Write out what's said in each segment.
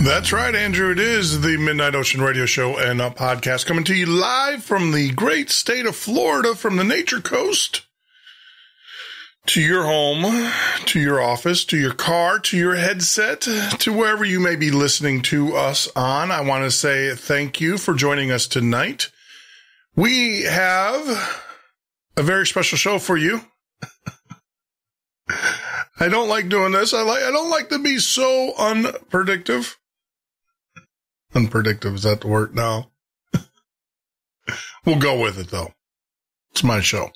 That's right, Andrew. It is the Midnight Ocean Radio Show and podcast coming to you live from the great state of Florida, from the Nature Coast to your home, to your office, to your car, to your headset, to wherever you may be listening to us on. I want to say thank you for joining us tonight. We have a very special show for you. I don't like doing this. I don't like to be so unpredictable. Unpredictable, is that the word? No. We'll go with it, though. It's my show.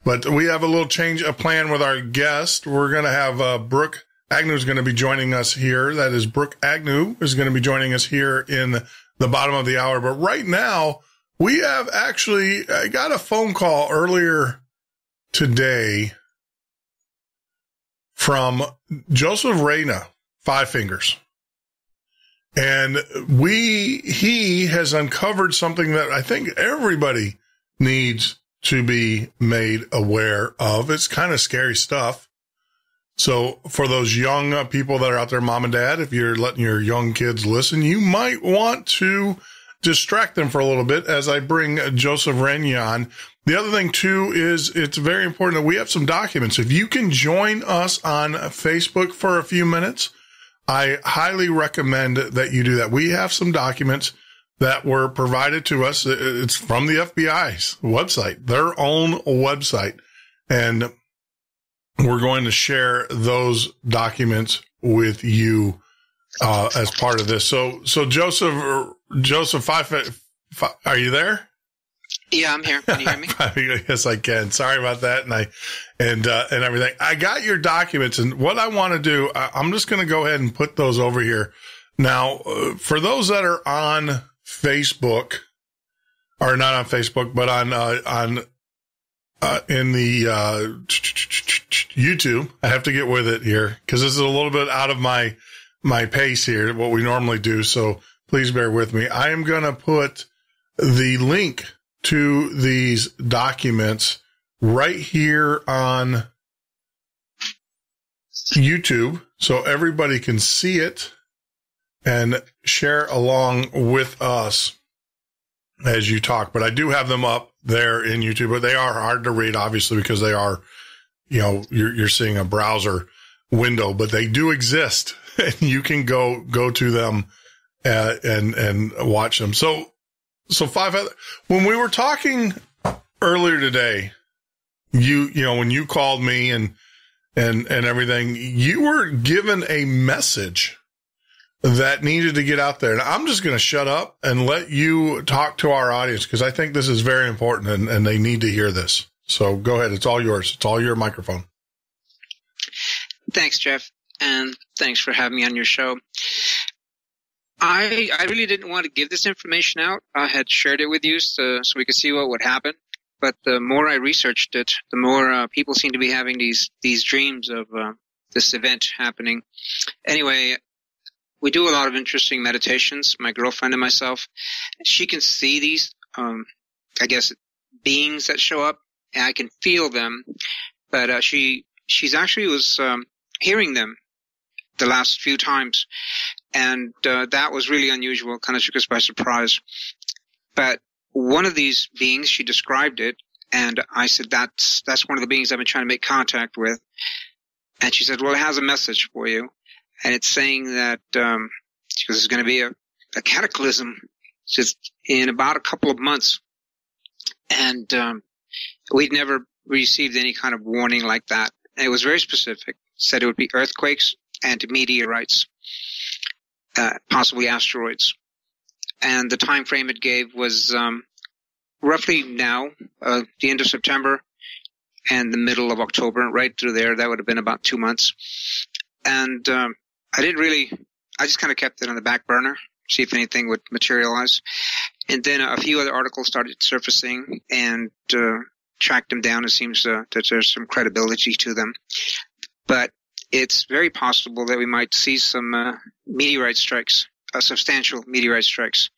But we have a little change of plan with our guest. We're going to have Brook Agnew is going to be joining us here. That is, Brook Agnew is going to be joining us here in the bottom of the hour. But right now, we have actually, I got a phone call earlier today from Joseph Reyna, Five Fingers. And he has uncovered something that I think everybody needs to be made aware of. It's kind of scary stuff. So for those young people that are out there, mom and dad, if you're letting your young kids listen, you might want to distract them for a little bit as I bring Joseph Reyna on. The other thing, too, is it's very important that we have some documents. If you can join us on Facebook for a few minutes, I highly recommend that you do that. We have some documents that were provided to us. It's from the FBI's website, their own website. And we're going to share those documents with you as part of this. So Joseph, are you there? Yeah, I'm here. Can you hear me? Yes, I can. Sorry about that. And everything. I got your documents, and what I want to do, I'm just going to go ahead and put those over here. Now, for those that are on Facebook, or not on Facebook, but in the YouTube, I have to get with it here because this is a little bit out of my pace here, what we normally do. So please bear with me. I am going to put the link to these documents right here on YouTube so everybody can see it and share along with us as you talk. But I do have them up there in YouTube, but they are hard to read, obviously, because they are, you're seeing a browser window, but they do exist and you can go to them and watch them. So when we were talking earlier today, when you called me and everything, you were given a message that needed to get out there. And I'm just going to shut up and let you talk to our audience because I think this is very important and they need to hear this. So go ahead. It's all yours. It's all your microphone. Thanks, Jeff. And thanks for having me on your show. I really didn't want to give this information out. I had shared it with you so we could see what would happen. But the more I researched it, the more people seem to be having these dreams of this event happening. Anyway, we do a lot of interesting meditations, my girlfriend and myself. She can see these, I guess, beings that show up, and I can feel them. But she's actually was hearing them the last few times. And that was really unusual, kind of took us by surprise. But one of these beings, she described it, and I said, that's one of the beings I've been trying to make contact with. And she said, well, it has a message for you. And it's saying that there's going to be a cataclysm just in about a couple of months. And we'd never received any kind of warning like that. And it was very specific. It said it would be earthquakes and meteorites. Possibly asteroids. And the time frame it gave was roughly now, the end of September and the middle of October, right through there. That would have been about 2 months. And I just kind of kept it on the back burner, see if anything would materialize. And then a few other articles started surfacing and tracked them down. It seems that there's some credibility to them. But it's very possible that we might see some meteorite strikes, substantial meteorite strikes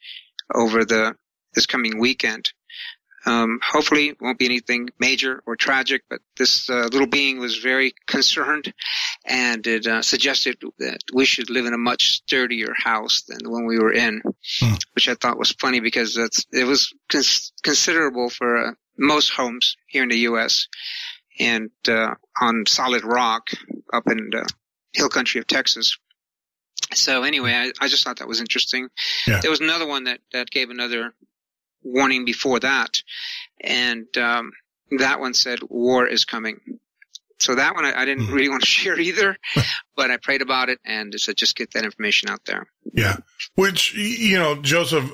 over this coming weekend. Hopefully it won't be anything major or tragic, but this little being was very concerned and it suggested that we should live in a much sturdier house than the one we were in, which I thought was funny because it was considerable for most homes here in the U.S. and on solid rock up in the hill country of Texas. So anyway, I just thought that was interesting. Yeah. There was another one that gave another warning before that, and that one said war is coming. So that one I didn't really want to share either, but I prayed about it and said just get that information out there. Yeah, which Joseph,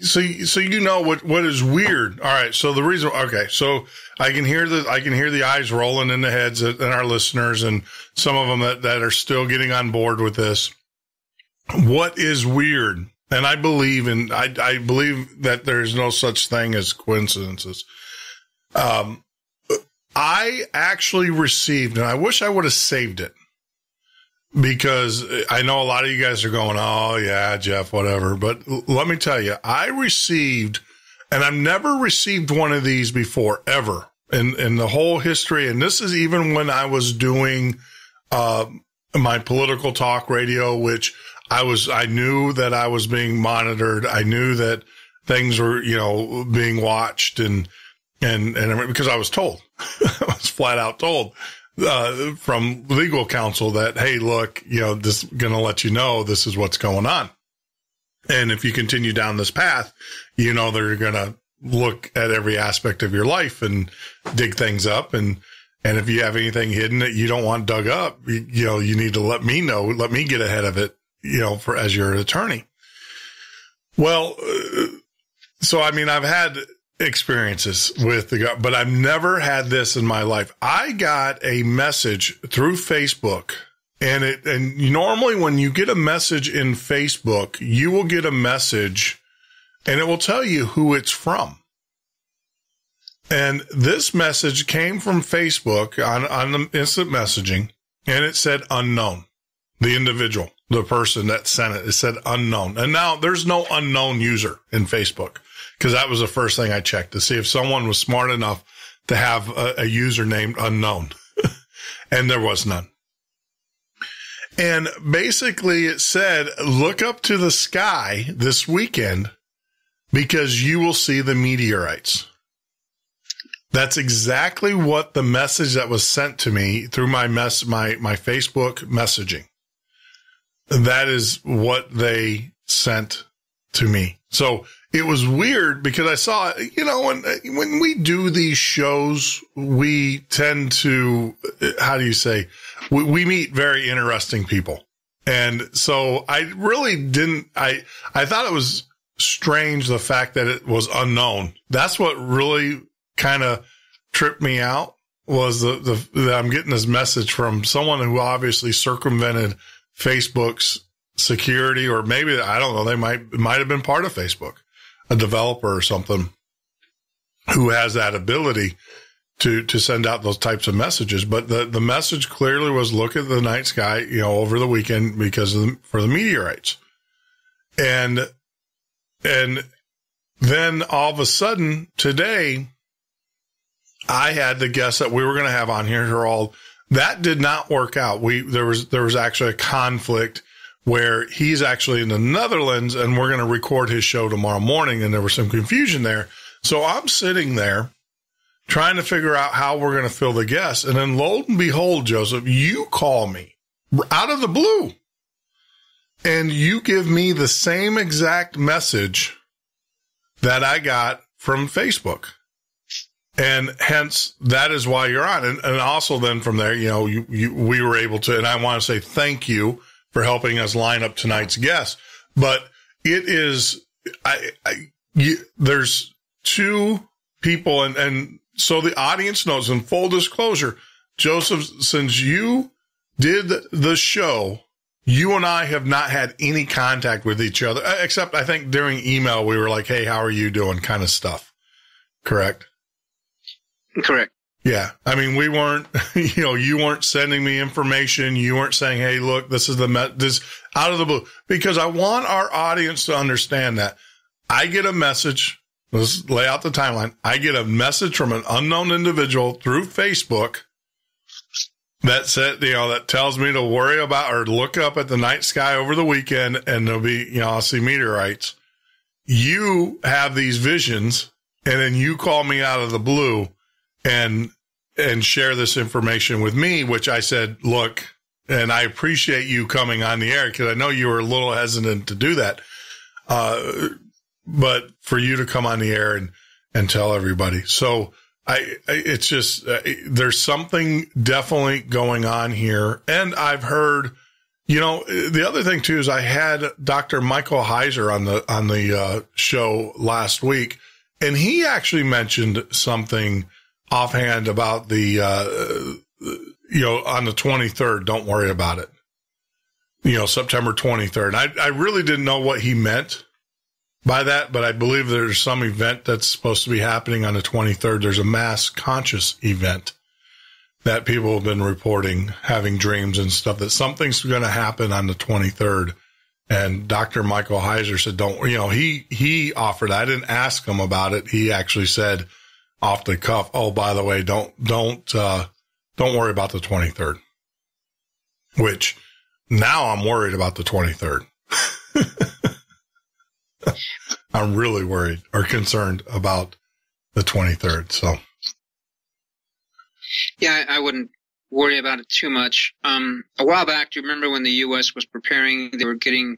so you know what is weird. All right, so the reason, okay, so I can hear the eyes rolling in the heads of our listeners and some of them that are still getting on board with this. What is weird? And I believe I believe that there is no such thing as coincidences. I actually received, and I wish I would have saved it because I know a lot of you guys are going, oh yeah, Jeff, whatever. But let me tell you, I received, and I've never received one of these before, ever in the whole history. And this is even when I was doing, my political talk radio, which I knew that I was being monitored. I knew that things were, being watched and because I was told, I was flat out told, from legal counsel that, hey, look, this is going to let you know this is what's going on. And if you continue down this path, they're going to look at every aspect of your life and dig things up. And if you have anything hidden that you don't want dug up, you need to let me know, let me get ahead of it, as your attorney. Well, so, I mean, I've had experiences with but I've never had this in my life. I got a message through Facebook, and normally when you get a message in Facebook, you will get a message and it will tell you who it's from. And this message came from Facebook on the instant messaging, and it said unknown. The individual, the person that sent it said unknown. And now there's no unknown user in Facebook, because that was the first thing I checked to see if someone was smart enough to have a user named unknown. And there was none. And basically it said, look up to the sky this weekend because you will see the meteorites. That's exactly what the message that was sent to me through my Facebook messaging. That is what they sent to me. So it was weird because I saw, when we do these shows, we tend to, how do you say, we meet very interesting people. And so I really didn't, I thought it was strange, the fact that it was unknown. That's what really kind of tripped me out, was that I'm getting this message from someone who obviously circumvented Facebook's security, or maybe, I don't know, they might have been part of Facebook, a developer or something who has that ability to send out those types of messages. But the message clearly was, look at the night sky, over the weekend for the meteorites. And then all of a sudden today, I had the guests that we were going to have on here that did not work out. There was actually a conflict where he's actually in the Netherlands and we're going to record his show tomorrow morning. And there was some confusion there. So I'm sitting there trying to figure out how we're going to fill the guests. And then lo and behold, Joseph, you call me out of the blue and you give me the same exact message that I got from Facebook. And hence, that is why you're on. And also then from there, we were able to, and I want to say thank you for helping us line up tonight's guest. But it is, there's two people, and so the audience knows, in full disclosure, Joseph, since you did the show, you and I have not had any contact with each other, except I think during email, we were like, hey, how are you doing kind of stuff. Correct? Correct. Yeah. I mean, we weren't, you weren't sending me information. You weren't saying, hey, look, this is this out of the blue, because I want our audience to understand that I get a message. Let's lay out the timeline. I get a message from an unknown individual through Facebook that said, that tells me to worry about or look up at the night sky over the weekend, and there'll be, I'll see meteorites. You have these visions, and then you call me out of the blue and share this information with me, which I said, look, and I appreciate you coming on the air, because I know you were a little hesitant to do that. But for you to come on the air and tell everybody. So it's just, there's something definitely going on here. And I've heard, the other thing too is I had Dr. Michael Heiser on the show last week, and he actually mentioned something offhand about the, on the 23rd, don't worry about it. September 23rd. I really didn't know what he meant by that, but I believe there's some event that's supposed to be happening on the 23rd. There's a mass conscious event that people have been reporting, having dreams and stuff, that something's going to happen on the 23rd. And Dr. Michael Heiser said, he offered, I didn't ask him about it. He actually said off the cuff, oh, by the way, don't worry about the 23rd, which now I'm worried about the 23rd. I'm really worried or concerned about the 23rd. So, yeah, I wouldn't worry about it too much. A while back, do you remember when the U.S. was preparing? They were getting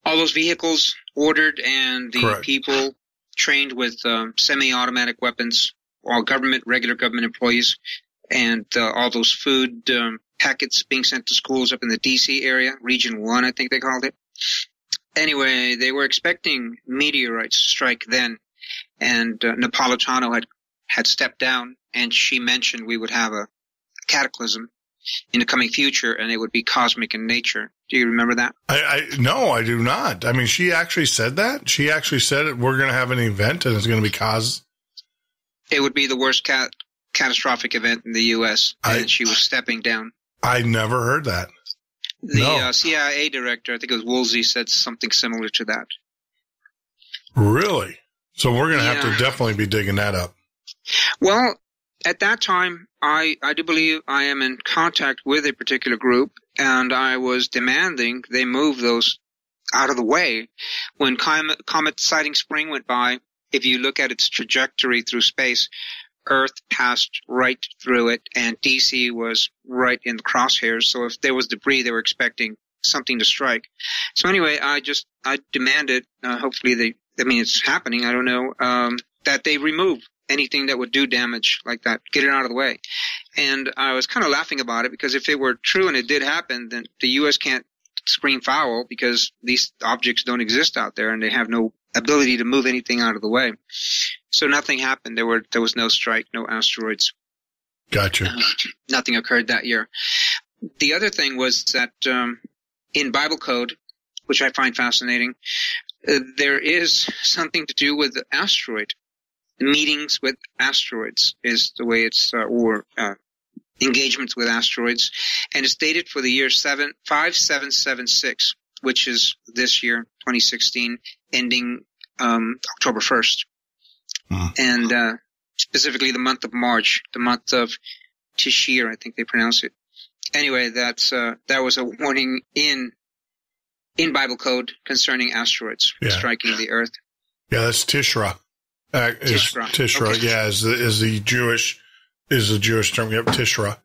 all those vehicles ordered, and the Correct. people trained with semi-automatic weapons, all regular government employees, and all those food packets being sent to schools up in the D.C. area, Region 1, I think they called it. Anyway, they were expecting meteorites to strike then, and Napolitano had stepped down, and she mentioned we would have a cataclysm in the coming future, and it would be cosmic in nature. Do you remember that? No, I do not. I mean, she actually said that? She actually said we're going to have an event, and it's going to be It would be the worst catastrophic event in the U.S., and she was stepping down. I never heard that. The CIA director, I think it was Woolsey, said something similar to that. Really? So we're going to have to definitely be digging that up. Well, at that time, I do believe I am in contact with a particular group, and I was demanding they move those out of the way. When Comet Sighting Spring went by, if you look at its trajectory through space, Earth passed right through it, and DC was right in the crosshairs. So if there was debris, they were expecting something to strike. So anyway, I demanded, hopefully it's happening, I don't know, that they remove anything that would do damage like that, get it out of the way. And I was kind of laughing about it, because if it were true and it did happen, then the U.S. can't scream foul, because these objects don't exist out there, and they have no ability to move anything out of the way. So nothing happened. There was no strike, no asteroids. Gotcha. Nothing occurred that year. The other thing was that in Bible code, which I find fascinating, there is something to do with the asteroid. Meetings with asteroids is the way it's, or engagements with asteroids. And it's dated for the year 5776, which is this year, 2016, ending October 1st. And specifically the month of March, the month of Tishir, I think they pronounce it. Anyway, that was a warning in Bible code concerning asteroids striking the Earth. Yeah, that's Tishra. Tishra, okay. Yeah, is the Jewish term. Yep, Tishra.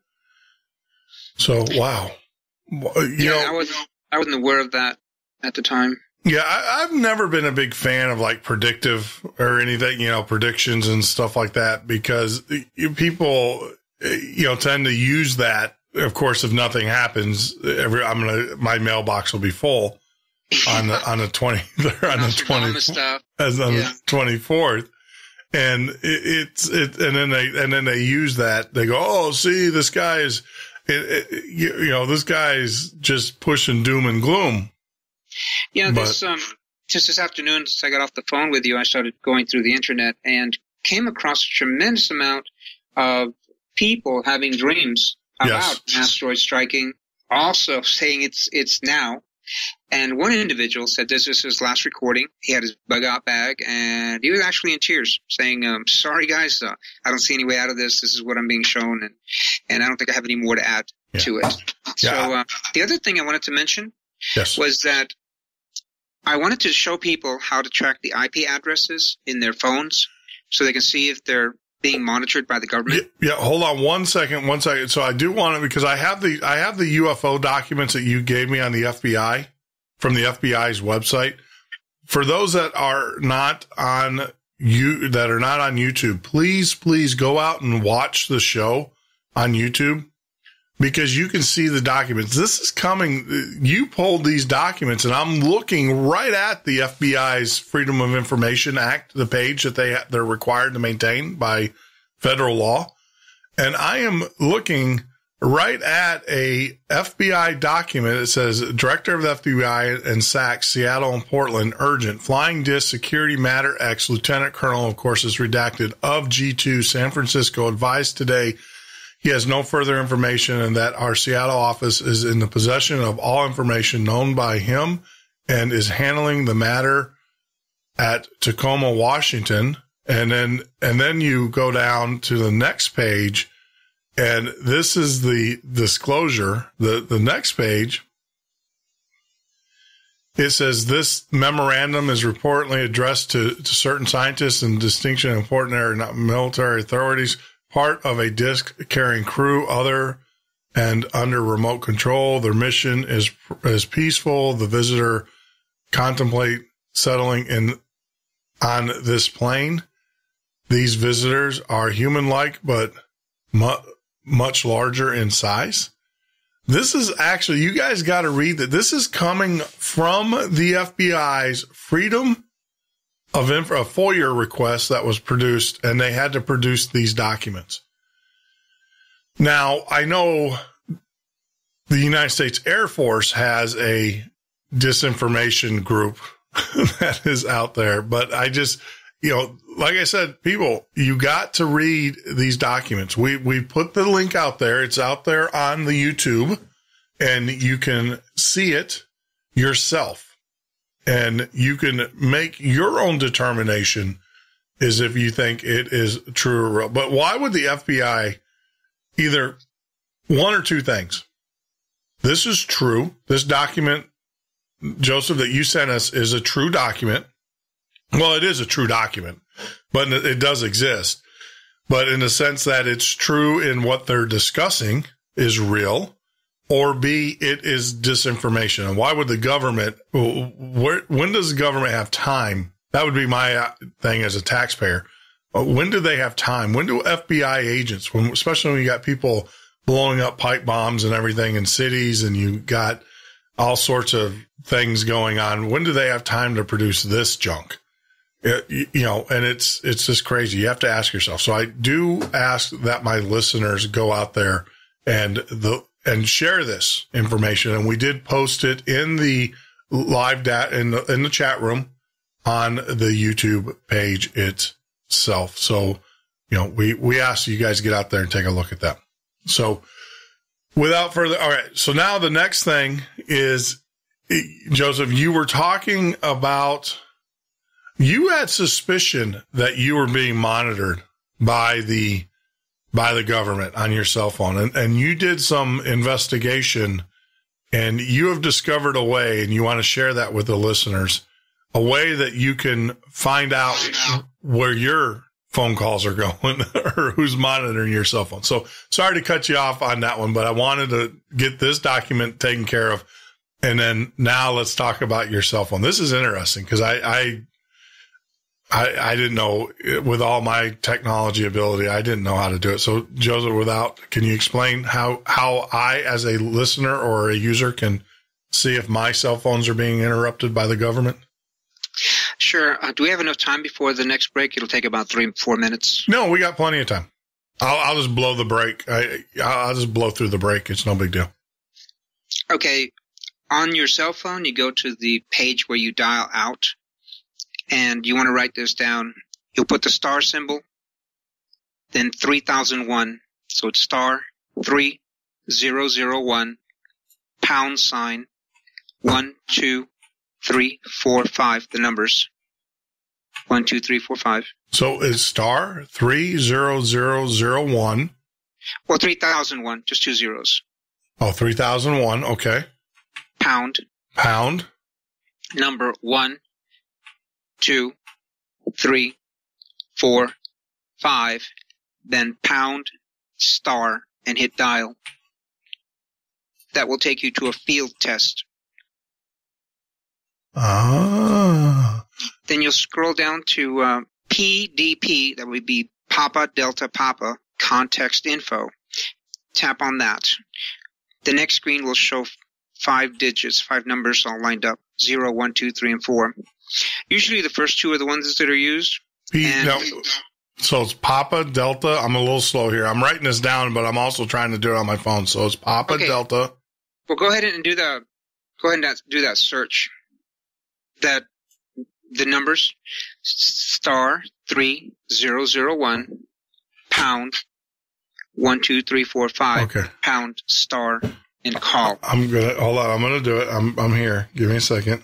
So, wow. I wasn't aware of that at the time. Yeah, I've never been a big fan of like predictive or anything, predictions and stuff like that, because people, tend to use that. Of course, if nothing happens, my mailbox will be full on the 23rd, on the 24th. And and then they use that. They go, oh, see, this guy is, this guy is just pushing doom and gloom. Yeah, just this afternoon, since I got off the phone with you, I started going through the internet and came across a tremendous amount of people having dreams about asteroid striking, also saying it's now. And one individual said this is his last recording. He had his bug out bag, and he was actually in tears, saying, sorry, guys, I don't see any way out of this. This is what I'm being shown, and I don't think I have any more to add. to it. So the other thing I wanted to mention was that I wanted to show people how to track the IP addresses in their phones so they can see if they're being monitored by the government. Yeah, hold on one second. So I do want to, because I have the UFO documents that you gave me on the FBI, from the FBI's website. For those that are not on YouTube, please go out and watch the show on YouTube, because you can see the documents. This is coming. You pulled these documents, and I'm looking right at the FBI's Freedom of Information Act, the page that they're required to maintain by federal law. And I am looking right at a FBI document. It says, Director of the FBI and SAC, Seattle and Portland, urgent. Flying disc security matter X, Lieutenant Colonel, of course, is redacted, of G2 San Francisco, advised today he has no further information and that our Seattle office is in the possession of all information known by him and is handling the matter at Tacoma, Washington. And then you go down to the next page, and this is the disclosure. The next page, it says this memorandum is reportedly addressed to certain scientists and distinction important military authorities, part of a disc carrying crew other and under remote control. Their mission is peaceful. The visitor contemplate settling on this plane. These visitors are human-like, but much larger in size. This is actually, you guys got to read that. This is coming from the FBI's Freedom of a FOIA request that was produced, and they had to produce these documents. Now, I know the United States Air Force has a disinformation group that is out there, but I just, like I said, people, you got to read these documents. We put the link out there. It's out there on the YouTube, and you can see it yourself. And you can make your own determination as if you think it is true or real. But why would the FBI either one or two things? This is true. This document, Joseph, that you sent us is a true document. Well, it is a true document, but it does exist. But in the sense that it's true in what they're discussing is real. Or B, it is disinformation. And why would the government, when does the government have time? That would be my thing as a taxpayer. When do they have time? When do FBI agents, especially when you got people blowing up pipe bombs and everything in cities, and you got all sorts of things going on, when do they have time to produce this junk? And it's just crazy. You have to ask yourself. So I do ask that my listeners go out there and share this information. And we did post it in the live in the chat room on the YouTube page itself. So, we ask you guys to get out there and take a look at that. So without further, all right. So now the next thing is, Joseph, you were talking about, you had suspicion that you were being monitored by the government on your cell phone. And you did some investigation, and you have discovered a way, and you want to share that with the listeners, a way that you can find out where your phone calls are going or who's monitoring your cell phone. So sorry to cut you off on that one, but I wanted to get this document taken care of. And then now let's talk about your cell phone. This is interesting because I didn't know, with all my technology ability, I didn't know how to do it. So Joseph, can you explain how I, as a listener or a user, can see if my cell phones are being interrupted by the government? Sure. Do we have enough time before the next break? It'll take about 3-4 minutes. No, we got plenty of time. I'll just blow the break. I'll just blow through the break. It's no big deal. Okay. On your cell phone, you go to the page where you dial out, and you want to write this down. You'll put the star symbol, then 3001. So it's star 3001 pound sign 1 2 3 4 5. The numbers 1 2 3 4 5. So it's star 30001. Well, 3001, just 2 zeros. Oh, 3001. Okay. Pound. Number 1, 2, 3, 4, 5. Then pound star and hit dial. That will take you to a field test. Ah. Then you'll scroll down to PDP. That would be Papa Delta Papa context info. Tap on that. The next screen will show 5 digits, 5 numbers all lined up. 0, 1, 2, 3, and 4. Usually the first 2 are the ones that are used. So it's Papa Delta. I'm a little slow here. I'm writing this down, but I'm also trying to do it on my phone. So it's Papa Delta. Well, go ahead and do that search. That the numbers star 3001 pound 1, 2, 3, 4, 5 Okay. pound star and call. Hold on. I'm gonna do it. I'm here. Give me a second.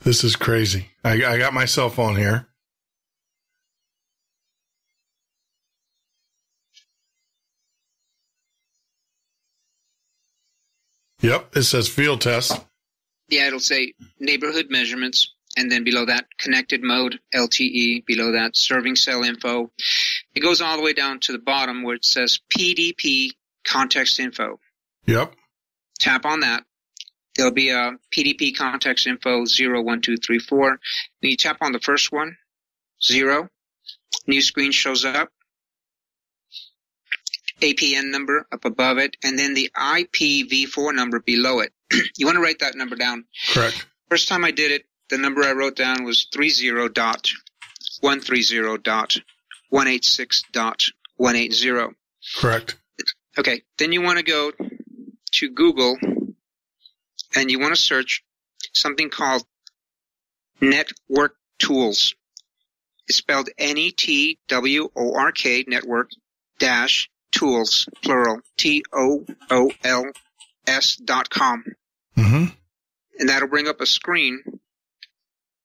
This is crazy. I got my cell phone here. Yep, it says field test. Yeah, it'll say neighborhood measurements, and then below that, connected mode, LTE, below that, serving cell info. It goes all the way down to the bottom where it says PDP context info. Yep. Tap on that. There'll be a PDP context info 0, 1, 2, 3, 4. When you tap on the first one, 0, new screen shows up. APN number up above it, and then the IPv4 number below it. You want to write that number down. Correct. First time I did it, the number I wrote down was 30.130.186.180. Correct. Okay, then you want to go to Google, and you want to search something called Network Tools. It's spelled NETWORK, network, dash, tools, plural, TOOLS.com. Mm-hmm. And that'll bring up a screen.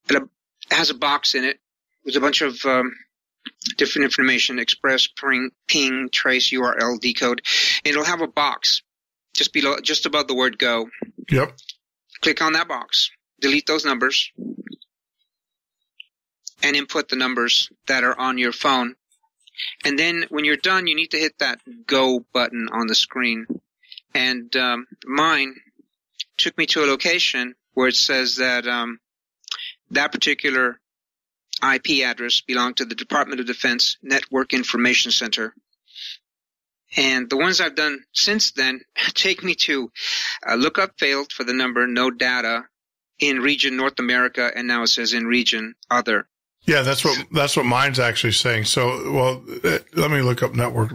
It has a box in it with a bunch of different information, express, ping, trace, URL, decode. And it'll have a box just above the word go. Yep. Click on that box, delete those numbers, and input the numbers that are on your phone. And then when you're done, you need to hit that go button on the screen. And mine took me to a location where it says that that particular IP address belonged to the Department of Defense Network Information Center. And the ones I've done since then take me to lookup failed for the number no data in region North America, and now it says in region other. Yeah, that's what mine's actually saying. So, well, let me look up network.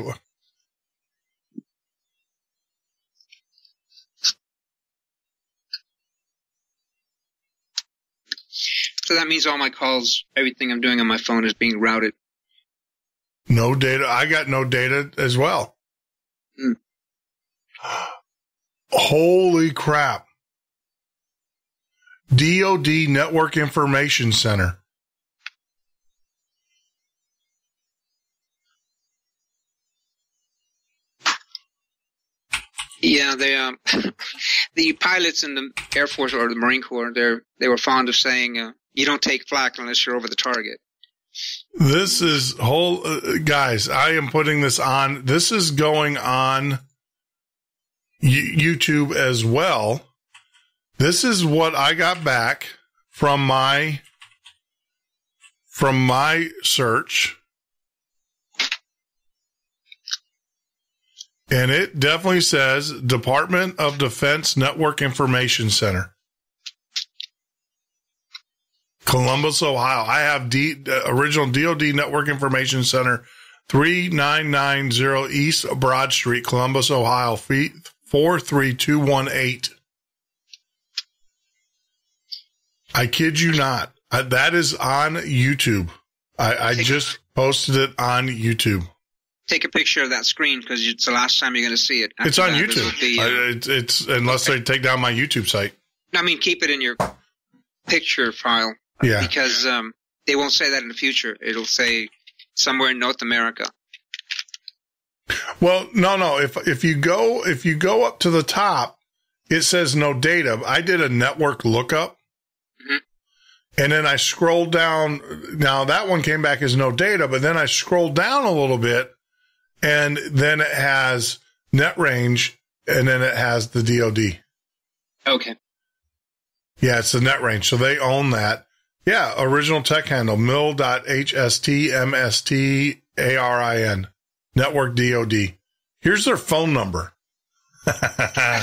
So that means all my calls, everything I'm doing on my phone is being routed. No data. I got no data as well. Mm. Holy crap. DOD Network Information Center. Yeah, the pilots in the Air Force or the Marine Corps, they were fond of saying, you don't take flak unless you're over the target. This is guys, I am putting this on. This is going on YouTube as well. This is what I got back from my search. And it definitely says Department of Defense Network Information Center. Columbus, Ohio. I have original DOD Network Information Center, 3990 East Broad Street, Columbus, Ohio, 43218. I kid you not. That is on YouTube. I just posted it on YouTube. Take a picture of that screen because it's the last time you're going to see it. It's on YouTube. It's unless they take down my YouTube site. I mean, keep it in your picture file. Yeah. Because they won't say that in the future. It'll say somewhere in North America. Well, no. If you go up to the top, it says no data. I did a network lookup, and then I scrolled down. Now that one came back as no data, but then I scrolled down a little bit, and then it has net range, and then it has the DoD. Okay. Yeah, it's the net range, so they own that. Yeah, original tech handle, mil.hstmstarin, network DoD. Here's their phone number. I'm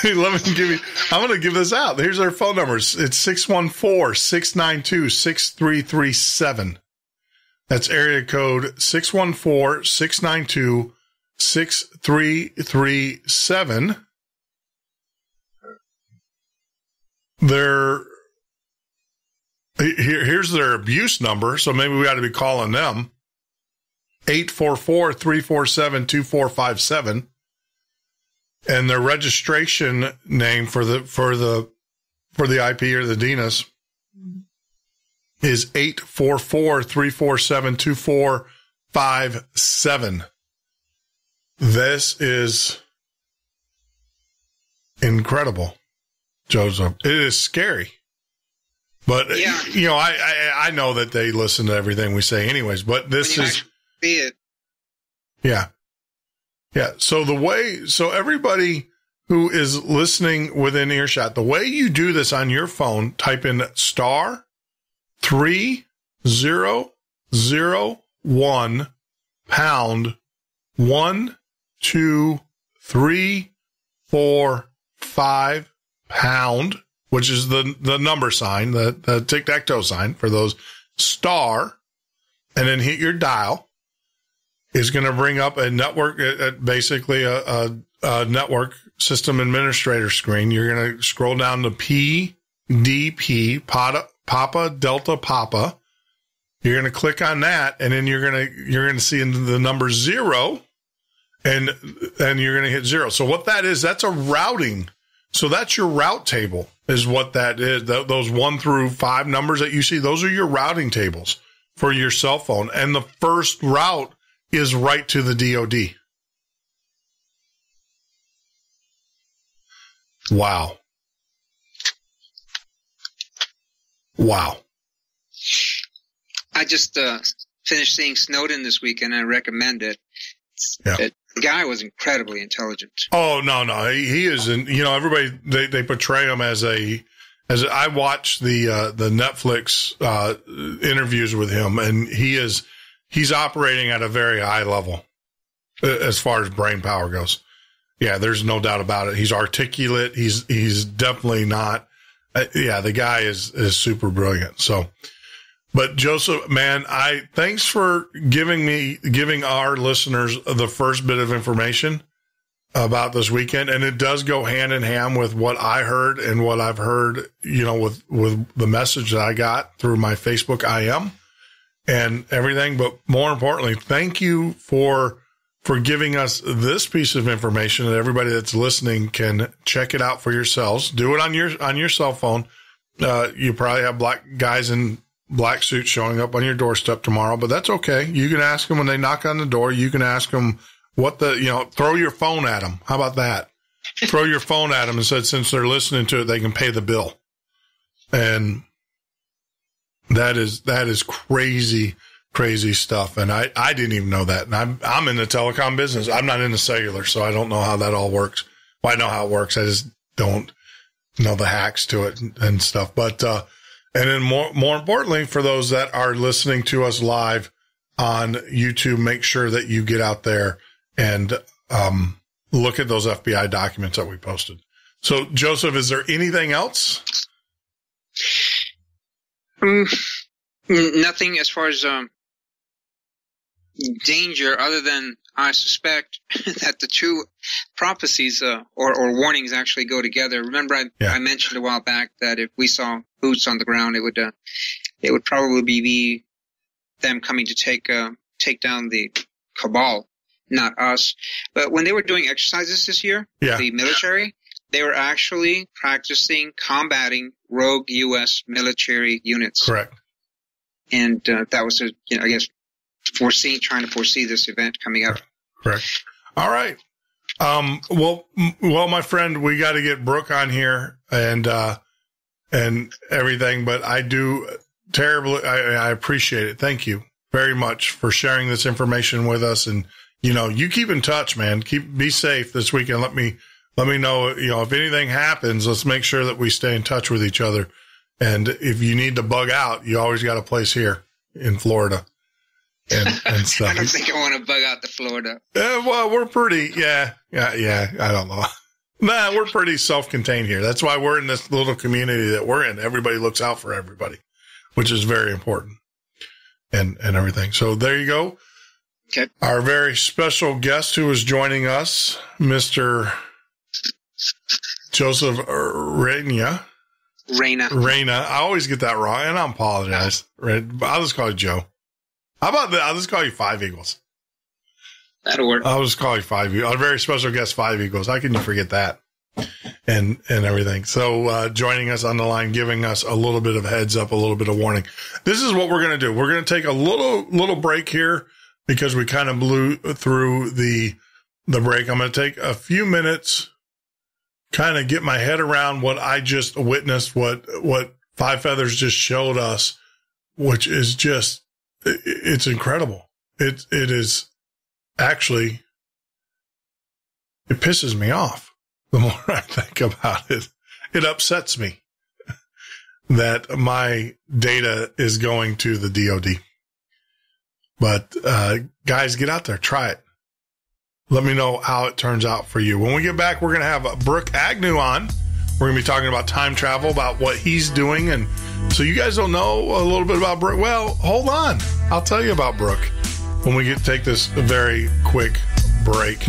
going to give this out. Here's their phone numbers. It's 614-692-6337. That's area code 614-692-6337. Here's their abuse number, so maybe we ought to be calling them. 844-347-2457. And their registration name for the IP or the DNS is 844-347-2457. This is incredible, Joseph. It is scary. But, yeah. I know that they listen to everything we say anyways, but this is... See it. Yeah. Yeah. So everybody who is listening within earshot, the way you do this on your phone, type in *3001 #1 2 3 4 5 #, which is the number sign, the tic-tac-toe sign for those, *, and then hit your dial. Is going to bring up a network, basically a network system administrator screen. You're going to scroll down to PDP, Papa Delta Papa. You're going to click on that, and then you're going to see the number 0, and you're going to hit 0. So what that is, that's a routing. So that's your route table, is what that is. Those 1 through 5 numbers that you see, those are your routing tables for your cell phone, and the first route is right to the DoD. Wow. I just finished seeing Snowden this weekend. I recommend it. Yeah. The guy was incredibly intelligent. Oh, no. He isn't. Everybody, they portray him as I watched the Netflix interviews with him, and he's operating at a very high level as far as brain power goes. Yeah, there's no doubt about it. He's articulate. He's definitely not. The guy is super brilliant. So, but Joseph, man, thanks for giving our listeners the first bit of information about this weekend. And it does go hand in hand with what I heard and what I've heard, with the message that I got through my Facebook IM. And everything, but more importantly, thank you for giving us this piece of information that everybody that's listening can check it out for yourselves. Do it on your cell phone. You probably have black guys in black suits showing up on your doorstep tomorrow, but that's okay. You can ask them when they knock on the door. You can ask them throw your phone at them. How about that? Throw your phone at them and said, since they're listening to it, they can pay the bill. And that is crazy stuff. And I didn't even know that. And I'm in the telecom business. I'm not in the cellular, so I don't know how that all works. Well, I know how it works. I just don't know the hacks to it and stuff. But, and then more importantly, for those that are listening to us live on YouTube, make sure that you get out there and, look at those FBI documents that we posted. So Joseph, is there anything else? Nothing as far as danger, other than I suspect that the two prophecies or warnings actually go together. Remember, I mentioned a while back that if we saw boots on the ground, it would probably be them coming to take down the cabal, not us. But when they were doing exercises this year, the military, They were actually practicing combating rogue U.S. military units. Correct. And that was, I guess, trying to foresee this event coming up. Correct. All right. Well, my friend, we got to get Brook on here and everything, but I do terribly, I appreciate it. Thank you very much for sharing this information with us. And, you keep in touch, man. Be safe this weekend. Let me know, if anything happens, let's make sure that we stay in touch with each other. And if you need to bug out, you always got a place here in Florida and stuff. I don't think I want to bug out to Florida. Well, we're pretty, yeah. I don't know. Nah, we're pretty self-contained here. That's why we're in this little community that we're in. Everybody looks out for everybody, which is very important and everything. So there you go. Okay. Our very special guest who is joining us, Mr. Joseph Reyna. I always get that wrong, and I apologize. Right? I'll just call you Joe. How about that? I'll just call you Five Eagles. That'll work. I'll just call you Five Eagles. Our very special guest, Five Eagles. How can you forget that? And everything. So, joining us on the line, giving us a little bit of heads up, a little bit of warning. This is what we're going to do. We're going to take a little break here because we kind of blew through the break. I'm going to take a few minutes, kind of get my head around what I just witnessed, what Five Feathers just showed us, which is just, it's incredible. It is actually, it pisses me off the more I think about it. It upsets me that my data is going to the DOD. But, guys, get out there, try it. Let me know how it turns out for you. When we get back, we're going to have Brook Agnew on. We're going to be talking about time travel, about what he's doing. And so you guys don't know a little bit about Brook. Well, hold on. I'll tell you about Brook when we take this very quick break.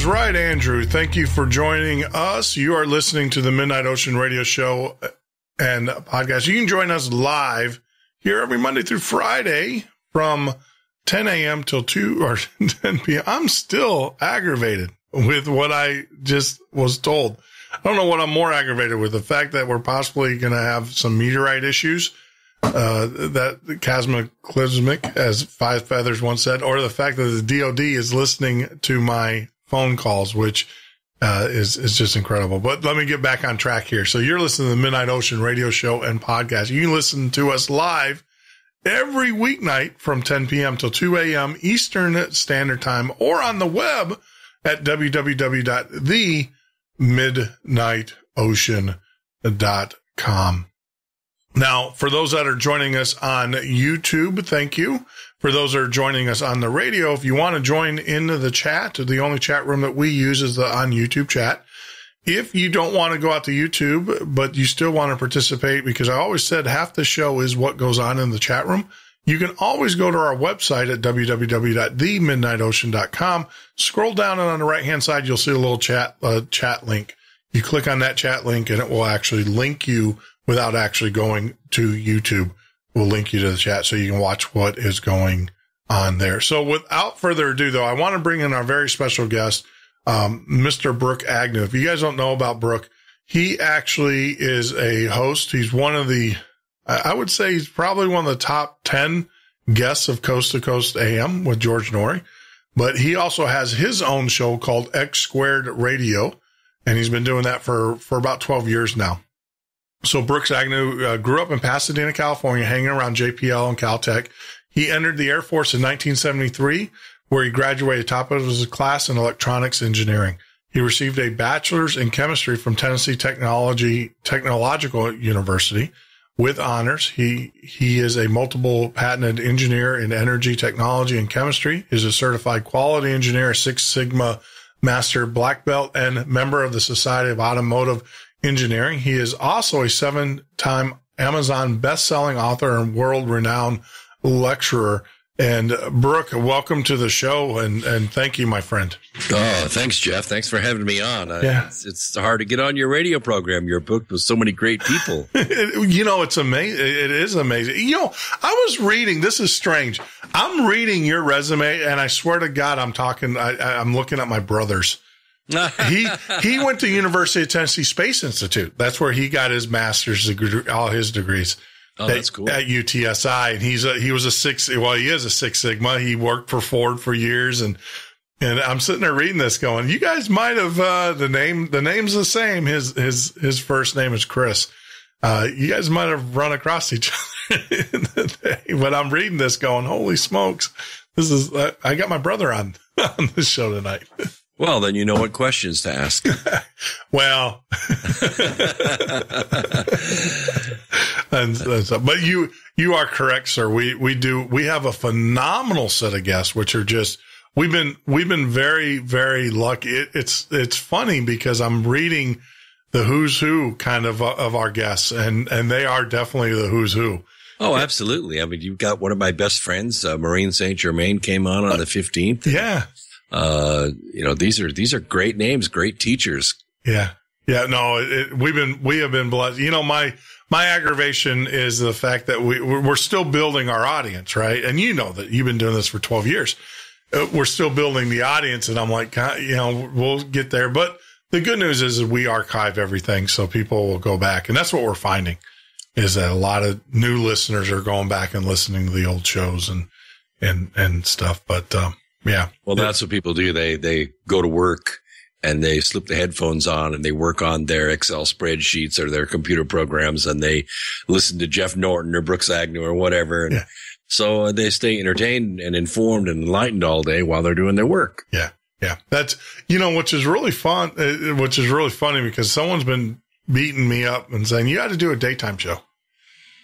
Right, Andrew. Thank you for joining us. You are listening to the Midnight Ocean Radio Show and podcast. You can join us live here every Monday through Friday from 10 a.m. till 2 or 10 p.m. I'm still aggravated with what I just was told. I don't know what I'm more aggravated with, the fact that we're possibly going to have some meteorite issues, that cataclysmic, as Five Feathers once said, or the fact that the DOD is listening to my phone calls, which is just incredible. But let me get back on track here. So you're listening to the Midnight Ocean Radio Show and podcast. You can listen to us live every weeknight from 10 p.m. till 2 a.m. Eastern Standard Time, or on the web at www.themidnightocean.com. Now, for those that are joining us on YouTube, thank you. For those that are joining us on the radio, if you want to join into the chat, the only chat room that we use is the on YouTube chat. If you don't want to go out to YouTube, but you still want to participate, because I always said half the show is what goes on in the chat room. you can always go to our website at www.themidnightocean.com. Scroll down, and on the right-hand side, you'll see a little chat link. You click on that chat link, and it will actually link you without actually going to YouTube. We'll link you to the chat so you can watch what is going on there. So without further ado, though, I want to bring in our very special guest, Mr. Brook Agnew. If you guys don't know about Brook, he actually is a host. He's one of the, I would say he's probably one of the top 10 guests of Coast to Coast AM with George Norrie. But he also has his own show called X Squared Radio, and he's been doing that for about 12 years now. So Brook Agnew grew up in Pasadena, California, hanging around JPL and Cal Tech. He entered the Air Force in 1973, where he graduated top of his class in electronics engineering. He received a bachelor's in chemistry from Tennessee Technological University with honors. He is a multiple patented engineer in energy technology and chemistry. He is a certified quality engineer, SixSigma master black belt, and member of the Society of Automotive Engineering. He is also a 7-time Amazon best-selling author and world-renowned lecturer. And Brook, welcome to the show, and thank you, my friend. Oh, thanks, Jeff. Thanks for having me on. It's hard to get on your radio program. You're booked with so many great people. It's amazing. It is amazing. I was reading, this is strange. I'm reading your resume, and I swear to God, I'm looking at my brother's. He went to University of Tennessee Space Institute. That's where he got his master's degree, all his degrees. Oh, that's cool. At UTSI. And he is a Six Sigma. He worked for Ford for years. And I'm sitting there reading this going, you guys might have, the name's the same. His first name is Chris. You guys might have run across each other in the day. But I'm reading this going, holy smokes. I got my brother on this show tonight. Well, then you know what questions to ask. Well, but you are correct, sir. We have a phenomenal set of guests, which are just, we've been very, very lucky. It's funny because I'm reading the who's who kind of our guests, and they are definitely the who's who. Oh, absolutely. I mean, you've got one of my best friends, Maureen St. Germain, came on the 15th. Yeah. These are great names, great teachers. Yeah. Yeah. No, we have been blessed. My aggravation is the fact that we're still building our audience, right? And you know that you've been doing this for 12 years. We're still building the audience, and I'm like, we'll get there. But the good news is we archive everything, so people will go back. And that's what we're finding, is that a lot of new listeners are going back and listening to the old shows and stuff. But, yeah. Well, that's what people do. They go to work and they slip the headphones on and they work on their Excel spreadsheets or their computer programs, and they listen to Jeff Norton or Brook Agnew or whatever. And so they stay entertained and informed and enlightened all day while they're doing their work. Yeah. Yeah. That's, which is really fun, which is really funny because someone's been beating me up and saying, you got to do a daytime show.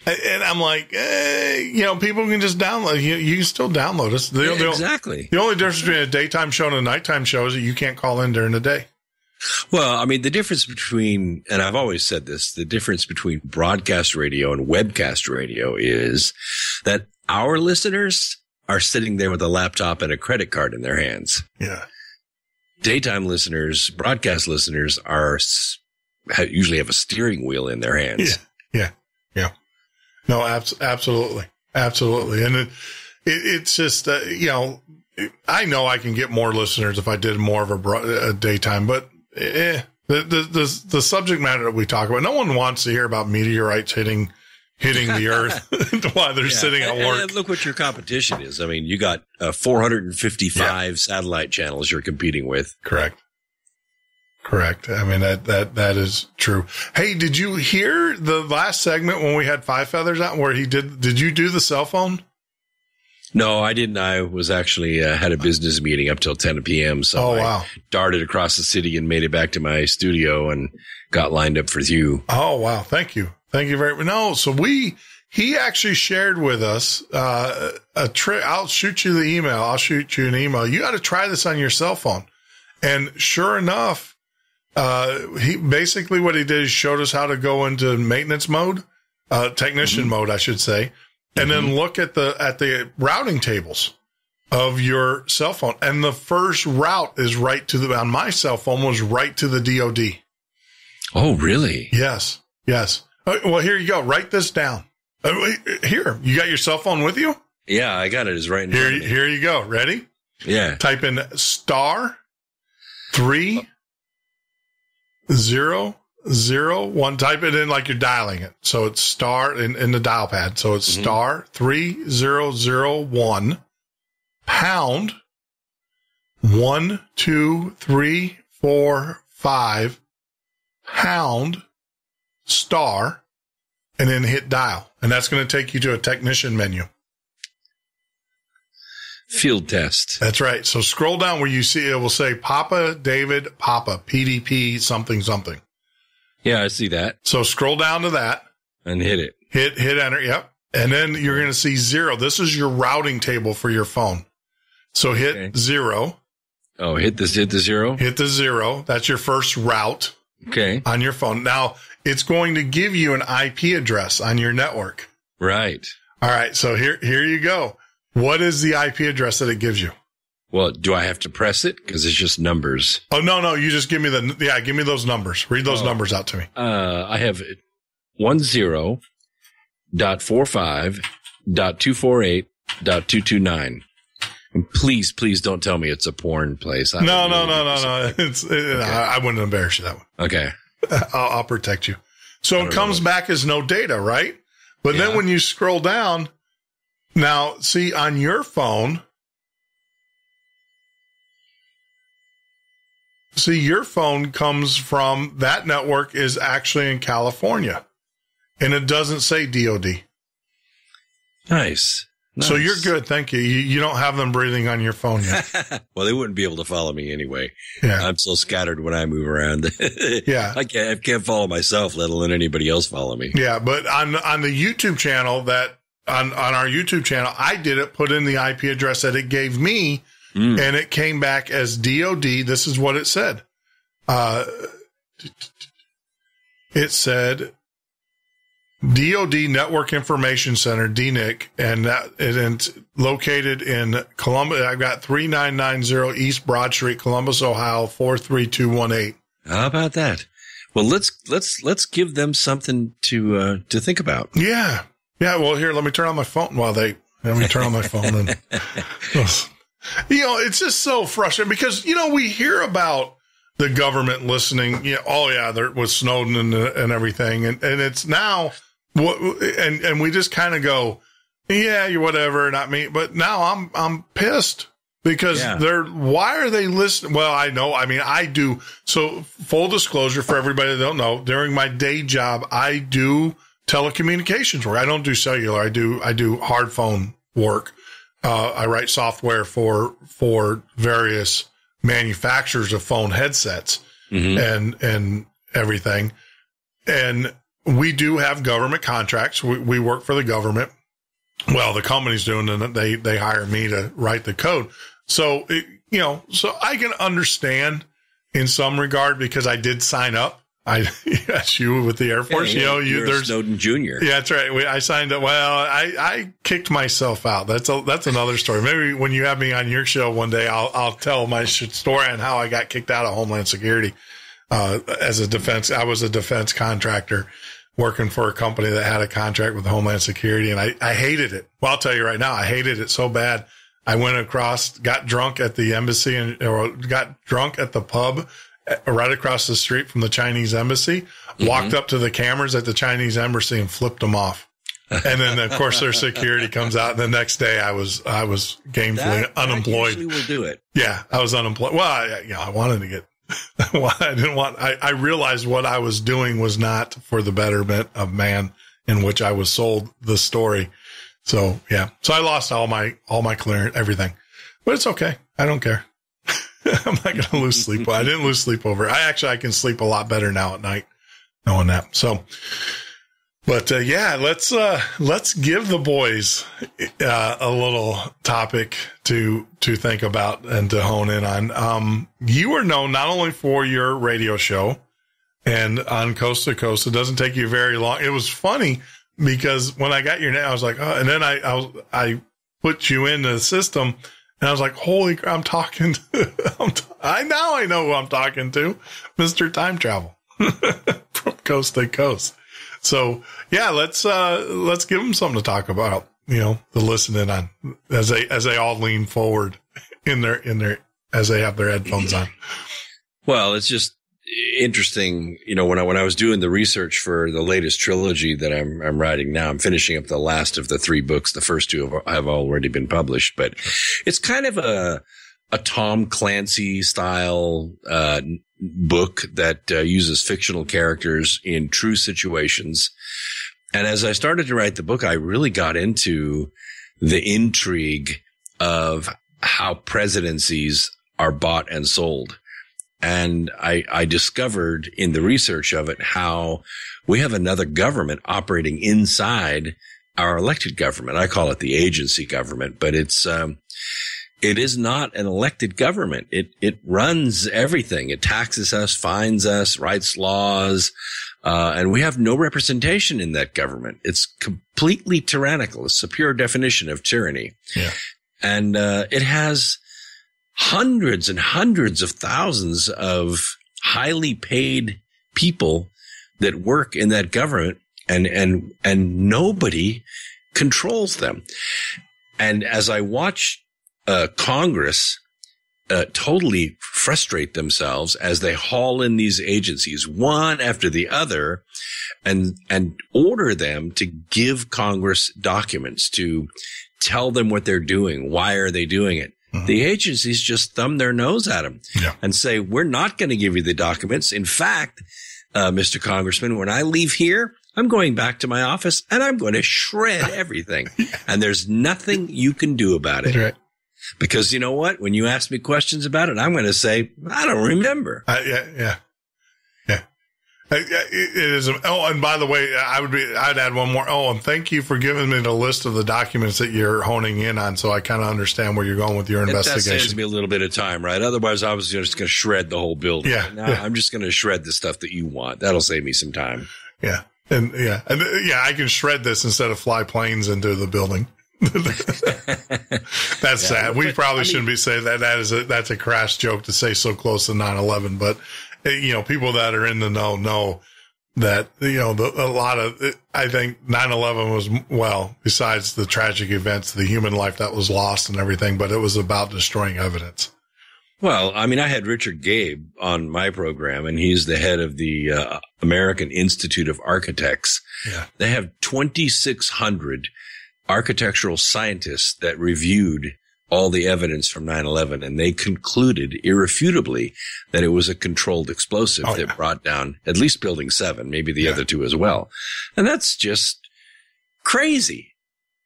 And I'm like, people can just download. You can still download us. Exactly. The only difference between a daytime show and a nighttime show is that you can't call in during the day. Well, I mean, the difference between, and I've always said this, the difference between broadcast radio and webcast radio is that our listeners are sitting there with a laptop and a credit card in their hands. Yeah. Daytime listeners, broadcast listeners usually have a steering wheel in their hands. Yeah. No, absolutely. Absolutely. And it's just, I know I can get more listeners if I did more of a daytime, but the subject matter that we talk about, no one wants to hear about meteorites hitting the earth while they're sitting at work. And look what your competition is. I mean, you got 455 satellite channels you're competing with. Correct. I mean, that is true. Hey, did you hear the last segment when we had Five Feathers out where did you do the cell phone? No, I didn't. I was actually had a business meeting up till 10 p.m. So I darted across the city and made it back to my studio and got lined up for you. Oh, wow. Thank you. Thank you very much. No, so he actually shared with us a trick. I'll shoot you the email. I'll shoot you an email. You got to try this on your cell phone. And sure enough, he basically what he did is showed us how to go into maintenance mode, technician mode, I should say. and then look at the routing tables of your cell phone. And the first route is on my cell phone was right to the DOD. Oh, really? Yes. Well, here you go. Write this down. Here, you got your cell phone with you? Yeah, I got it. It's right in front of me. Here you go. Ready? Yeah. Type in *30001. Type it in like you're dialing it. So it's star in the dial pad. So it's *3001 pound 1 2 3 4 5 pound star, and then hit dial. And that's going to take you to a technician menu. Field test. That's right. So scroll down where you see it will say Papa David Papa PDP something something. Yeah, I see that. So scroll down to that and hit it. Hit enter. Yep. And then you're going to see 0. This is your routing table for your phone. So hit 0. Oh, hit the 0. Hit the 0. That's your first route. Okay. On your phone. Now it's going to give you an IP address on your network. Right. All right. So here you go. What is the IP address that it gives you? Well, do I have to press it? Because it's just numbers. Oh, no. You just give me give me those numbers. Read those numbers out to me. I have 10.45.248.229. And please don't tell me it's a porn place. No. I wouldn't embarrass you that way. Okay. I'll protect you. So it comes back as no data, right? But then when you scroll down, now see on your phone, your phone comes from that network is actually in California, and it doesn't say DOD. Nice. So you're good. Thank you. You don't have them breathing on your phone yet. Well, they wouldn't be able to follow me anyway. Yeah. I'm so scattered when I move around. Yeah. I can't follow myself, let alone anybody else follow me. Yeah. But on the YouTube channel on our YouTube channel, I put in the IP address that it gave me, and it came back as DOD. This is what it said. It said DOD Network Information Center, DNIC, and it's located in Columbus. I've got 3990 East Broad Street, Columbus, Ohio, 43218. How about that? Well, let's give them something to think about. Yeah. Yeah. Well, here, let me turn on my phone let me turn on my phone. And, it's just so frustrating because, we hear about the government listening, there was Snowden and everything. And it's now and we just kind of go, yeah, whatever, not me. But now I'm pissed because why are they listening? Well, I know. I mean, I do. So full disclosure for everybody that don't know, during my day job, I do telecommunications work. I don't do cellular. I do hard phone work. I write software for various manufacturers of phone headsets and everything. And we do have government contracts. We work for the government. Well, the company's doing it. They hire me to write the code. So, so I can understand in some regard because I did sign up. Yes, you with the Air Force, you're there's Snowden Jr. Yeah, that's right. I signed up. Well, I kicked myself out. That's another story. Maybe when you have me on your show one day, I'll tell my story on how I got kicked out of Homeland Security. As a defense, I was a defense contractor working for a company that had a contract with Homeland Security, and I hated it. Well, I'll tell you right now, I hated it so bad. I went across, got drunk at the embassy or got drunk at the pub right across the street from the Chinese embassy, walked up to the cameras at the Chinese embassy and flipped them off. And then, of course, their security comes out. And the next day I was gainfully unemployed. That usually will do it. Yeah, I was unemployed. Well, I wanted to get, I realized what I was doing was not for the betterment of man, in which I was sold the story. So, yeah. So I lost all my clearance, everything, but it's okay. I don't care. I'm not going to lose sleep. I didn't lose sleep over it. I can sleep a lot better now at night knowing that. So, but let's give the boys a little topic to think about and to hone in on. You are known not only for your radio show and on Coast to Coast. It doesn't take you very long. It was funny. because when I got your name, I was like, oh, and then I put you into the system, and I was like, holy crap, I'm talking to, I know who I'm talking to, Mr. Time Travel from coast to coast. So yeah, let's give them something to talk about, the listening on as they all lean forward in their, as they have their headphones on. Well, it's just interesting, when I was doing the research for the latest trilogy that I'm writing now, I'm finishing up the last of the 3 books. The first 2 have already been published, but it's kind of a Tom Clancy style book that uses fictional characters in true situations. And as I started to write the book, I really got into the intrigue of how presidencies are bought and sold. And I discovered in the research of it how we have another government operating inside our elected government. I call it the agency government, but it is not an elected government. It runs everything. It taxes us, fines us, writes laws, and we have no representation in that government. It's completely tyrannical. It's a pure definition of tyranny. Yeah. And it has hundreds and hundreds of thousands of highly paid people that work in that government, and nobody controls them. And as I watch Congress totally frustrate themselves as they haul in these agencies one after the other and order them to give Congress documents to tell them what they're doing. Why are they doing it? Mm-hmm. The agencies just thumb their nose at them and say, we're not going to give you the documents. In fact, Mr. Congressman, when I leave here, I'm going back to my office and I'm going to shred everything. And there's nothing you can do about it. Right. Because you know what? When you ask me questions about it, I'm going to say, I don't remember. Yeah. It is. Oh, and by the way, I'd add one more. Oh, and thank you for giving me the list of the documents that you're honing in on, so I kind of understand where you're going with your investigation. That saves me a little bit of time, right? Otherwise, I was just going to shred the whole building. Yeah. I'm just going to shred the stuff that you want. That'll save me some time. Yeah. And I can shred this instead of fly planes into the building. That's sad. We probably shouldn't be saying that. That's a crass joke to say so close to 9/11, but people that are in the know that, a lot of it, I think 9/11 was, besides the tragic events, the human life that was lost and everything, but it was about destroying evidence. Well, I mean, I had Richard Gabe on my program, and he's the head of the American Institute of Architects. Yeah. They have 2,600 architectural scientists that reviewed all the evidence from 9/11, and they concluded irrefutably that it was a controlled explosive that brought down at least Building 7, maybe the other 2 as well. And that's just crazy.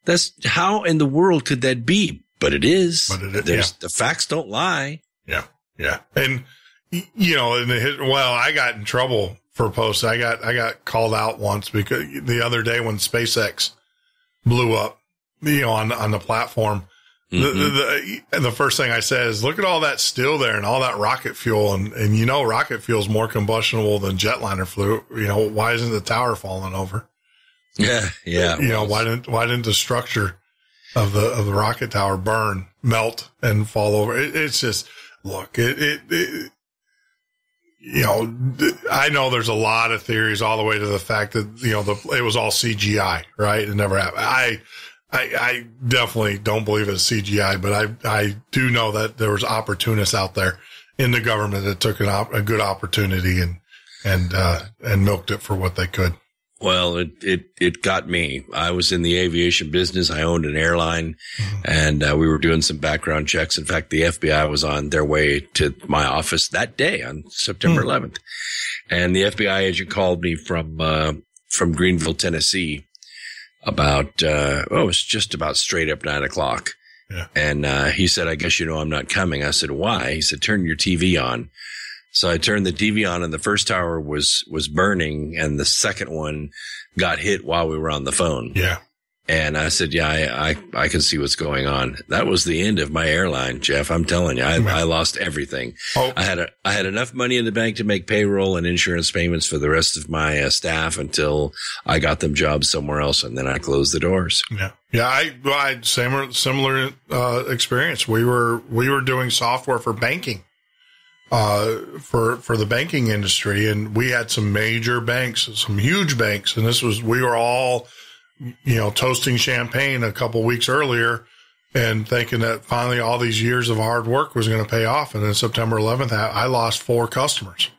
That's how in the world could that be? But it is. The facts don't lie. Yeah. And, I got in trouble for posting. I got called out once because the other day when SpaceX blew up, on the platform, mm-hmm. the first thing I said is, look at all that steel there and all that rocket fuel. And rocket fuel is more combustible than jetliner fuel. Why isn't the tower falling over? Yeah. Why didn't the structure of the rocket tower melt and fall over? It's just, look, I know there's a lot of theories all the way to the fact that, it was all CGI, right? It never happened. I definitely don't believe it's CGI, but I do know that there was opportunists out there in the government that took a good opportunity and milked it for what they could. Well, it got me. I was in the aviation business. I owned an airline, mm-hmm. and we were doing some background checks. In fact, the FBI was on their way to my office that day on September 11th. And the FBI agent called me from Greenville, Tennessee about, it was just about straight up 9:00. Yeah. And he said, I guess I'm not coming. I said, why? He said, turn your TV on. So I turned the TV on, and the first tower was burning, and the second one got hit while we were on the phone. Yeah. And I said, yeah, I can see what's going on. That was the end of my airline, Jeff. I'm telling you, I lost everything. Oh. I had enough money in the bank to make payroll and insurance payments for the rest of my staff until I got them jobs somewhere else. And then I closed the doors. Yeah. Yeah. I had similar experience. We were doing software for banking, for the banking industry. And we had some major banks, some huge banks. And we were all, toasting champagne a couple weeks earlier and thinking that finally all these years of hard work was going to pay off. And then September 11th, I lost 4 customers.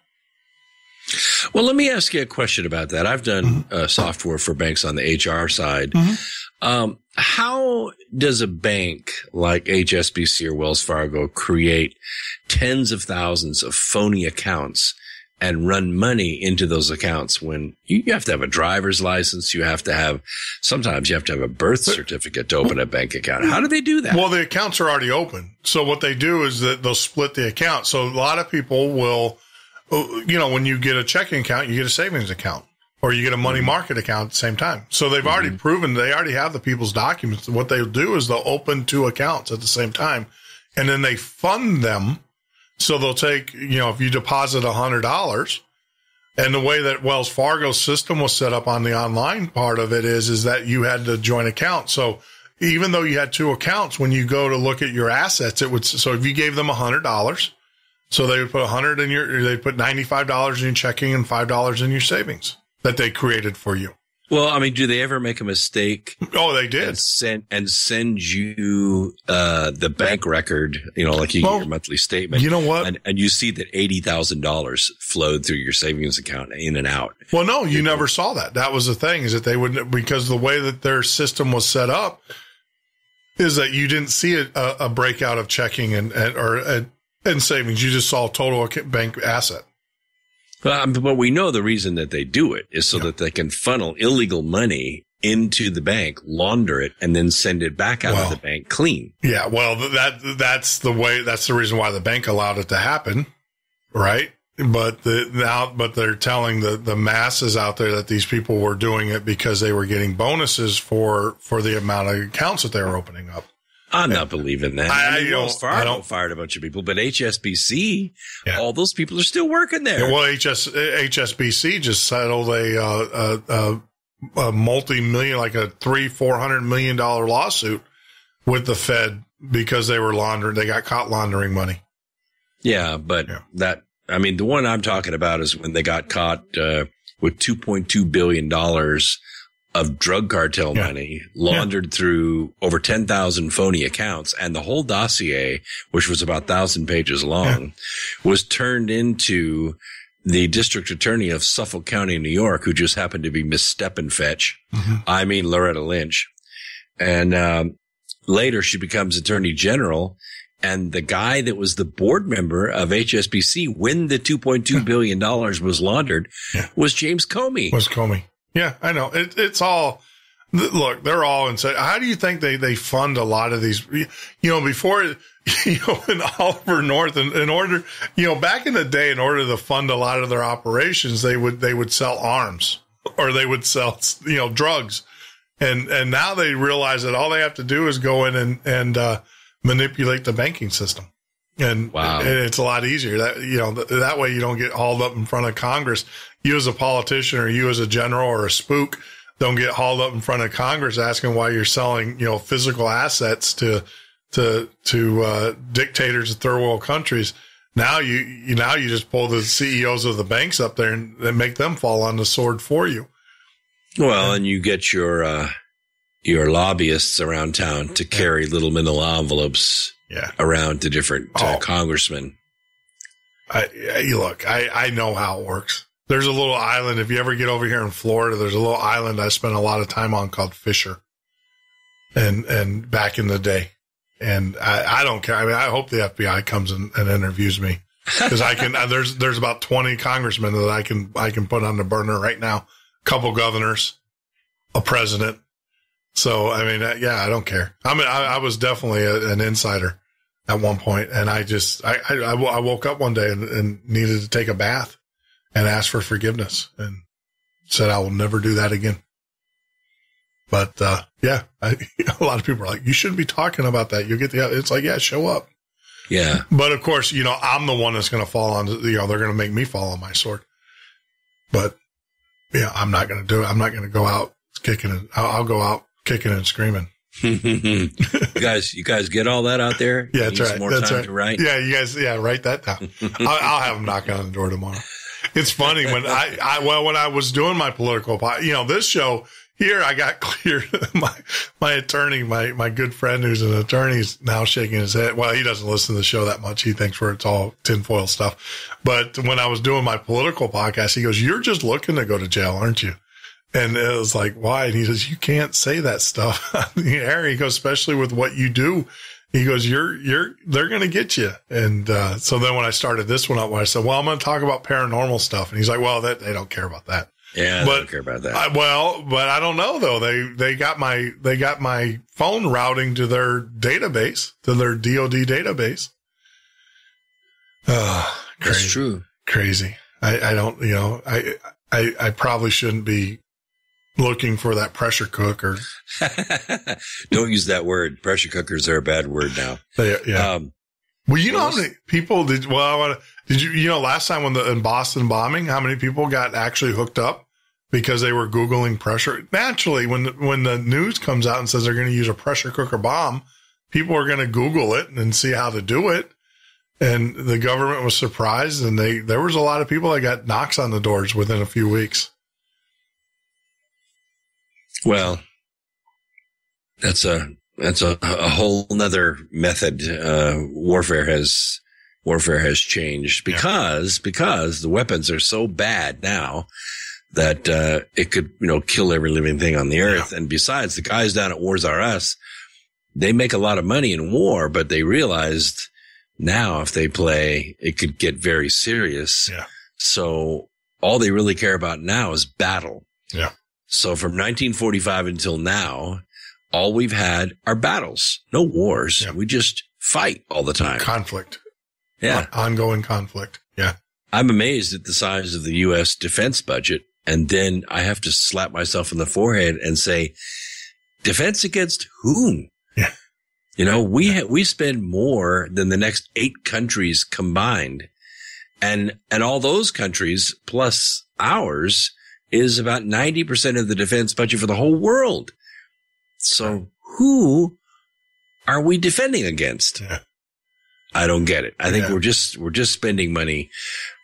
Well, let me ask you a question about that. I've done software for banks on the HR side. Mm-hmm. How does a bank like HSBC or Wells Fargo create tens of thousands of phony accounts and run money into those accounts when you have to have a driver's license? Sometimes you have to have a birth certificate to open a bank account. How do they do that? Well, the accounts are already open. So what they do is that they'll split the account. So a lot of people will, when you get a checking account, you get a savings account or you get a money market account at the same time. So they've already proven, they already have the people's documents. What they'll do is they'll open 2 accounts at the same time and then they fund them. So they'll take, if you deposit $100, and the way that Wells Fargo's system was set up on the online part of it is that you had the joint account. So even though you had 2 accounts, when you go to look at your assets, so if you gave them $100, so they would put they'd put $95 in your checking and $5 in your savings that they created for you. Well, I mean, do they ever make a mistake? Oh, they did. And send you the bank record, like you get your monthly statement. You know what? And you see that $80,000 flowed through your savings account in and out. Well, no, you never saw that. That was the thing, is that they wouldn't, because the way that their system was set up is that you didn't see a breakout of checking and savings. You just saw total bank asset. But we know the reason that they do it is so that they can funnel illegal money into the bank, launder it, and then send it back out of the bank clean. Yeah, well, that's the reason why the bank allowed it to happen, right? But they're telling the masses out there that these people were doing it because they were getting bonuses for the amount of accounts that they were opening up. I'm not believing that. Wells Fargo fired a bunch of people, but HSBC, all those people are still working there. Yeah, well, HSBC just settled a multi-million, like a $400 million lawsuit with the Fed because they got caught laundering money. Yeah, but the one I'm talking about is when they got caught with $2.2 billion of drug cartel money laundered through over 10,000 phony accounts. And the whole dossier, which was about 1,000 pages long, was turned into the district attorney of Suffolk County, New York, who just happened to be Miss Steppenfetch. I mean, Loretta Lynch. And later she becomes attorney general. And the guy that was the board member of HSBC when the $2.2 billion was laundered was James Comey. Yeah, I know. It's all, look, they're all insane. How do you think they fund a lot of these, before, in Oliver North, in order, back in the day, in order to fund a lot of their operations, they would sell arms or they would sell, drugs. And now they realize that all they have to do is go in and manipulate the banking system. And it's a lot easier that way you don't get hauled up in front of Congress. You as a politician or you as a general or a spook don't get hauled up in front of Congress asking why you're selling, physical assets to dictators of third world countries. Now you just pull the CEOs of the banks up there and make them fall on the sword for you. Well, and you get your lobbyists around town to carry little manila envelopes around to different congressmen. I know how it works. There's a little island. If you ever get over here in Florida, there's a little island I spent a lot of time on called Fisher. And back in the day. And I don't care. I mean, I hope the FBI comes and interviews me because I can, there's about 20 congressmen that I can put on the burner right now. A couple governors, a president. So, I mean, I don't care. I mean, I was definitely an insider at one point, and I woke up one day and needed to take a bath and asked for forgiveness and said, I will never do that again. But, yeah, a lot of people are like, you shouldn't be talking about that. You'll get it's like, yeah, show up. Yeah. But of course, I'm the one that's going to fall on, they're going to make me fall on my sword. But yeah, I'm not going to do it. I'm not going to go out kicking and I'll go out kicking and screaming. You guys get all that out there? Yeah, that's right. More that's time right. to write? Yeah, you guys, write that down. I'll have them knock on the door tomorrow. It's funny when when I was doing my political, this show here, I got cleared. My attorney, my good friend who's an attorney is now shaking his head. Well, he doesn't listen to the show that much. He thinks it's all tinfoil stuff. But when I was doing my political podcast, he goes, "You're just looking to go to jail, aren't you?" And it was like, why? And he says, "You can't say that stuff on the air." He goes, "Especially with what you do." He goes, they're going to get you. And, so then when I started this one up, I said, well, I'm going to talk about paranormal stuff. And he's like, well, they don't care about that. Yeah. They don't care about that. But I don't know though. They got my phone routing to their database, to their DOD database. That's true. Crazy. I don't, I probably shouldn't be looking for that pressure cooker. Don't use that word. Pressure cookers are a bad word now. Yeah. Well, how many people did you, last time in Boston bombing, how many people got actually hooked up because they were Googling pressure? Naturally, when the news comes out and says they're going to use a pressure cooker bomb, people are going to Google it and see how to do it. And the government was surprised, and there was a lot of people that got knocks on the doors within a few weeks. Well, that's a whole nother method. Warfare has changed because the weapons are so bad now that, it could, kill every living thing on the earth. Yeah. And besides, the guys down at Wars R Us, they make a lot of money in war, but they realized now if they play, it could get very serious. Yeah. So all they really care about now is battle. Yeah. So from 1945 until now, all we've had are battles, no wars. Yeah. We just fight all the time. Conflict. Yeah. Ongoing conflict. Yeah. I'm amazed at the size of the U.S. defense budget. And then I have to slap myself in the forehead and say, defense against whom? Yeah. We spend more than the next 8 countries combined. And all those countries plus ours is about 90% of the defense budget for the whole world. So who are we defending against? Yeah. I don't get it. I think we're just spending money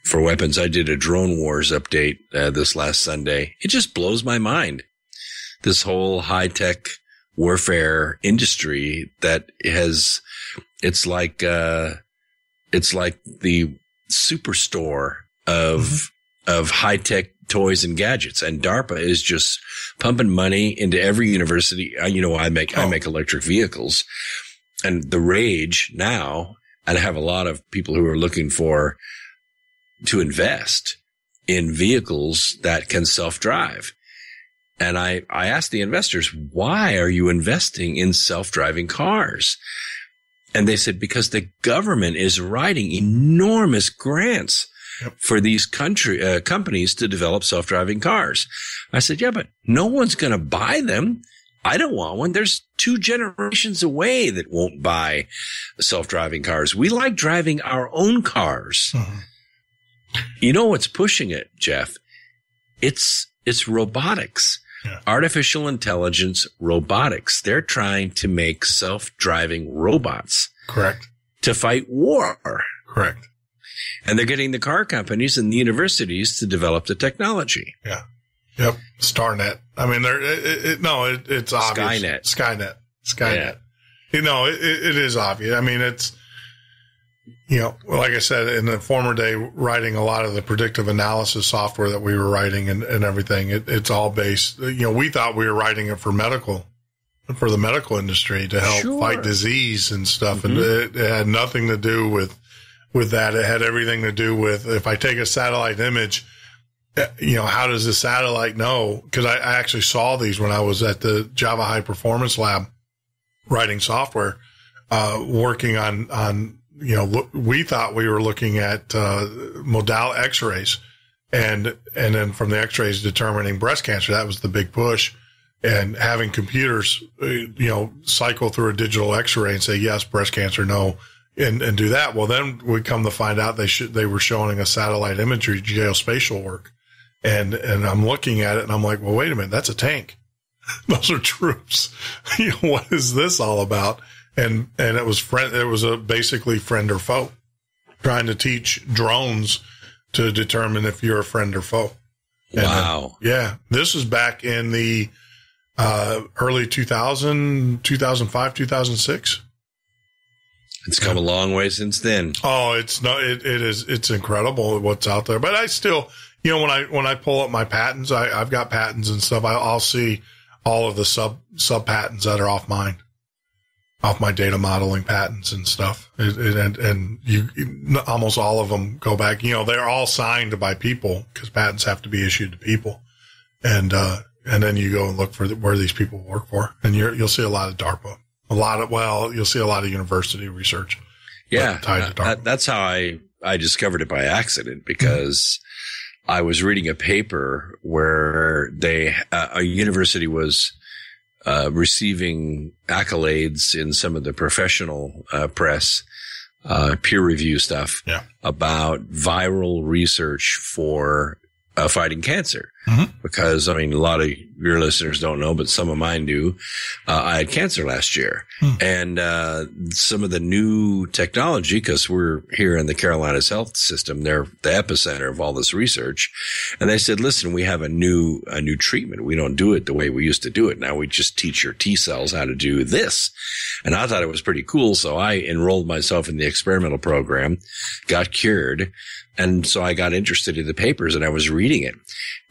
for weapons. I did a drone wars update this last Sunday. It just blows my mind. This whole high-tech warfare industry that it's like the superstore of high-tech toys and gadgets, and DARPA is just pumping money into every university. I make electric vehicles, and the rage now, and I have a lot of people who are looking to invest in vehicles that can self-drive. And I asked the investors, why are you investing in self-driving cars? And they said, because the government is writing enormous grants for these companies to develop self-driving cars. I said, yeah, but no one's going to buy them. I don't want one. There's 2 generations away that won't buy self-driving cars. We like driving our own cars. Mm-hmm. You know what's pushing it, Jeff? It's robotics. Yeah. Artificial intelligence robotics. They're trying to make self-driving robots. Correct. To fight war. Correct. And they're getting the car companies and the universities to develop the technology. Yeah. Yep. Starnet. I mean, it's obvious. Skynet. Yeah. It is obvious. I mean, it's, like I said, in the former day, writing a lot of the predictive analysis software that we were writing and everything, it's all based, we thought we were writing it for the medical industry to help fight disease and stuff. Mm-hmm. And it had nothing to do with that. It had everything to do with, if I take a satellite image, how does the satellite know? Because I actually saw these when I was at the Java High Performance Lab writing software, working on we thought we were looking at modal X-rays and then from the X-rays determining breast cancer. That was the big push. and having computers, cycle through a digital X-ray and say, yes, breast cancer, no, and do that. Well, then we come to find out they were showing a satellite imagery geospatial work. And I'm looking at it and I'm like, well, wait a minute, that's a tank. Those are troops. What is this all about? And it was basically friend or foe, trying to teach drones to determine if you're a friend or foe. Wow. This was back in the early 2005, 2006. It's come a long way since then. Oh, it's incredible what's out there. But I still, when I pull up my patents, I've got patents and stuff. I'll see all of the sub patents that are off my data modeling patents and stuff. And almost all of them go back, they're all signed by people because patents have to be issued to people. And then you go and look for where these people work for, and you'll see a lot of DARPA, you'll see a lot of university research. Yeah. Tied to DARPA. That's how I discovered it by accident, because I was reading a paper where a university was receiving accolades in some of the professional press, peer review stuff about viral research for fighting cancer. Mm-hmm. Because, a lot of your listeners don't know, but some of mine do. I had cancer last year. And some of the new technology, because we're here in the Carolinas health system, they're the epicenter of all this research. And they said, listen, we have a new treatment. We don't do it the way we used to do it. Now we just teach your T cells how to do this. And I thought it was pretty cool. So I enrolled myself in the experimental program, got cured. And so I got interested in the papers and I was reading it.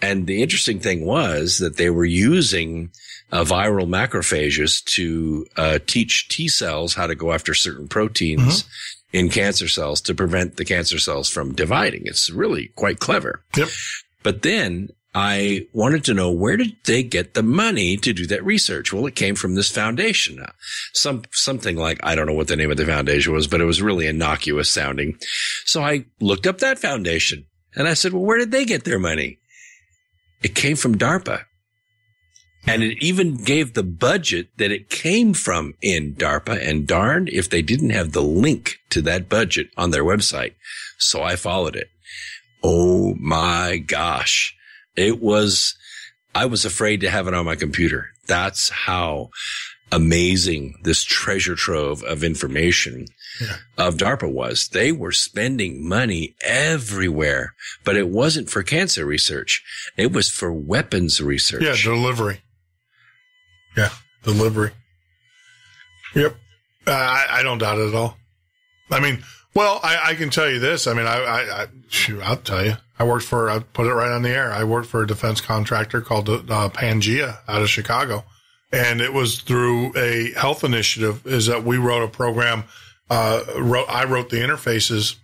And the interesting thing was that they were using viral macrophages to teach T cells how to go after certain proteins in cancer cells to prevent the cancer cells from dividing. It's really quite clever. Yep. But then I wanted to know, where did they get the money to do that research? Well, it came from this foundation. Something like, I don't know what the name of the foundation was, but it was really innocuous sounding. So I looked up that foundation and I said, well, where did they get their money? It came from DARPA. And it even gave the budget that it came from in DARPA. And darned if they didn't have the link to that budget on their website. So I followed it. Oh my gosh. I was afraid to have it on my computer. That's how amazing this treasure trove of information of DARPA was. They were spending money everywhere, but it wasn't for cancer research. It was for weapons research. Yeah, delivery. Yep. I don't doubt it at all. I can tell you this. I'll tell you. I put it right on the air. I worked for a defense contractor called Pangea out of Chicago. And it was through a health initiative is that we wrote a program. I wrote the interfaces.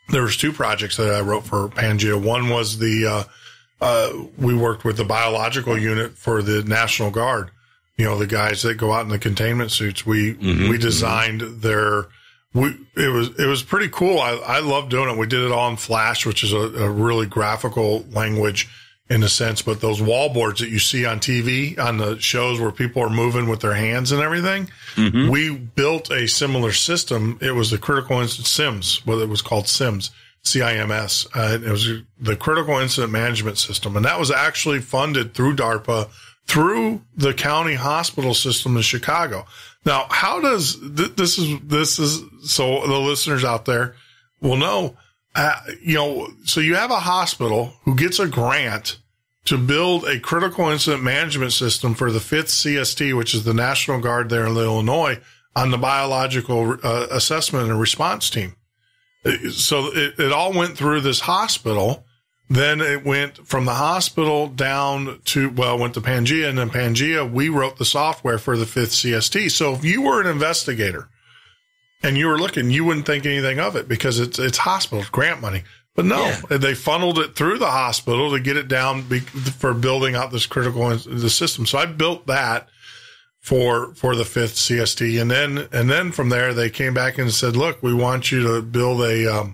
There was two projects that I wrote for Pangea. One was we worked with the biological unit for the National Guard. The guys that go out in the containment suits. We designed their, it was pretty cool. I love doing it. We did it all in Flash, which is a really graphical language in a sense, but those wall boards that you see on TV, on the shows where people are moving with their hands and everything, we built a similar system. It was the critical incident SIMS, it was called SIMS, CIMS. It was the critical incident management system. And that was actually funded through DARPA, through the county hospital system in Chicago. Now, how does this is so the listeners out there will know, so you have a hospital who gets a grant to build a critical incident management system for the 5th CST, which is the National Guard there in Illinois, on the biological assessment and response team. So it all went through this hospital. Then it went from the hospital down to, went to Pangea, and then Pangea, we wrote the software for the 5th CST. So if you were an investigator and you were looking, you wouldn't think anything of it because it's hospital grant money. But no, they funneled it through the hospital to get it down for building out this the system. So I built that for the 5th CST. And then from there, they came back and said, look, we want you to build a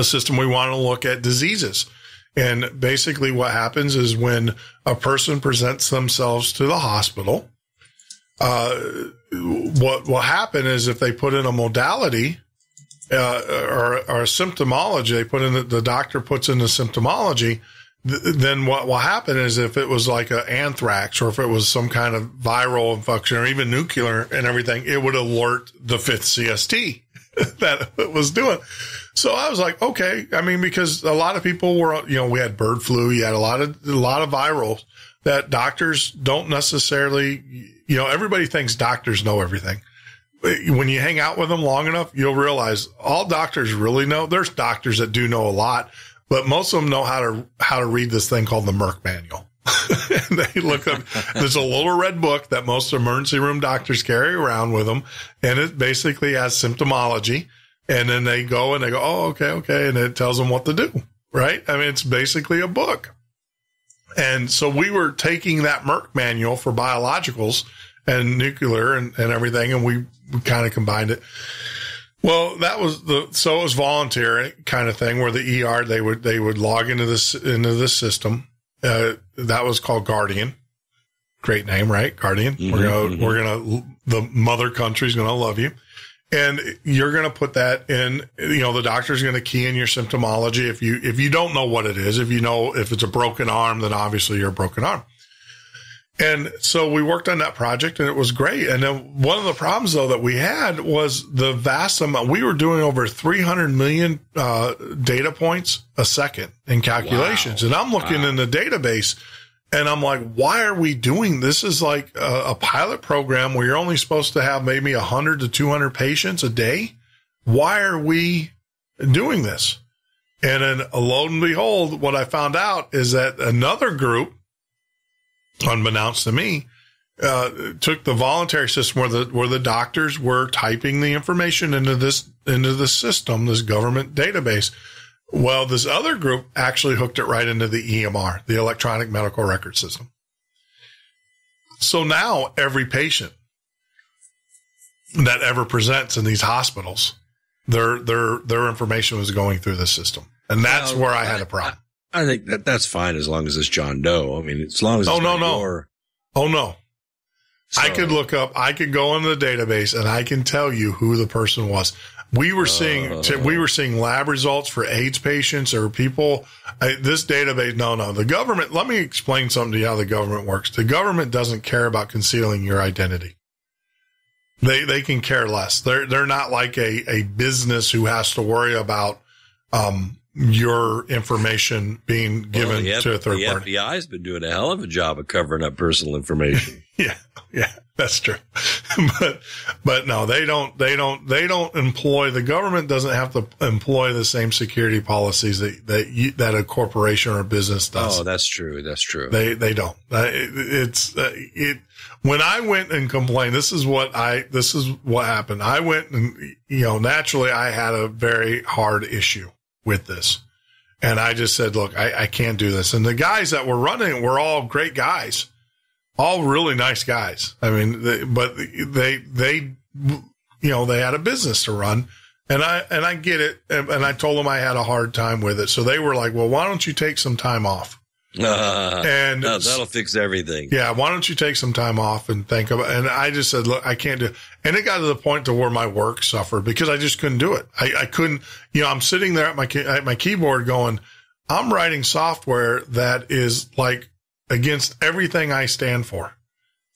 system. We want to look at diseases. And basically what happens is when a person presents themselves to the hospital, what will happen is if they put in a modality, or a symptomology, they put in the doctor puts in the symptomology, then what will happen is if it was like an anthrax or if it was some kind of viral infection or even nuclear and everything, it would alert the 5th CST that it was doing. So I was like, okay. I mean, because a lot of people were, we had bird flu. You had a lot of virals that doctors don't necessarily, everybody thinks doctors know everything. When you hang out with them long enough, you'll realize all doctors really know. There's doctors that do know a lot, but most of them know how to read this thing called the Merck manual. And they look up, there's a little red book that most emergency room doctors carry around with them. And it basically has symptomology. And then they go, oh, okay. And it tells them what to do. Right. I mean, it's basically a book. And so we were taking that Merck manual for biologicals and nuclear and everything. And we kind of combined it. Well, so it was volunteer kind of thing where the ER, they would log into this system. That was called Guardian. Great name, right? Guardian. Mm-hmm, the mother country's going to love you. And you're going to put that in, the doctor's going to key in your symptomology. If you don't know what it is, if it's a broken arm, then obviously you're a broken arm. And so we worked on that project and it was great. And then one of the problems though that we had was the vast amount. We were doing over 300 million data points a second in calculations. Wow. And I'm looking in the database and I'm like, why are we doing this? Is like a pilot program where you're only supposed to have maybe 100 to 200 patients a day. Why are we doing this? And then lo and behold, what I found out is that another group, unbeknownst to me, took the voluntary system where the doctors were typing the information into the system, this government database. Well, this other group actually hooked it right into the EMR, the electronic medical record system. So now every patient that ever presents in these hospitals, their information was going through the system. And that's where I had a problem. I think that's fine as long as it's John Doe. I mean, as long as it's Oh, no. So, I could go into the database and I can tell you who the person was. We were seeing lab results for AIDS patients or people. This database, no. The government, let me explain something to you how the government works. The government doesn't care about concealing your identity. They can care less. They're not like a business who has to worry about, your information being given to a third party. The FBI's been doing a hell of a job of covering up personal information. Yeah, that's true. But no, they don't employ, the government doesn't have to employ the same security policies that a corporation or a business does. Oh, that's true. They don't. When I went and complained, this is what happened. I went and, naturally I had a very hard issue with this. And I just said, look, I can't do this. And the guys that were running it were all great guys, all really nice guys. I mean, they had a business to run and I get it. And I told them I had a hard time with it. So they were like, well, why don't you take some time off? And that'll fix everything. Yeah. Why don't you take some time off and think about it? And I just said, look, I can't do it. And it got to the point to where my work suffered because I just couldn't do it. I couldn't, I'm sitting there at my keyboard going, I'm writing software that is like against everything I stand for.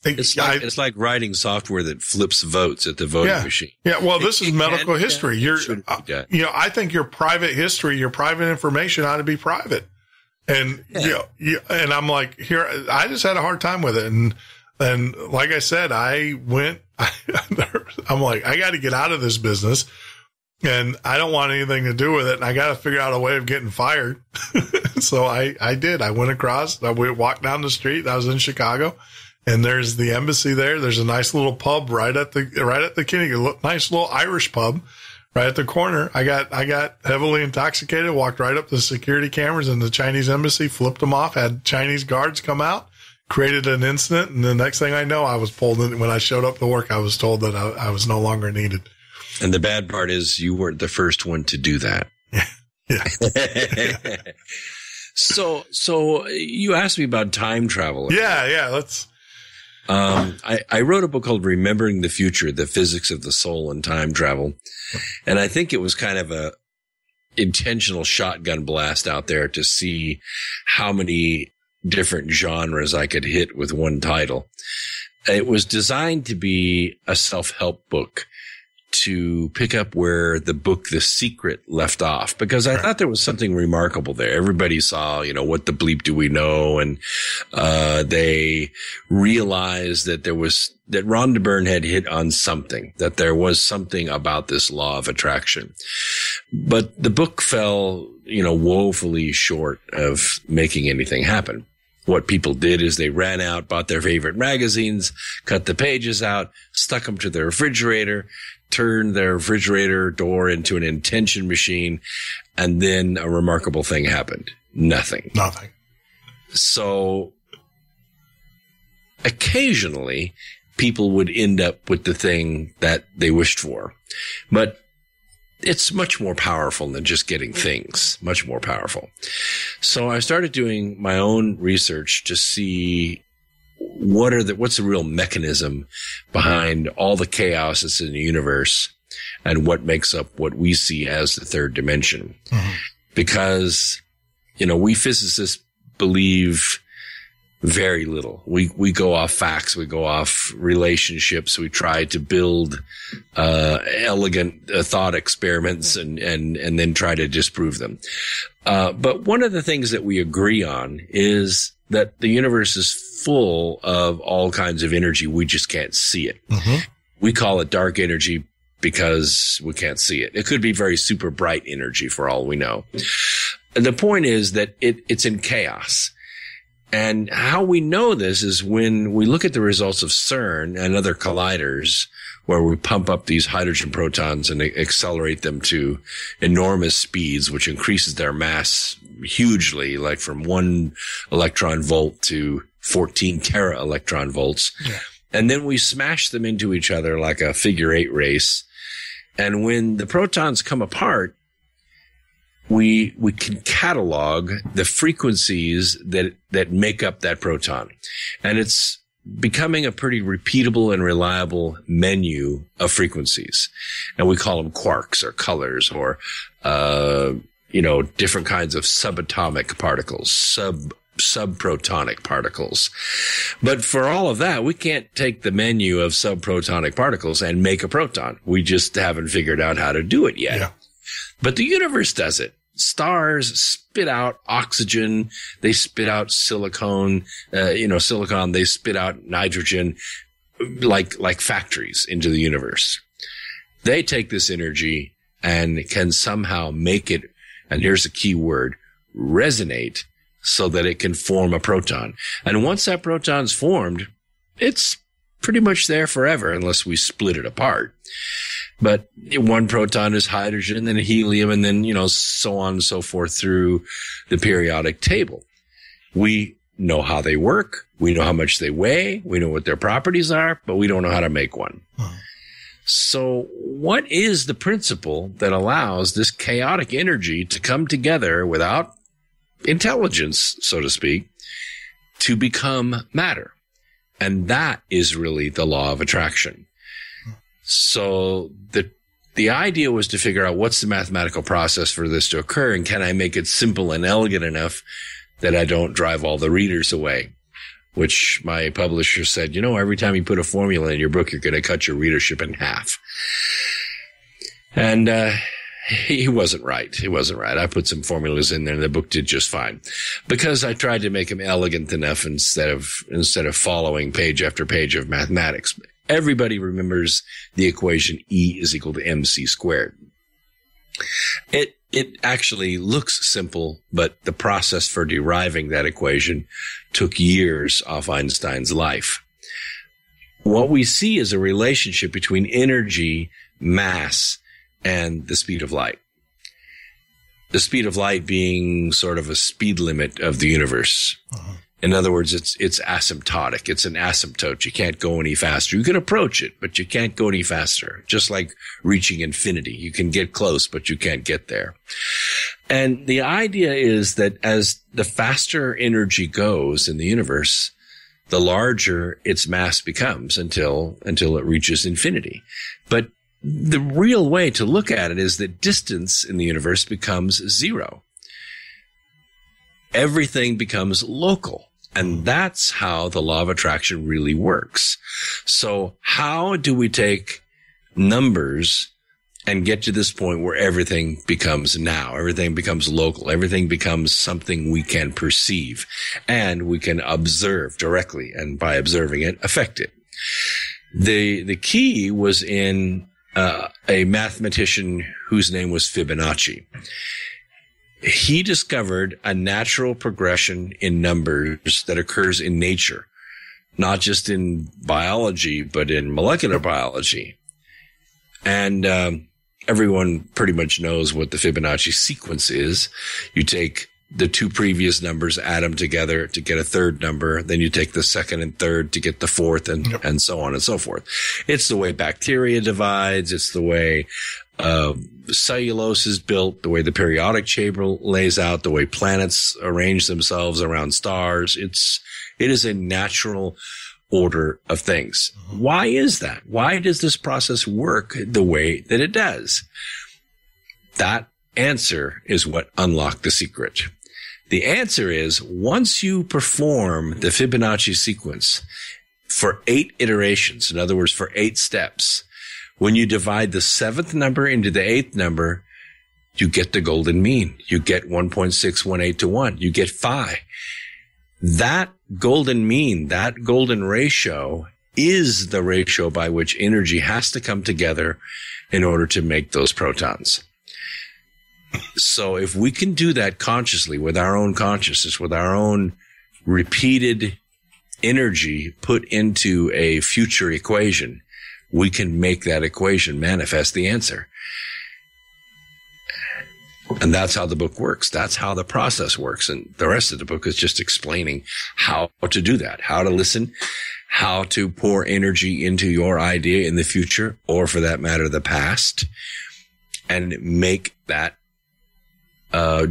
It's like writing software that flips votes at the voting machine. Yeah. Well, this is medical history. I think your private history, your private information ought to be private. And, and I'm like, here, I just had a hard time with it. And like I said, I'm like, I got to get out of this business and I don't want anything to do with it. And I got to figure out a way of getting fired. So I did. I went across, I walked down the street. I was in Chicago and there's the embassy there. There's a nice little pub right at the Kennedy, nice little Irish pub. Right at the corner, I got heavily intoxicated, walked right up to the security cameras in the Chinese embassy, flipped them off, had Chinese guards come out, created an incident. And the next thing I know, I was pulled in. When I showed up to work, I was told that I was no longer needed. And the bad part is you weren't the first one to do that. Yeah. So you asked me about time travel. Yeah. Let's. I wrote a book called Remembering the Future, The Physics of the Soul and Time Travel. And I think it was kind of a intentional shotgun blast out there to see how many different genres I could hit with one title. It was designed to be a self-help book to pick up where the book The Secret left off, because I thought there was something remarkable there. Everybody saw, what the bleep do we know? And they realized that that Rhonda Byrne had hit on something, that there was something about this law of attraction. But the book fell, woefully short of making anything happen. What people did is they ran out, bought their favorite magazines, cut the pages out, stuck them to their refrigerator, turned their refrigerator door into an intention machine, and then a remarkable thing happened. Nothing. So occasionally people would end up with the thing that they wished for, but it's much more powerful than just getting things, much more powerful. So I started doing my own research to see what's the real mechanism behind all the chaos that's in the universe and what makes up what we see as the third dimension. Mm-hmm. Because, we physicists believe very little. We go off facts. We go off relationships. We try to build elegant thought experiments and then try to disprove them. But one of the things that we agree on is that the universe is full of all kinds of energy. We just can't see it. Mm-hmm. We call it dark energy because we can't see it. It could be very super bright energy for all we know. And the point is that it's in chaos. And how we know this is when we look at the results of CERN and other colliders where we pump up these hydrogen protons and accelerate them to enormous speeds, which increases their mass hugely, like from 1 electron volt to 14 tera electron volts. Yeah. And then we smash them into each other like a figure-8 race. And when the protons come apart, we can catalog the frequencies that make up that proton. And it's becoming a pretty repeatable and reliable menu of frequencies. And we call them quarks or colors or, different kinds of subatomic particles, subprotonic particles. But for all of that, we can't take the menu of subprotonic particles and make a proton. We just haven't figured out how to do it yet. Yeah. But the universe does it. Stars spit out oxygen. They spit out silicon, they spit out nitrogen like factories into the universe. They take this energy and can somehow make it, and here's the key word, resonate so that it can form a proton. And once that proton's formed, it's pretty much there forever unless we split it apart. But one proton is hydrogen and then helium and then, so on and so forth through the periodic table. We know how they work. We know how much they weigh. We know what their properties are, but we don't know how to make one. Uh-huh. So what is the principle that allows this chaotic energy to come together without intelligence, so to speak, to become matter? And that is really the law of attraction. So the idea was to figure out what's the mathematical process for this to occur, and can I make it simple and elegant enough that I don't drive all the readers away, which my publisher said, every time you put a formula in your book, you're going to cut your readership in half. And he wasn't right. He wasn't right. I put some formulas in there and the book did just fine because I tried to make them elegant enough instead of following page after page of mathematics. Everybody remembers the equation E is equal to MC squared. It actually looks simple, but the process for deriving that equation took years off Einstein's life. What we see is a relationship between energy, mass, and the speed of light. The speed of light being sort of a speed limit of the universe. Uh-huh. In other words, it's asymptotic. It's an asymptote. You can't go any faster. You can approach it, but you can't go any faster. Just like reaching infinity. You can get close, but you can't get there. And the idea is that as the faster energy goes in the universe, the larger its mass becomes until it reaches infinity. But the real way to look at it is that distance in the universe becomes zero. Everything becomes local. And that's how the law of attraction really works. So how do we take numbers and get to this point where everything becomes now? Everything becomes local. Everything becomes something we can perceive and we can observe directly. And by observing it, affect it. The key was in a mathematician whose name was Fibonacci. He discovered a natural progression in numbers that occurs in nature, not just in biology, but in molecular biology. And everyone pretty much knows what the Fibonacci sequence is. You take the two previous numbers, add them together to get a third number. Then you take the second and third to get the fourth, and so on and so forth. It's the way bacteria divides. It's the way cellulose is built, the way the periodic table lays out, the way planets arrange themselves around stars. It is a natural order of things. Why is that? Why does this process work the way that it does? That answer is what unlocked the secret. The answer is once you perform the Fibonacci sequence for 8 iterations, in other words, for 8 steps, when you divide the 7th number into the 8th number, you get the golden mean. You get 1.618 to 1. You get phi. That golden mean, that golden ratio is the ratio by which energy has to come together in order to make those protons. So if we can do that consciously with our own consciousness, with our own repeated energy put into a future equation, we can make that equation manifest the answer. And that's how the book works. That's how the process works. And the rest of the book is just explaining how to do that, how to listen, how to pour energy into your idea in the future, or for that matter, the past, and make that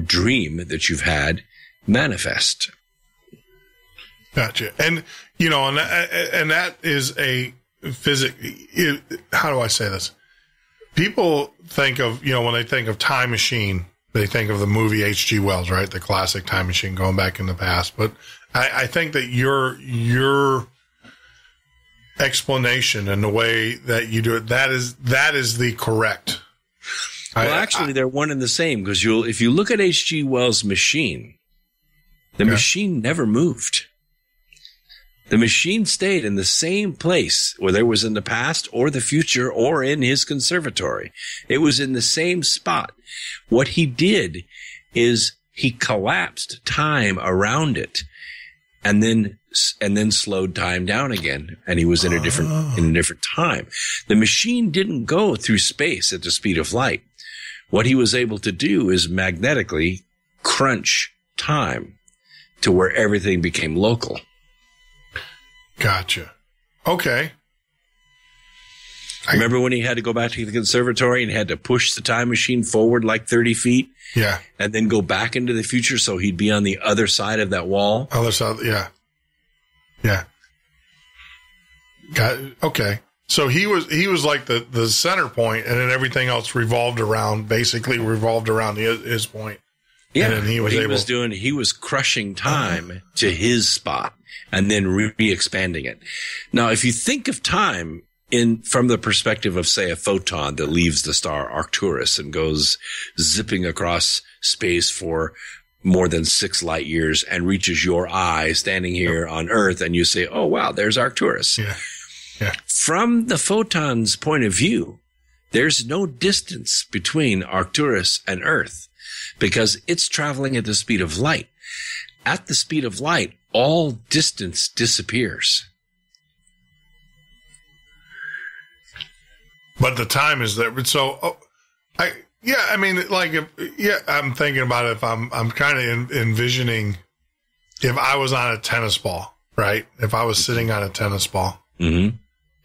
dream that you've had manifest. Gotcha. And, you know, and that is a how do I say this? People think of, you know, when they think of Time Machine, they think of the movie H.G. Wells, right? The classic Time Machine going back in the past. But I think that your explanation and the way that you do it, that is the correct. Well, actually, they're one and the same, because if you look at H.G. Wells' machine, the machine never moved. The machine stayed in the same place, whether it was in the past or the future or in his conservatory. It was in the same spot. What he did is he collapsed time around it and then slowed time down again. And he was in a different time. The machine didn't go through space at the speed of light. What he was able to do is magnetically crunch time to where everything became local. Gotcha. Okay. Remember when he had to go back to the conservatory and had to push the time machine forward like 30 feet? Yeah. And then go back into the future so he'd be on the other side of that wall? Other side, yeah. Yeah. Okay. So he was like the center point, and then everything else revolved around his point. Yeah. And then he was crushing time to his spot and then re-expanding it. Now, if you think of time from the perspective of, say, a photon that leaves the star Arcturus and goes zipping across space for more than 6 light years and reaches your eye standing here on Earth, and you say, oh, wow, there's Arcturus. Yeah. Yeah. From the photon's point of view, there's no distance between Arcturus and Earth because it's traveling at the speed of light. At the speed of light, all distance disappears. But the time is there. So, I'm thinking about it. If I'm kind of envisioning if I was on a tennis ball, right? If I was sitting on a tennis ball and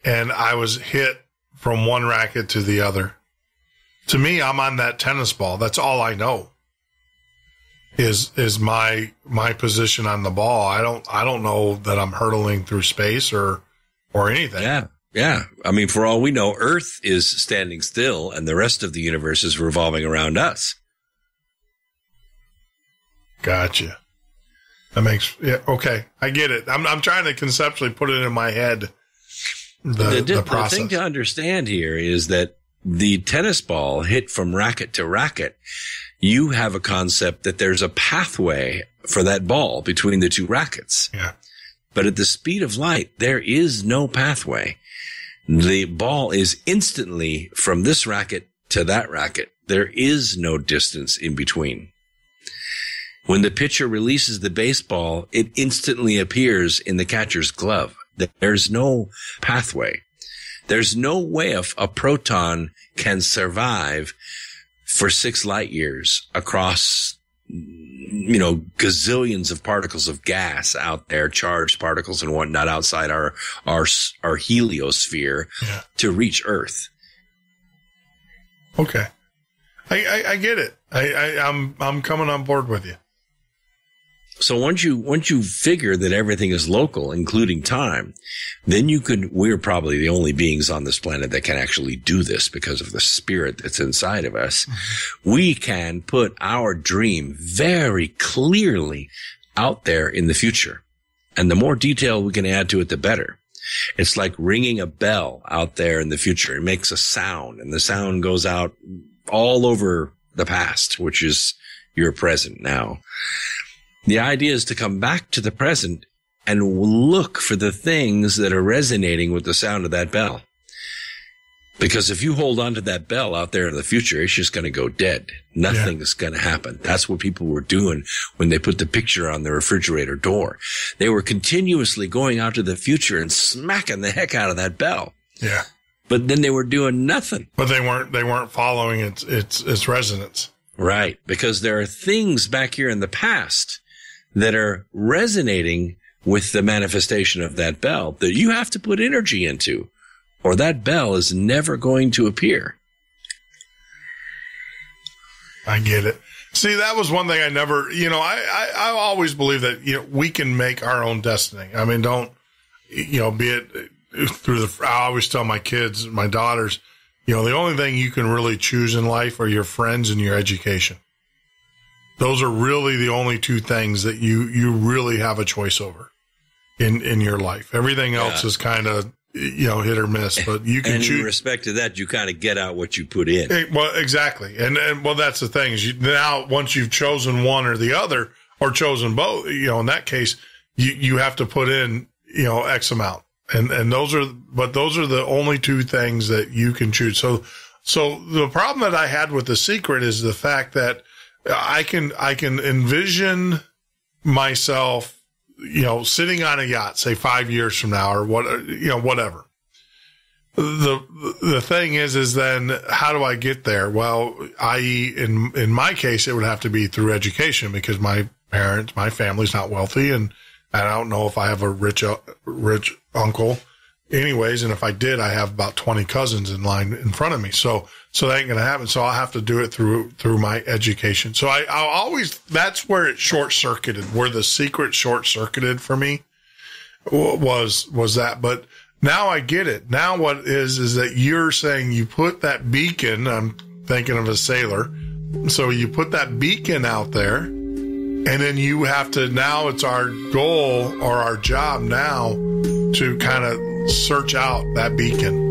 I was hit from one racket to the other, to me, I'm on that tennis ball. That's all I know is my position on the ball. I don't know that I'm hurtling through space or anything. Yeah. Yeah. I mean, for all we know, Earth is standing still and the rest of the universe is revolving around us. Gotcha. That makes, yeah, okay. I get it. I'm trying to conceptually put it in my head. The process. The thing to understand here is that the tennis ball hit from racket to racket, you have a concept that there's a pathway for that ball between the two rackets. Yeah. But at the speed of light, there is no pathway. The ball is instantly from this racket to that racket. There is no distance in between. When the pitcher releases the baseball, it instantly appears in the catcher's glove. There's no pathway. There's no way a proton can survive for 6 light years across, gazillions of particles of gas out there, charged particles and whatnot outside our heliosphere to reach Earth. Okay. I get it. I'm coming on board with you. So once you figure that everything is local, including time, then we're probably the only beings on this planet that can actually do this because of the spirit that's inside of us. Mm-hmm. We can put our dream very clearly out there in the future. And the more detail we can add to it, the better. It's like ringing a bell out there in the future. It makes a sound, and the sound goes out all over the past, which is your present now. The idea is to come back to the present and look for the things that are resonating with the sound of that bell. Because if you hold on to that bell out there in the future, it's just going to go dead. Nothing's going to happen. That's what people were doing when they put the picture on the refrigerator door. They were continuously going out to the future and smacking the heck out of that bell. Yeah. But then they were doing nothing. But they weren't following its resonance. Right. Because there are things back here in the past that are resonating with the manifestation of that bell that you have to put energy into, or that bell is never going to appear. I get it. See, that was one thing I never, I always believe that, we can make our own destiny. I mean, don't, be it through I always tell my kids, my daughters, the only thing you can really choose in life are your friends and your education. Those are really the only two things that you really have a choice over in your life. Everything else is kind of, hit or miss, but you can choose. In respect to that, you kind of get out what you put in. Well, exactly. And that's the thing is now once you've chosen one or the other or chosen both, in that case, you have to put in, X amount. And those are the only two things that you can choose. So the problem that I had with The Secret is the fact that I can envision myself, sitting on a yacht, say 5 years from now or whatever. The thing is then how do I get there? Well, i.e. in my case, it would have to be through education because my family's not wealthy and I don't know if I have a rich uncle anyways. And if I did, I have about 20 cousins in line in front of me. So that ain't going to happen. So I'll have to do it through my education. So I'll always, that's where it short circuited, where The Secret short circuited for me was that. But now I get it. Now what is that you're saying you put that beacon, I'm thinking of a sailor. So you put that beacon out there and then you have to, now it's our goal or our job now to kind of search out that beacon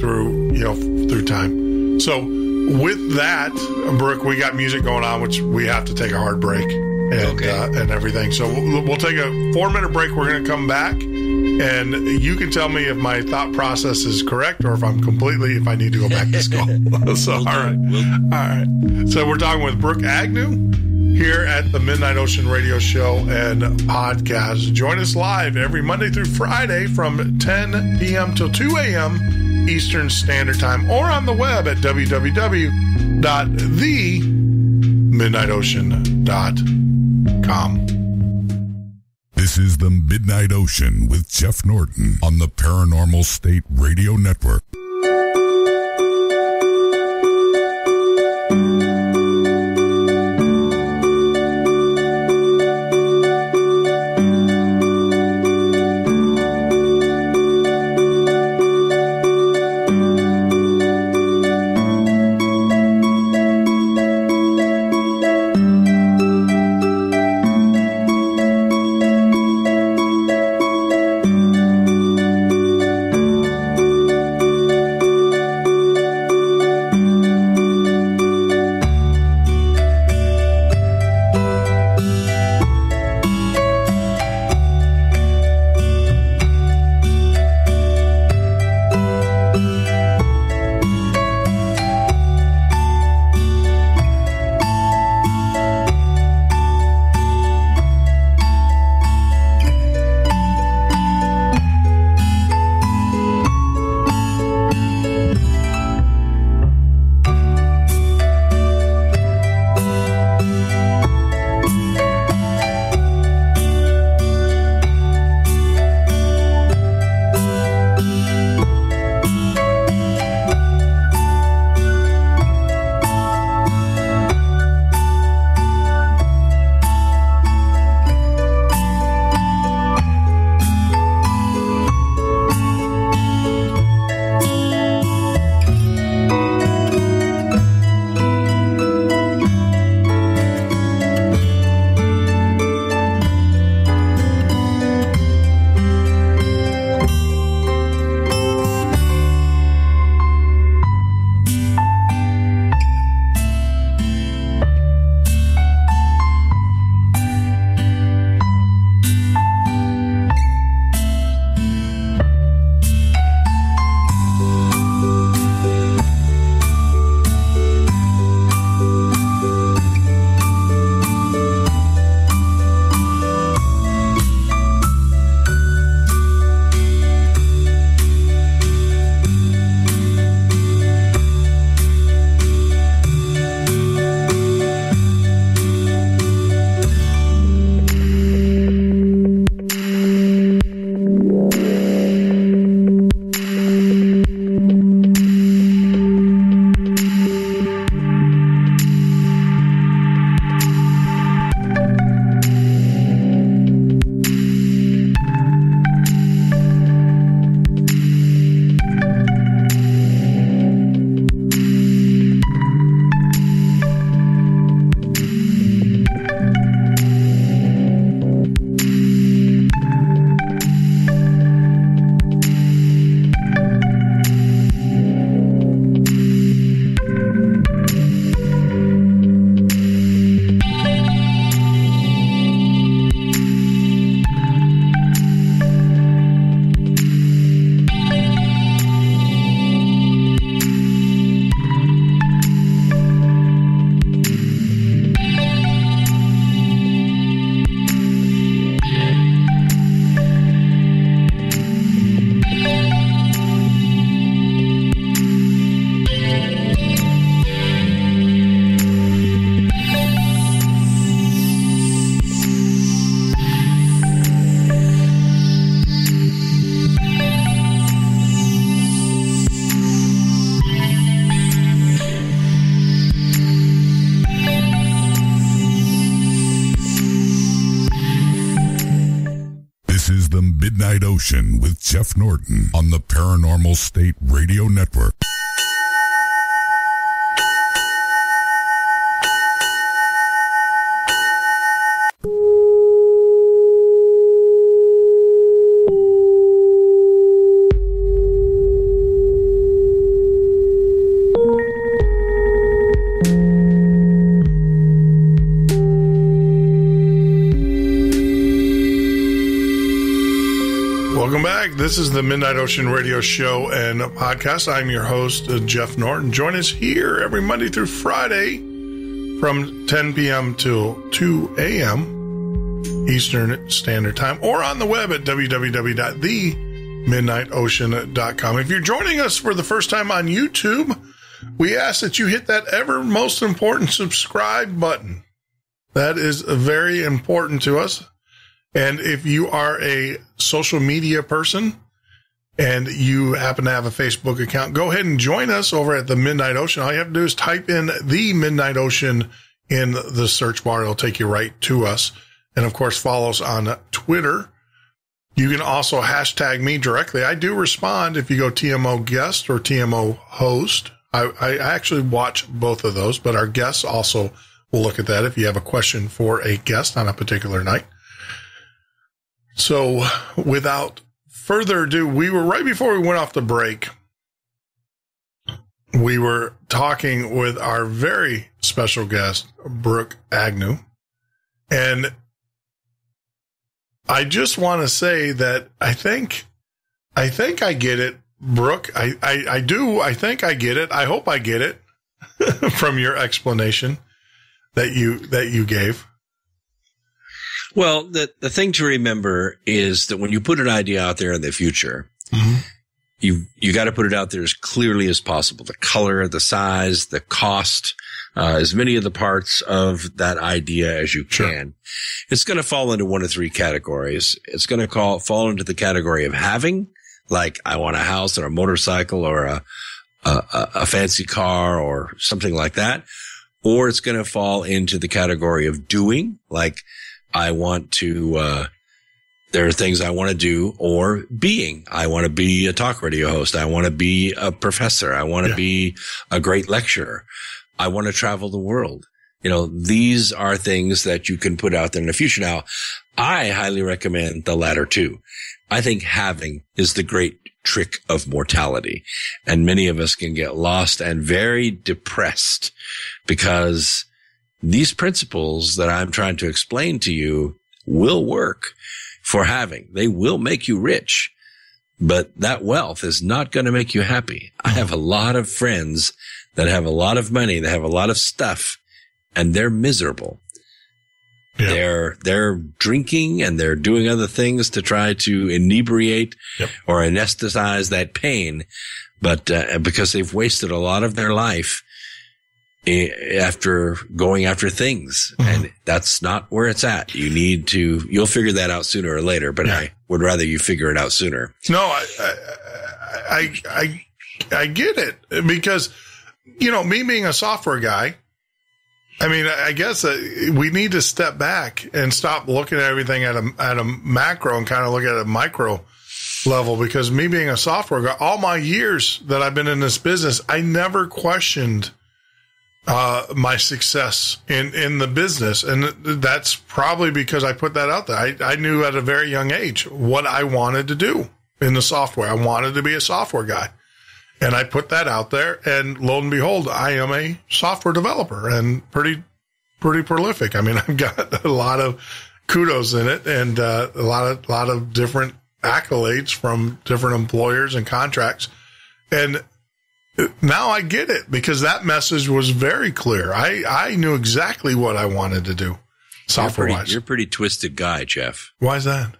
through time. So with that, Brooke, we got music going on, which we have to take a hard break and everything. So we'll take a 4-minute break. We're going to come back and you can tell me if my thought process is correct or if I need to go back to school. So, all right. So we're talking with Brook Agnew here at the Midnight Ocean Radio Show and Podcast. Join us live every Monday through Friday from 10 p.m. till 2 a.m. Eastern Standard Time or on the web at www.themidnightocean.com. This is the Midnight Ocean with Jeff Norton on the Paranormal State Radio Network. Midnight Ocean with Jeff Norton on the Paranormal State Radio Network. Welcome back. This is the Midnight Ocean Radio Show and Podcast. I'm your host, Jeff Norton. Join us here every Monday through Friday from 10 p.m. till 2 a.m. Eastern Standard Time, or on the web at www.themidnightocean.com. If you're joining us for the first time on YouTube, we ask that you hit that ever most important subscribe button. That is very important to us. And if you are a social media person and you happen to have a Facebook account, go ahead and join us over at the Midnight Ocean. All you have to do is type in the Midnight Ocean in the search bar. It'll take you right to us. And of course, follow us on Twitter. You can also hashtag me directly. I do respond if you go TMO guest or TMO host. I actually watch both of those, but our guests also will look at that if you have a question for a guest on a particular night. So without further ado, we were right before we went off the break. We were talking with our very special guest, Brook Agnew. And I just want to say that I think I get it, Brook. I do. I think I get it. I hope I get it from your explanation that you gave. Well, the thing to remember is that when you put an idea out there in the future, mm-hmm. you got to put it out there as clearly as possible. The color, the size, the cost, as many of the parts of that idea as you can. Sure. It's going to fall into one of three categories. It's going to fall into the category of having, like I want a house or a motorcycle or a fancy car or something like that. Or it's going to fall into the category of doing, like I want to, there are things I want to do, or being. I want to be a talk radio host. I want to be a professor. I want to be a great lecturer. I want to travel the world. These are things that you can put out there in the future. Now, I highly recommend the latter two. I think having is the great trick of mortality. And many of us can get lost and very depressed because these principles that I'm trying to explain to you will work for having. They will make you rich, but that wealth is not going to make you happy. I have a lot of friends that have a lot of money, that have a lot of stuff, and they're miserable. Yeah. They're drinking and they're doing other things to try to inebriate or anesthetize that pain. But, because they've wasted a lot of their life after going after things. Mm-hmm. And that's not where it's at. You'll figure that out sooner or later, but I would rather you figure it out sooner. No, I get it because, me being a software guy, I mean, I guess we need to step back and stop looking at everything at a macro and kind of look at a micro level, because me being a software guy, all my years that I've been in this business, I never questioned my success in the business. And that's probably because I put that out there. I knew at a very young age what I wanted to do in the software. I wanted to be a software guy. And I put that out there, and lo and behold, I am a software developer and pretty prolific. I mean, I've got a lot of kudos in it and a lot of different accolades from different employers and contracts. And now I get it, because that message was very clear. I knew exactly what I wanted to do software-wise. You're a pretty twisted guy, Jeff. Why is that?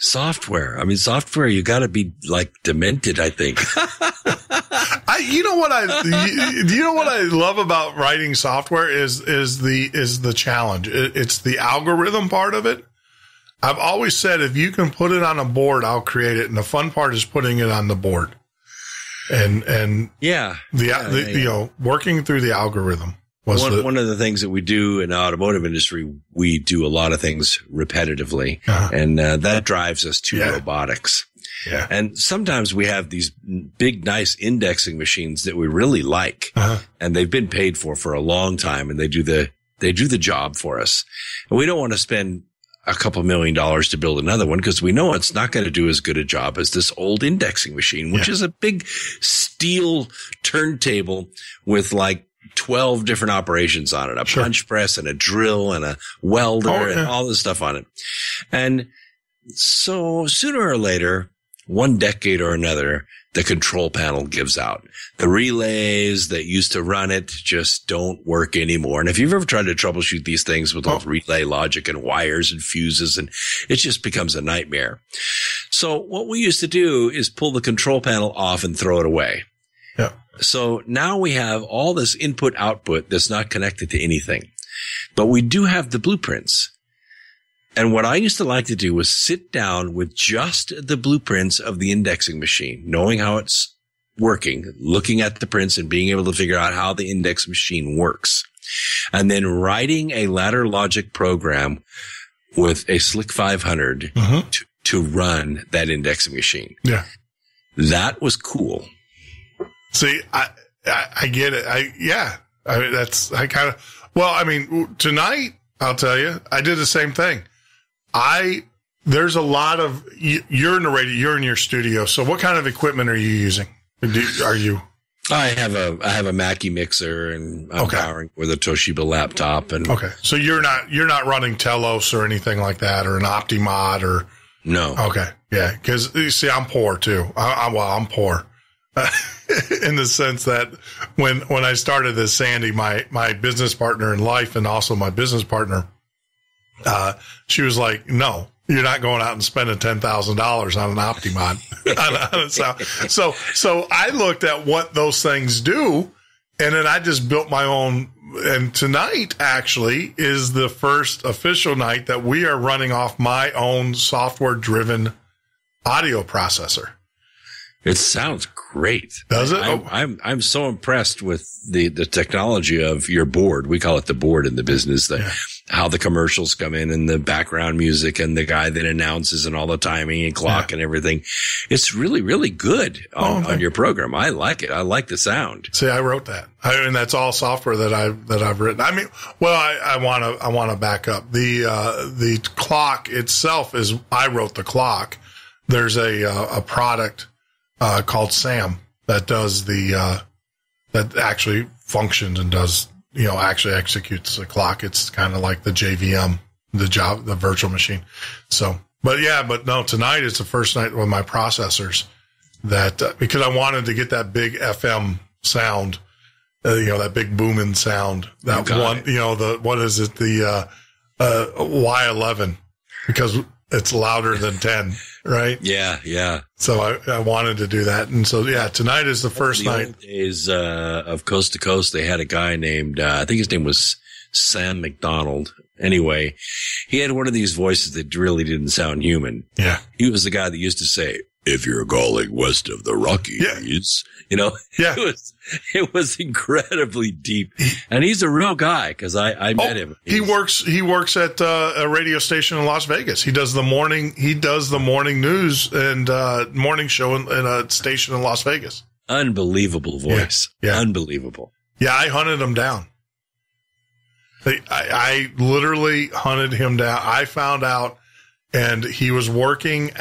Software. I mean, software, you got to be like demented, I think. You know what I love about writing software is the challenge. It's the algorithm part of it. I've always said, if you can put it on a board, I'll create it. And the fun part is putting it on the board and working through the algorithm. One of the things that we do in the automotive industry, we do a lot of things repetitively, and that drives us to robotics. Yeah. And sometimes we have these big, nice indexing machines that we really like, and they've been paid for a long time, and they do the job for us. And we don't want to spend a couple $1 million to build another one, because we know it's not going to do as good a job as this old indexing machine, which is a big steel turntable with like 12 different operations on it, a punch press and a drill and a welder and all this stuff on it. And so sooner or later, one decade or another, the control panel gives out. The relays that used to run it just don't work anymore. And if you've ever tried to troubleshoot these things with all relay logic and wires and fuses, and it just becomes a nightmare. So what we used to do is pull the control panel off and throw it away. Yeah. So now we have all this input output that's not connected to anything, but we do have the blueprints. And what I used to like to do was sit down with just the blueprints of the indexing machine, knowing how it's working, looking at the prints and being able to figure out how the index machine works. And then writing a ladder logic program with a Slick 500 to run that indexing machine. Yeah. That was cool. See, I get it. Tonight, I'll tell you, I did the same thing. There's a lot of, you're in the radio, you're in your studio. So what kind of equipment are you using? I have a Mackie mixer and I'm powering with a Toshiba laptop okay. So you're not running Telos or anything like that or an Optimod or no. Okay. Yeah. Cause you see, I'm poor too. I'm poor in the sense that when I started this, Sandy, my business partner in life and also my business partner, she was like, no, you're not going out and spending $10,000 on an Optimod. So I looked at what those things do, and then I just built my own. And tonight actually is the first official night that we are running off my own software-driven audio processor. It sounds great. Does it? I'm so impressed with the technology of your board. We call it the board in the business. How the commercials come in and the background music and the guy that announces and all the timing and clock and everything. It's really, really good on your program. I like it. I like the sound. See, I wrote that. And that's all software that I've written. I mean, well, I want to back up. The clock itself I wrote the clock. There's a product called SAM that does that actually functions and does, actually executes the clock. It's kind of like the JVM, the virtual machine. So, but no, tonight is the first night with my processors because I wanted to get that big FM sound, that big booming sound, that one, what is it? The Y11, because it's louder than 10, right? Yeah, yeah. So I wanted to do that. And so, tonight is the first night. Old days of Coast to Coast, they had a guy named, I think his name was Sam McDonald. Anyway, he had one of these voices that really didn't sound human. Yeah. He was the guy that used to say, if you're calling west of the Rockies, it was incredibly deep. And he's a real guy because I met him. He works at a radio station in Las Vegas. He does the morning news and morning show in a station in Las Vegas. Unbelievable voice. Yeah. Unbelievable. Yeah. I hunted him down. I literally hunted him down. I found out. And he was working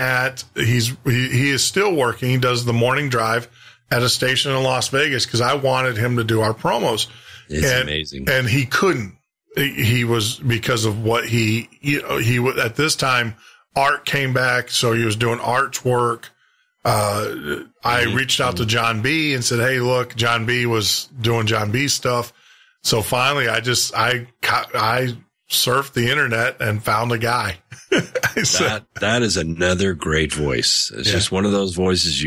he is still working. He does the morning drive at a station in Las Vegas because I wanted him to do our promos. It's amazing. And he couldn't. He was because of what he at this time, art came back. So he was doing arts work. I reached out to John B and said, hey, look, John B was doing John B stuff. So finally I surfed the internet and found a guy. That is another great voice. It's just one of those voices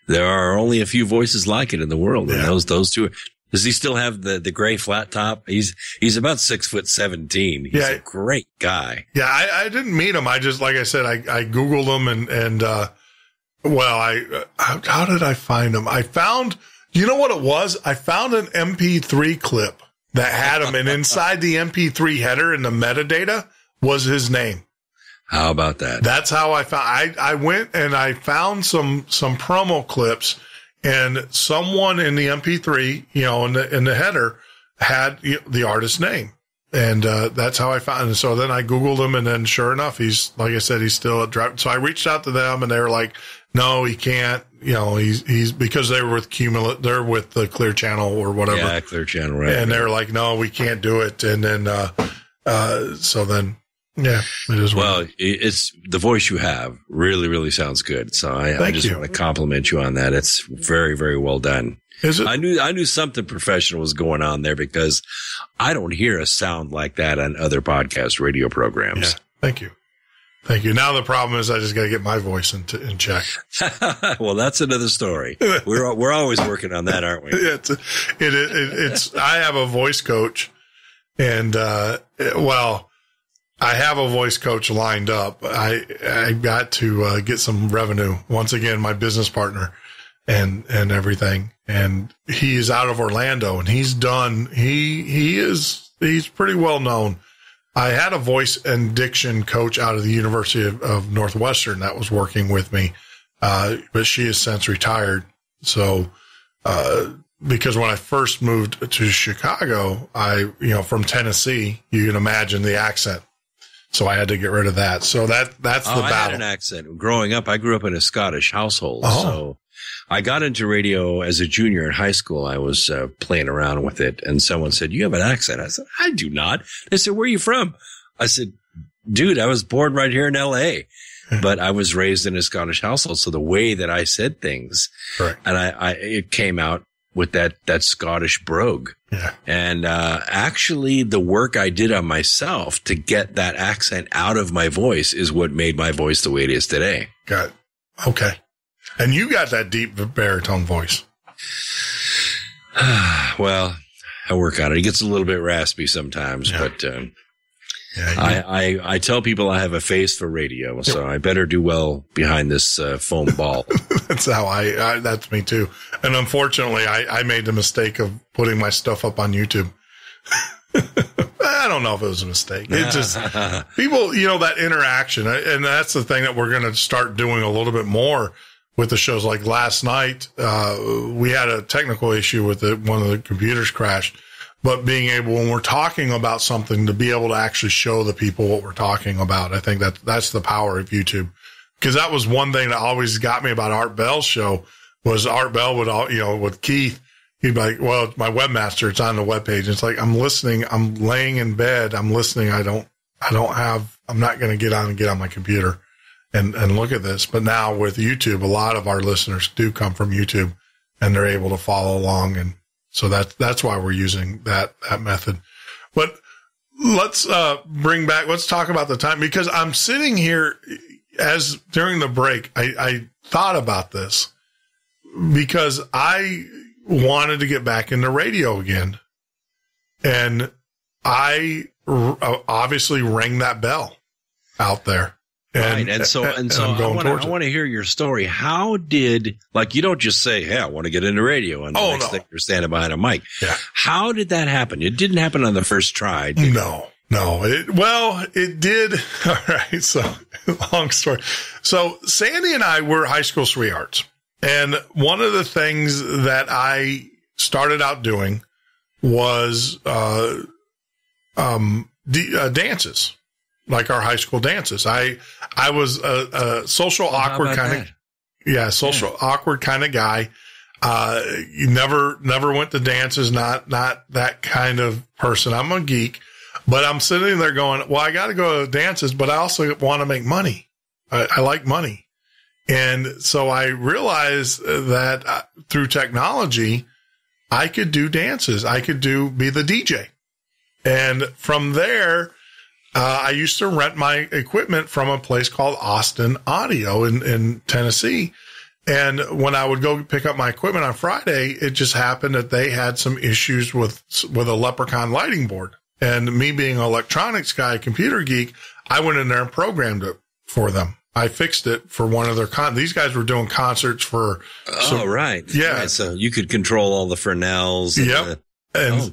there are only a few voices like it in the world. And those two, does he still have the gray flat top? He's about 6'17". He's a great guy. Yeah. I didn't meet him. I just, like I said, I Googled him how did I find him? I found, you know what it was? I found an MP3 clip that had him, and inside the MP3 header in the metadata was his name. How about that? That's how I found. I went and I found some promo clips, and someone in the MP3, in the header had the artist's name, and that's how I found. And so then I Googled him, and then sure enough, he's, like I said, he's still at Drive. So I reached out to them, and they were like, "No, he can't." He's because they were with they're with the Clear Channel or whatever. Yeah, Clear Channel, right. And they're like, no, we can't do it. And then, so then, it is. Well, it's the voice you have really, really sounds good. So I just want to compliment you on that. It's very, very well done. Is it? I knew something professional was going on there because I don't hear a sound like that on other podcast radio programs. Yeah. Thank you. Now the problem is I just got to get my voice in check. Well, that's another story. We're always working on that, aren't we? It's I have a voice coach, and I I have a voice coach lined up. I got to get some revenue. Once again, my business partner and everything. And he is out of Orlando, and he's pretty well known. I had a voice and diction coach out of the University of Northwestern that was working with me. But she has since retired. So, because when I first moved to Chicago, from Tennessee, you can imagine the accent. So I had to get rid of that. So that's the battle. I had an accent. Growing up, I grew up in a Scottish household. Oh. So I got into radio as a junior in high school. I was playing around with it, and someone said, "You have an accent." I said, "I do not." They said, "Where are you from?" I said, "Dude, I was born right here in L.A., but I was raised in a Scottish household." So the way that I said things, right. And it came out with that Scottish brogue. Yeah. And actually, the work I did on myself to get that accent out of my voice is what made my voice the way it is today. Got it. Okay. And you got that deep baritone voice. Well, I work on it. It gets a little bit raspy sometimes, but I tell people I have a face for radio, so I better do well behind this foam ball. That's how that's me too. And unfortunately, I made the mistake of putting my stuff up on YouTube. I don't know if it was a mistake. It just, people, that interaction. And that's the thing that we're going to start doing a little bit more with the shows. Like last night, we had a technical issue with one of the computers crashed. But being able, when we're talking about something, to be able to actually show the people what we're talking about, I think that's the power of YouTube. Because that was one thing that always got me about Art Bell's show, was Art Bell would, with Keith, he'd be like, "Well, it's my webmaster. It's on the webpage." It's like, I'm listening. I'm laying in bed. I'm listening. I'm not going to get on my computer and look at this. But now with YouTube, a lot of our listeners do come from YouTube, and they're able to follow along. And so that's why we're using that method. But let's let's talk about the time, because I'm sitting here during the break, I thought about this because I wanted to get back into radio again. And I obviously rang that bell out there. And so I want to hear your story. How did, you don't just say, "Hey, I want to get into radio," and the next thing you're standing behind a mic. Yeah. How did that happen? It didn't happen on the first try, did it? No. It did. All right. So long story. So Sandy and I were high school sweethearts. And one of the things that I started out doing was, dances. Like our high school dances. I was a social awkward awkward kind of guy. You never went to dances, not that kind of person. I'm a geek, but I'm sitting there going, well, I got to go to dances, but I also want to make money. I like money. And so I realized that through technology, I could do dances. I could be the DJ. And from there, I used to rent my equipment from a place called Austin Audio in Tennessee. And when I would go pick up my equipment on Friday, it just happened that they had some issues with a Leprechaun lighting board. And me being an electronics guy, computer geek, I went in there and programmed it for them. I fixed it for one of their these guys were doing concerts for. Right. Yeah. Right. So you could control all the Fresnels. Yep.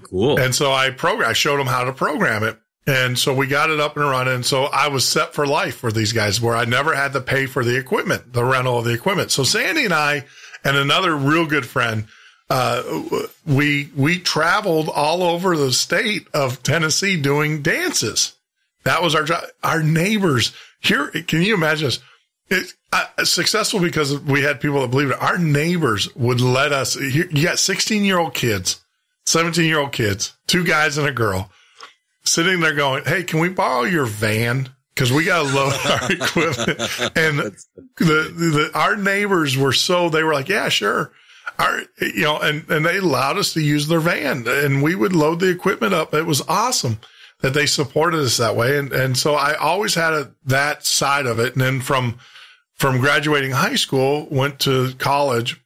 Cool. And so I showed them how to program it. And so we got it up and running. And so I was set for life for these guys, where I never had to pay for the equipment, the rental of the equipment. So Sandy and I and another real good friend, we traveled all over the state of Tennessee doing dances. That was our job. Our neighbors here. Can you imagine this? Successful because we had people that believed it. Our neighbors would let us. You got 16-year-old kids, 17-year-old kids, 2 guys and a girl, sitting there going, "Hey, can we borrow your van? Because we got to load our equipment." And our neighbors were they were like, "Yeah, sure." And they allowed us to use their van, and we would load the equipment up. It was awesome that they supported us that way. And so I always had that side of it. And then from graduating high school, went to college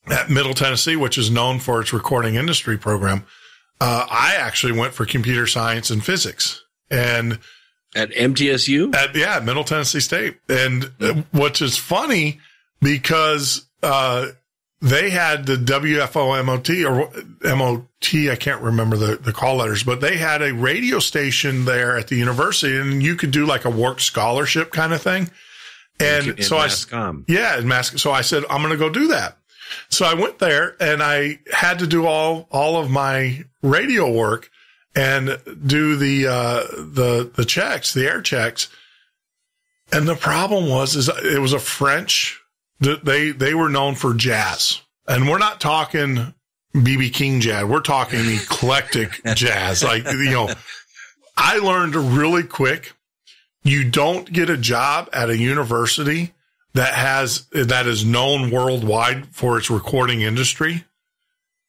at Middle Tennessee, which is known for its recording industry program. I actually went for computer science and physics, and At MTSU? At Middle Tennessee State. And which is funny because they had the WFOMOT or MOT, I can't remember the call letters, but they had a radio station there at the university, and you could do like a work scholarship kind of thing. And so so I said, I'm going to go do that. So I went there and I had to do all of my radio work and do the checks, the air checks. And the problem was it was a French, they were known for jazz. And we're not talking B.B. King jazz. We're talking eclectic jazz. Like, I learned really quick, you don't get a job at a university that is known worldwide for its recording industry,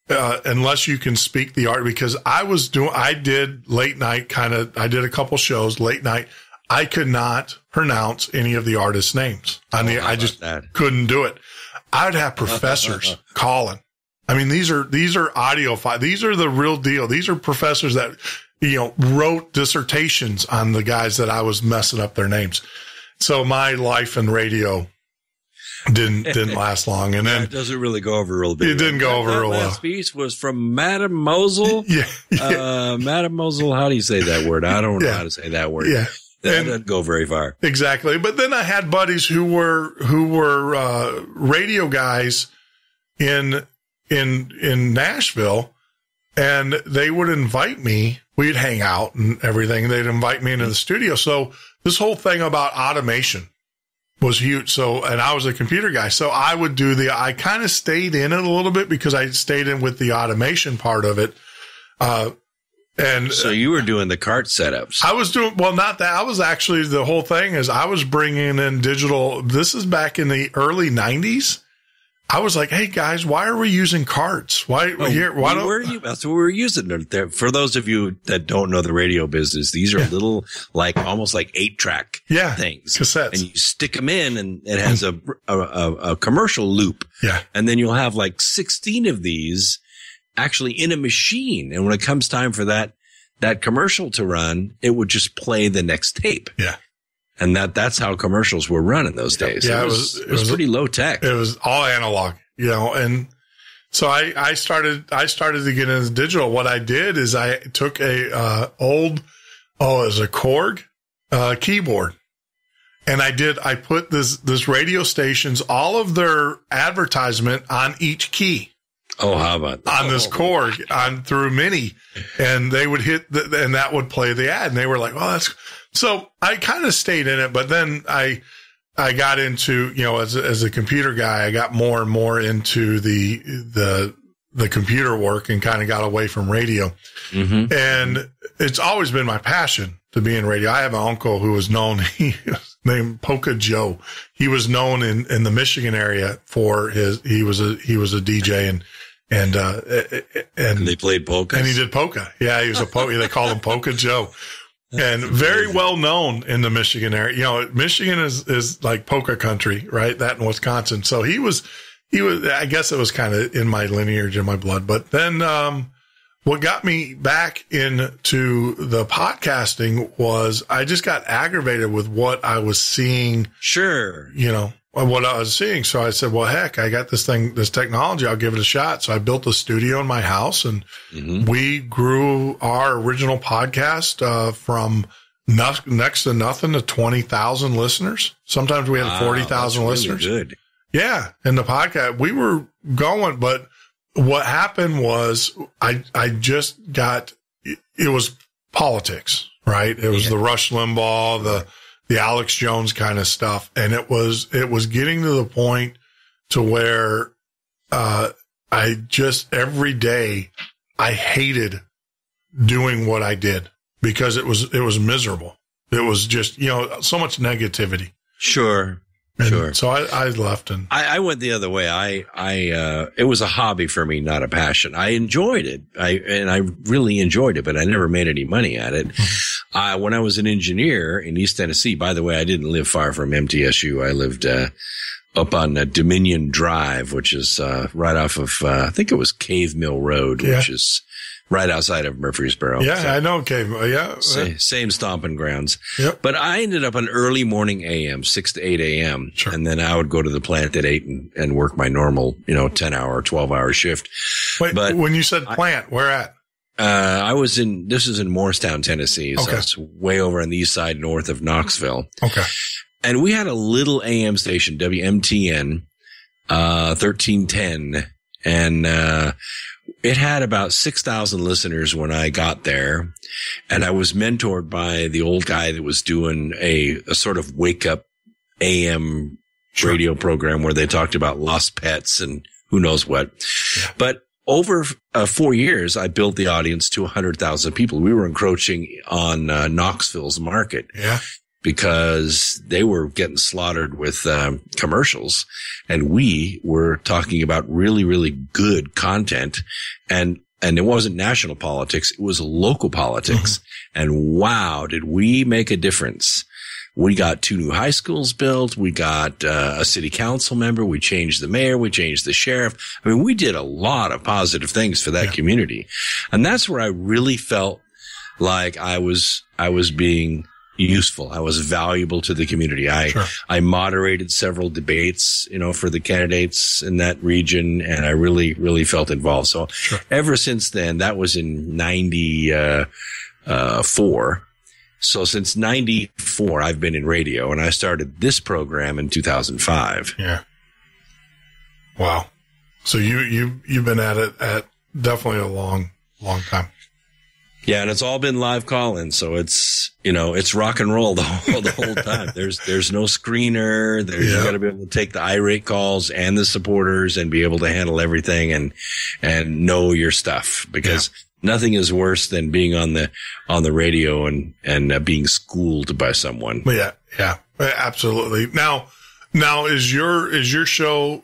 unless you can speak the art. Because I did late night I did a couple shows late night. I could not pronounce any of the artists' names. I just couldn't do it. I'd have professors calling. I mean, these are audiophile. These are the real deal. These are professors that, wrote dissertations on the guys that I was messing up their names. So my life in radio didn't last long. And then it doesn't really go over real big. It didn't go over real well. That last piece was from Madame Mosul. Yeah. Madame Mosul. How do you say that word? I don't know how to say that word. Yeah. That doesn't go very far. Exactly. But then I had buddies who were radio guys in Nashville, and they would invite me. We'd hang out and everything. They'd invite me into the studio. So this whole thing about automation was huge. So, and I was a computer guy. So I would I kind of stayed in it a little bit because I stayed in with the automation part of it. And so you were doing the cart setups. I was doing, well, not that. I was actually, the whole thing is I was bringing in digital. This is back in the early 90s. I was like, hey guys, why are we using carts? Why don't you? That's what we were using there. For those of you that don't know the radio business, these are little, almost like 8-track things. Cassettes. And you stick them in and it has a commercial loop. Yeah. And then you'll have 16 of these actually in a machine. And when it comes time for that commercial to run, it would just play the next tape. Yeah. And that's how commercials were run in those days. Yeah, it was pretty low tech. It was all analog, and so I started to get into digital. What I did is I took it was a Korg keyboard, and I put this radio stations, all of their advertisement on each key. Oh, how about that? On this Korg through MIDI, and they would hit and that would play the ad, and they were like, "Oh, that's." So I kind of stayed in it, but then I got into, as a computer guy, I got more and more into the computer work and kind of got away from radio. Mm-hmm. And it's always been my passion to be in radio. I have an uncle who was known, he was named Polka Joe. He was known in the Michigan area for he was a DJ and they played polka. And he did polka. Yeah, he was a polka. They called him Polka Joe. And very well known in the Michigan area. Michigan is like polka country, right? That in Wisconsin. So he was, I guess it was kind of in my lineage, in my blood. But then, what got me back into the podcasting was I just got aggravated with what I was seeing. Sure. What I was seeing. So I said, well, heck, I got this technology. I'll give it a shot. So I built a studio in my house, and we grew our original podcast from next to nothing to 20,000 listeners. Sometimes we had 40,000 listeners. Really good. Yeah. And the podcast, we were going, but what happened was I just it was politics, right? It was the Rush Limbaugh, the Alex Jones kind of stuff. And it was getting to the point to where, I just every day I hated doing what I did because it was miserable. It was just, so much negativity. Sure. And sure. So I left, and I went the other way. It was a hobby for me, not a passion. I enjoyed it. I really enjoyed it, but I never made any money at it. When I was an engineer in East Tennessee, by the way, I didn't live far from MTSU. I lived, up on Dominion Drive, which is right off of, I think it was Cave Mill Road, which is right outside of Murfreesboro. Yeah, so, I know Cave Mill. Yeah. Same stomping grounds. Yep. But I ended up an early morning AM, 6 to 8 a.m. Sure. And then I would go to the plant at 8 and work my normal, 10-hour, 12-hour shift. Wait, but when you said plant, where at? This is in Morristown, Tennessee. So it's way over on the east side, north of Knoxville. Okay. And we had a little AM station, WMTN, 1310. And, it had about 6,000 listeners when I got there. And I was mentored by the old guy that was doing a sort of wake up AM radio program where they talked about lost pets and who knows what. Yeah. But over 4 years, I built the audience to 100,000 people. We were encroaching on Knoxville's market. Yeah. Because they were getting slaughtered with commercials, and we were talking about really, really good content. And it wasn't national politics. It was local politics. Mm-hmm. And wow, did we make a difference. We got 2 new high schools built. We got a city council member. We changed the mayor. We changed the sheriff. I mean, we did a lot of positive things for that community. And that's where I really felt like I was being useful. I was valuable to the community. I moderated several debates, for the candidates in that region, and I really, really felt involved. So ever since then, that was in 94. So since 94, I've been in radio, and I started this program in 2005. Yeah. Wow. So you've been at it at definitely a long time. Yeah, and it's all been live call-in, so it's it's rock and roll the whole time. There's no screener. You got to be able to take the irate calls and the supporters and be able to handle everything and know your stuff, because nothing is worse than being on the radio and being schooled by someone. Yeah, absolutely. Now is your show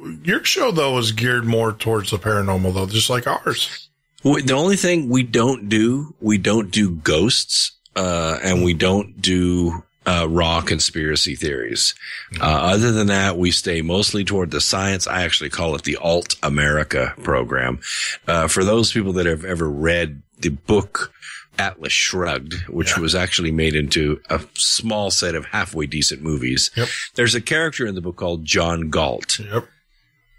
though is geared more towards the paranormal though, just like ours. The only thing we don't do ghosts, and we don't do, raw conspiracy theories. Other than that, we stay mostly toward the science. I actually call it the Alt America program. For those people that have ever read the book Atlas Shrugged, which was actually made into a small set of halfway decent movies. Yep. There's a character in the book called John Galt. Yep.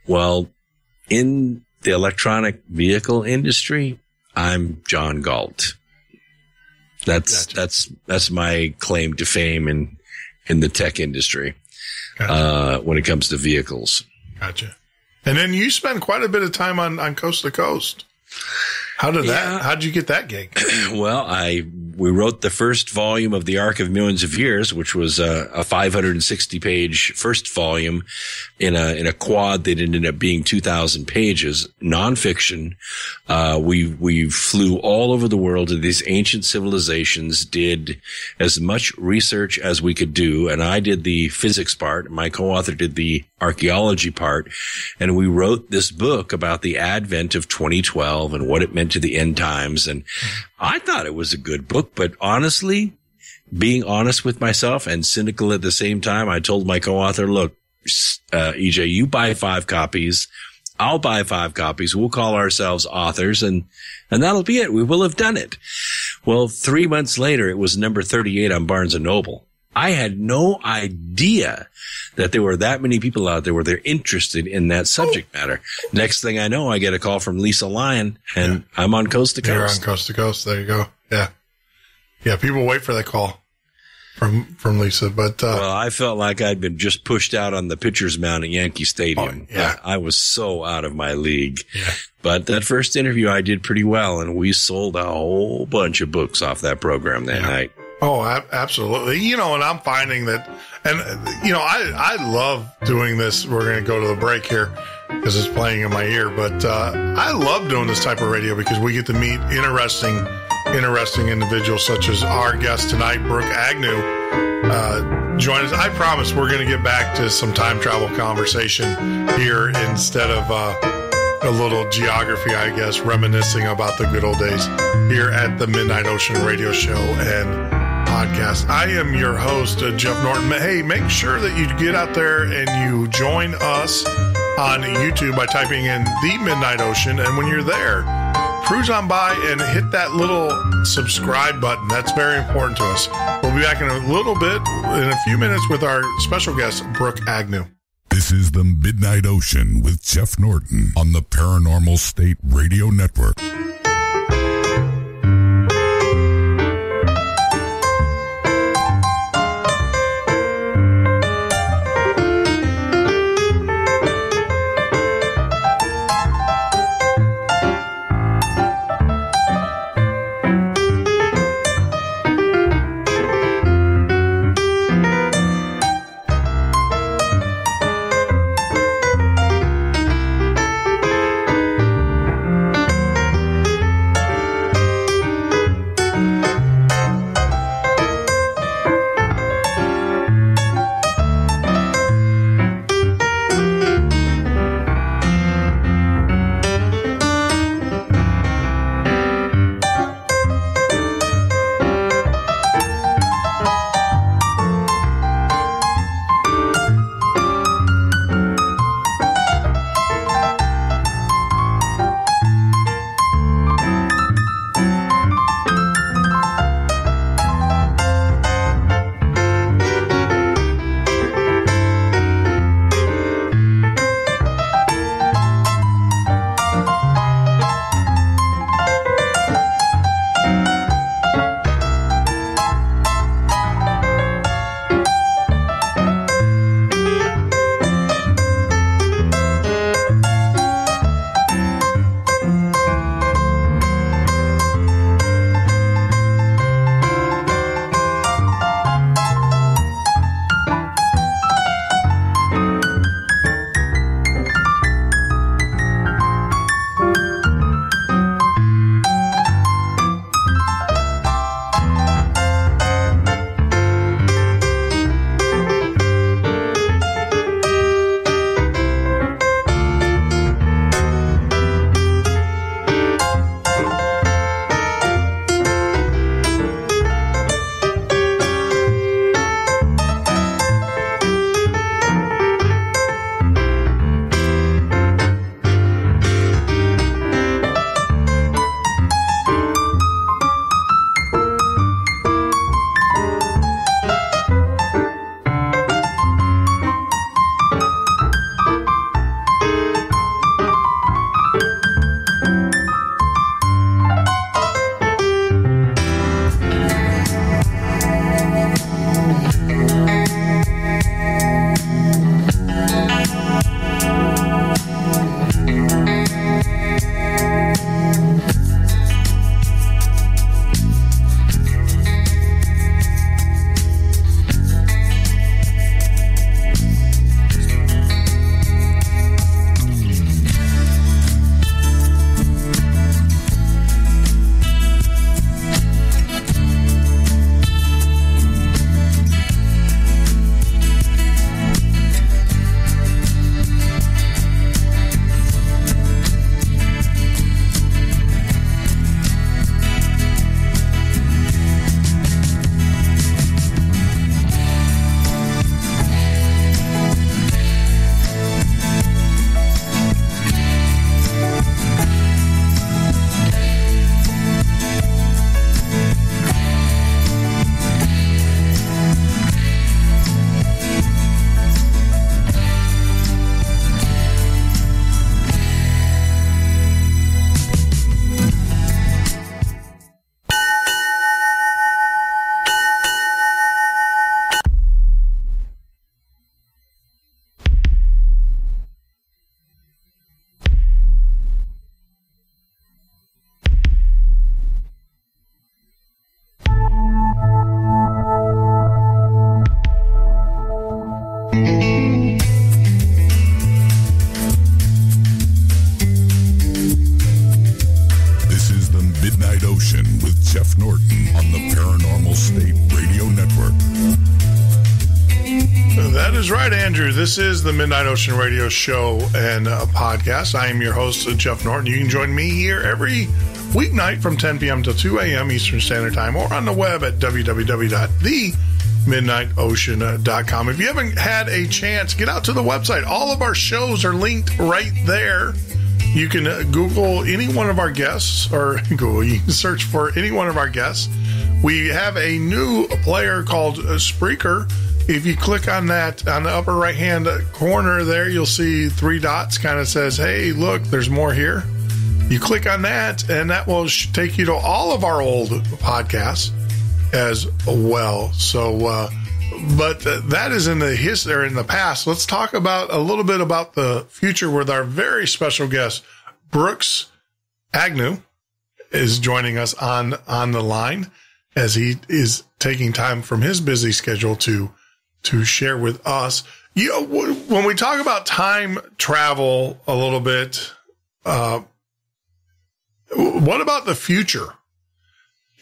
Well, in the electronic vehicle industry, I'm John Galt. That's my claim to fame in the tech industry. Gotcha. When it comes to vehicles. Gotcha. And then you spend quite a bit of time on Coast to Coast. How'd you get that gig? Well, we wrote the first volume of The Arc of Millions of Years, which was a 560-page first volume in a quad that ended up being 2,000 pages, nonfiction. We flew all over the world to these ancient civilizations, did as much research as we could do, and I did the physics part. My co-author did the archaeology part, and we wrote this book about the advent of 2012 and what it meant to the end times. And I thought it was a good book, but honestly, being honest with myself and cynical at the same time, I told my co-author, look, EJ, you buy 5 copies. I'll buy 5 copies. We'll call ourselves authors, and that'll be it. We will have done it. Well, 3 months later, it was number 38 on Barnes & Noble. I had no idea that there were that many people out there where they're interested in that subject matter. Next thing I know, I get a call from Lisa Lyon, and I'm on Coast to Coast. You're on Coast to Coast. There you go. Yeah. Yeah. People wait for that call from Lisa, but, well, I felt like I'd been just pushed out on the pitcher's mound at Yankee Stadium. Oh, yeah. I was so out of my league. Yeah. But that first interview, I did pretty well, and we sold a whole bunch of books off that program that night. Oh, absolutely. And I'm finding that, and, I love doing this. We're going to go to the break here because it's playing in my ear, but, I love doing this type of radio because we get to meet interesting individuals such as our guest tonight, Brook Agnew. Join us. I promise we're going to get back to some time travel conversation here instead of, a little geography, I guess, reminiscing about the good old days here at the Midnight Ocean Radio Show. And Paranormal-podcast. I am your host, Jeff Norton. Hey, make sure that you get out there and you join us on YouTube by typing in The Midnight Ocean. And when you're there, cruise on by and hit that little subscribe button. That's very important to us. We'll be back in a little bit, in a few minutes, with our special guest, Brook Agnew. This is The Midnight Ocean with Jeff Norton on the Paranormal State Radio Network. Jeff Norton on the Paranormal State Radio Network. That is right, Andrew. This is the Midnight Ocean Radio Show and podcast. I am your host, Jeff Norton. You can join me here every weeknight from 10 p.m. till 2 a.m. Eastern Standard Time, or on the web at www.themidnightocean.com. If you haven't had a chance, get out to the website. All of our shows are linked right there. You can Google any one of our guests, or you can search for any one of our guests. We have a new player called Spreaker. If you click on that, on the upper right-hand corner there, you'll see 3 dots, kind of says, hey, look, there's more here. You click on that, and that will take you to all of our old podcasts as well. So, but that is in the history, or in the past. Let's talk about a little bit about the future with our very special guest, Brook Agnew, is joining us on the line as he is taking time from his busy schedule to share with us. You know, when we talk about time travel a little bit, what about the future?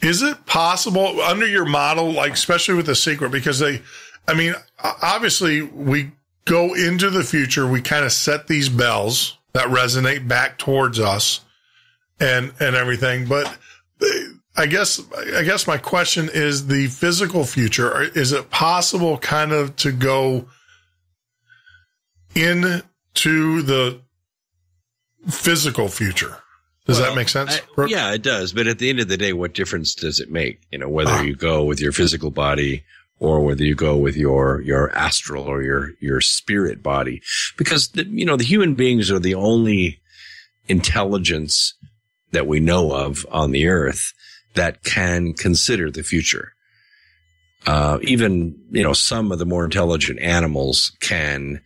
Is it possible under your model, like especially with The Secret, because obviously we go into the future, we kind of set these bells that resonate back towards us and everything. But I guess my question is the physical future. Is it possible kind of to go into the physical future? Does that make sense? Yeah, it does. But at the end of the day, what difference does it make? You know, whether you go with your physical body or whether you go with your astral or your spirit body, because the human beings are the only intelligence that we know of on the earth that can consider the future. Even some of the more intelligent animals can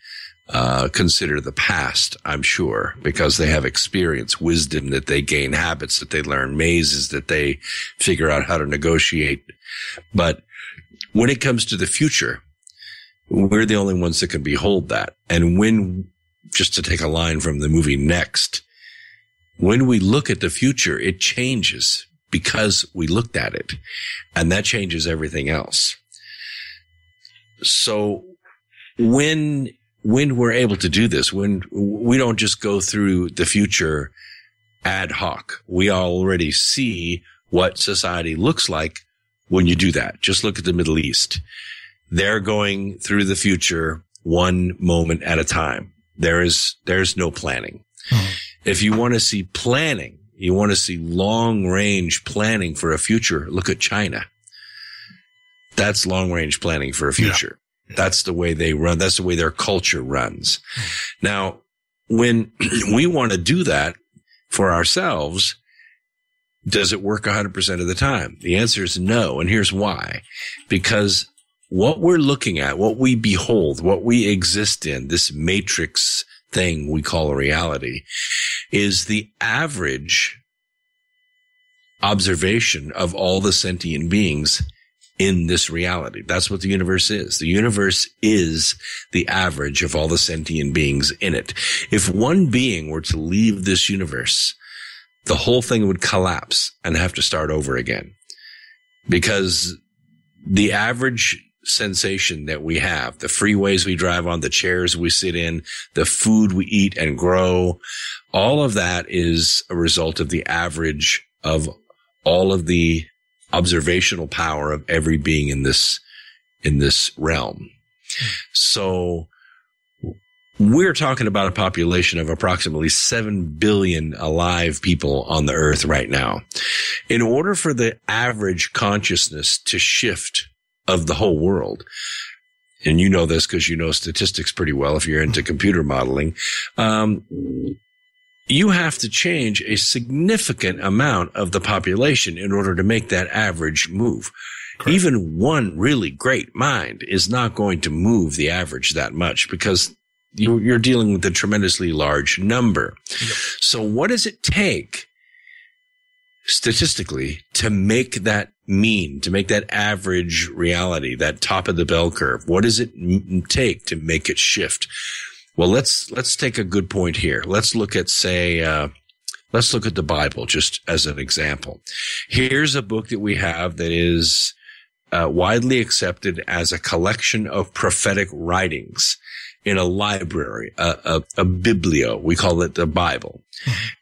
consider the past, I'm sure, because they have experience, wisdom that they gain, habits that they learn, mazes that they figure out how to negotiate. But when it comes to the future, we're the only ones that can behold that. And just to take a line from the movie Next, when we look at the future, it changes because we looked at it, and that changes everything else. So when we're able to do this, when we don't just go through the future ad hoc, we already see what society looks like when you do that. Just look at the Middle East. They're going through the future one moment at a time. There's no planning. Mm-hmm. If you want to see planning, you want to see long-range planning for a future, look at China. That's long-range planning for a future. Yeah. That's the way they run. That's the way their culture runs. Now, when we want to do that for ourselves, does it work 100% of the time? The answer is no. And here's why. Because what we're looking at, what we behold, what we exist in, this matrix thing we call a reality, is the average observation of all the sentient beings in this reality. That's what the universe is. The universe is the average of all the sentient beings in it. If one being were to leave this universe, the whole thing would collapse and have to start over again. Because the average sensation that we have, the freeways we drive on, the chairs we sit in, the food we eat and grow, all of that is a result of the average of all of the observational power of every being in this realm. So we're talking about a population of approximately 7 billion alive people on the earth right now. In order for the average consciousness to shift of the whole world, and you know this because you know statistics pretty well if you're into computer modeling, you have to change a significant amount of the population in order to make that average move. Correct. Even one really great mind is not going to move the average that much because you're dealing with a tremendously large number. Yep. So what does it take statistically to make that mean, to make that average reality, that top of the bell curve? What does it take to make it shift? Well, let's take a good point here. Let's look at, let's look at the Bible just as an example. Here's a book that we have that is widely accepted as a collection of prophetic writings. in a library, a biblio. We call it the Bible.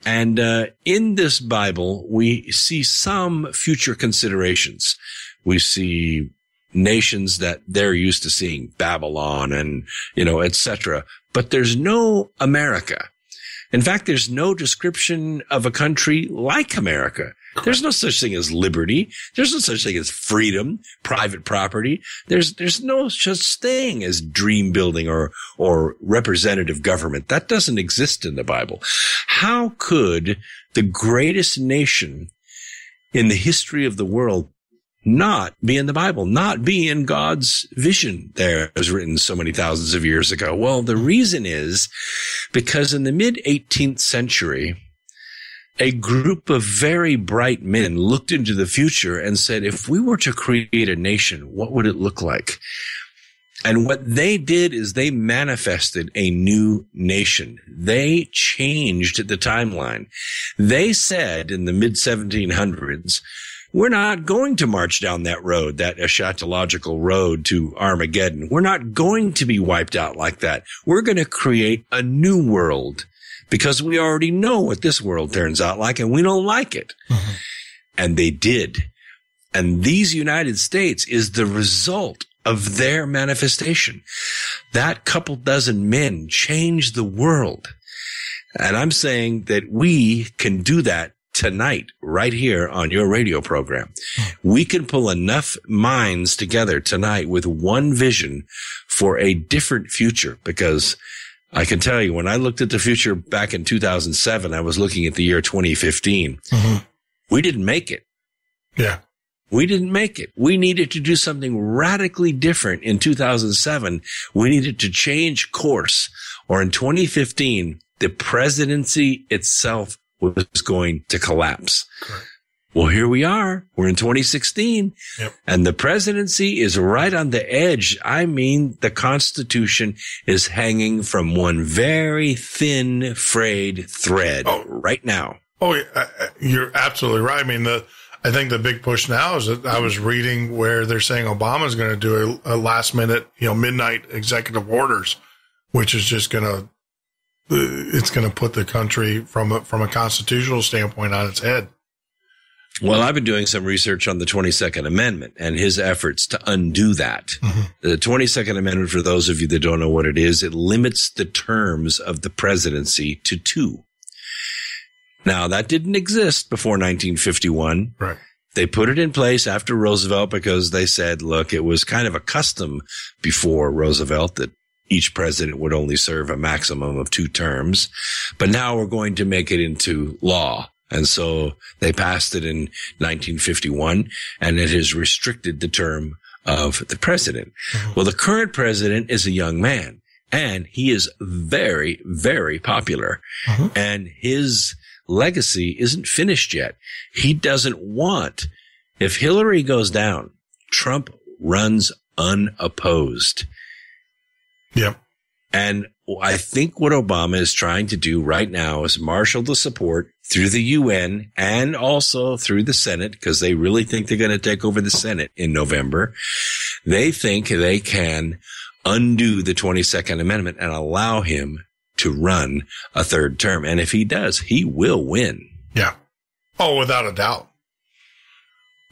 And in this Bible, we see some future considerations. We see nations that they're used to seeing, Babylon and, et cetera. But there's no America. In fact, there's no description of a country like America. There's no such thing as liberty. There's no such thing as freedom, private property. There's no such thing as dream building or representative government. That doesn't exist in the Bible. How could the greatest nation in the history of the world not be in the Bible, not be in God's vision there as written so many thousands of years ago? Well, the reason is because in the mid-18th century, a group of very bright men looked into the future and said, if we were to create a nation, what would it look like? And what they did is they manifested a new nation. They changed the timeline. They said in the mid-1700s, we're not going to march down that road, that eschatological road to Armageddon. We're not going to be wiped out like that. We're going to create a new world because we already know what this world turns out like and we don't like it. Mm-hmm. And they did. And these United States is the result of their manifestation. That couple dozen men changed the world. And I'm saying that we can do that tonight, right here on your radio program. We can pull enough minds together tonight with one vision for a different future, because I can tell you, when I looked at the future back in 2007, I was looking at the year 2015. Mm-hmm. We didn't make it. Yeah. We didn't make it. We needed to do something radically different in 2007. We needed to change course. Or in 2015, the presidency itself was going to collapse. Correct. Well, here we are. We're in 2016, yep. And the presidency is right on the edge. I mean, the Constitution is hanging from one very thin, frayed thread right now. Oh, you're absolutely right. I mean, I think the big push now is that I was reading where they're saying Obama's going to do a last minute, midnight executive orders, which is just it's going to put the country from a constitutional standpoint on its head. Well, I've been doing some research on the 22nd Amendment and his efforts to undo that. Mm-hmm. The 22nd Amendment, for those of you that don't know what it is, it limits the terms of the presidency to 2. Now, that didn't exist before 1951. Right. They put it in place after Roosevelt because they said, look, it was kind of a custom before Roosevelt that each president would only serve a maximum of 2 terms. But now we're going to make it into law. And so they passed it in 1951, and it has restricted the term of the president. Mm-hmm. Well, the current president is a young man, and he is very, very popular. Mm-hmm. And his legacy isn't finished yet. He doesn't want, if Hillary goes down, Trump runs unopposed. Yep. And I think what Obama is trying to do right now is marshal the support through the UN and also through the Senate, because they really think they're going to take over the Senate in November. They think they can undo the 22nd Amendment and allow him to run a 3rd term. And if he does, he will win. Yeah. Oh, without a doubt.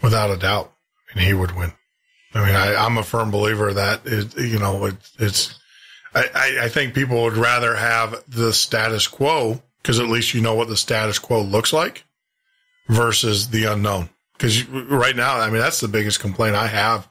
Without a doubt. And he would win. I mean, I'm a firm believer that I think people would rather have the status quo, because at least you know what the status quo looks like, versus the unknown. Because right now, I mean, that's the biggest complaint I have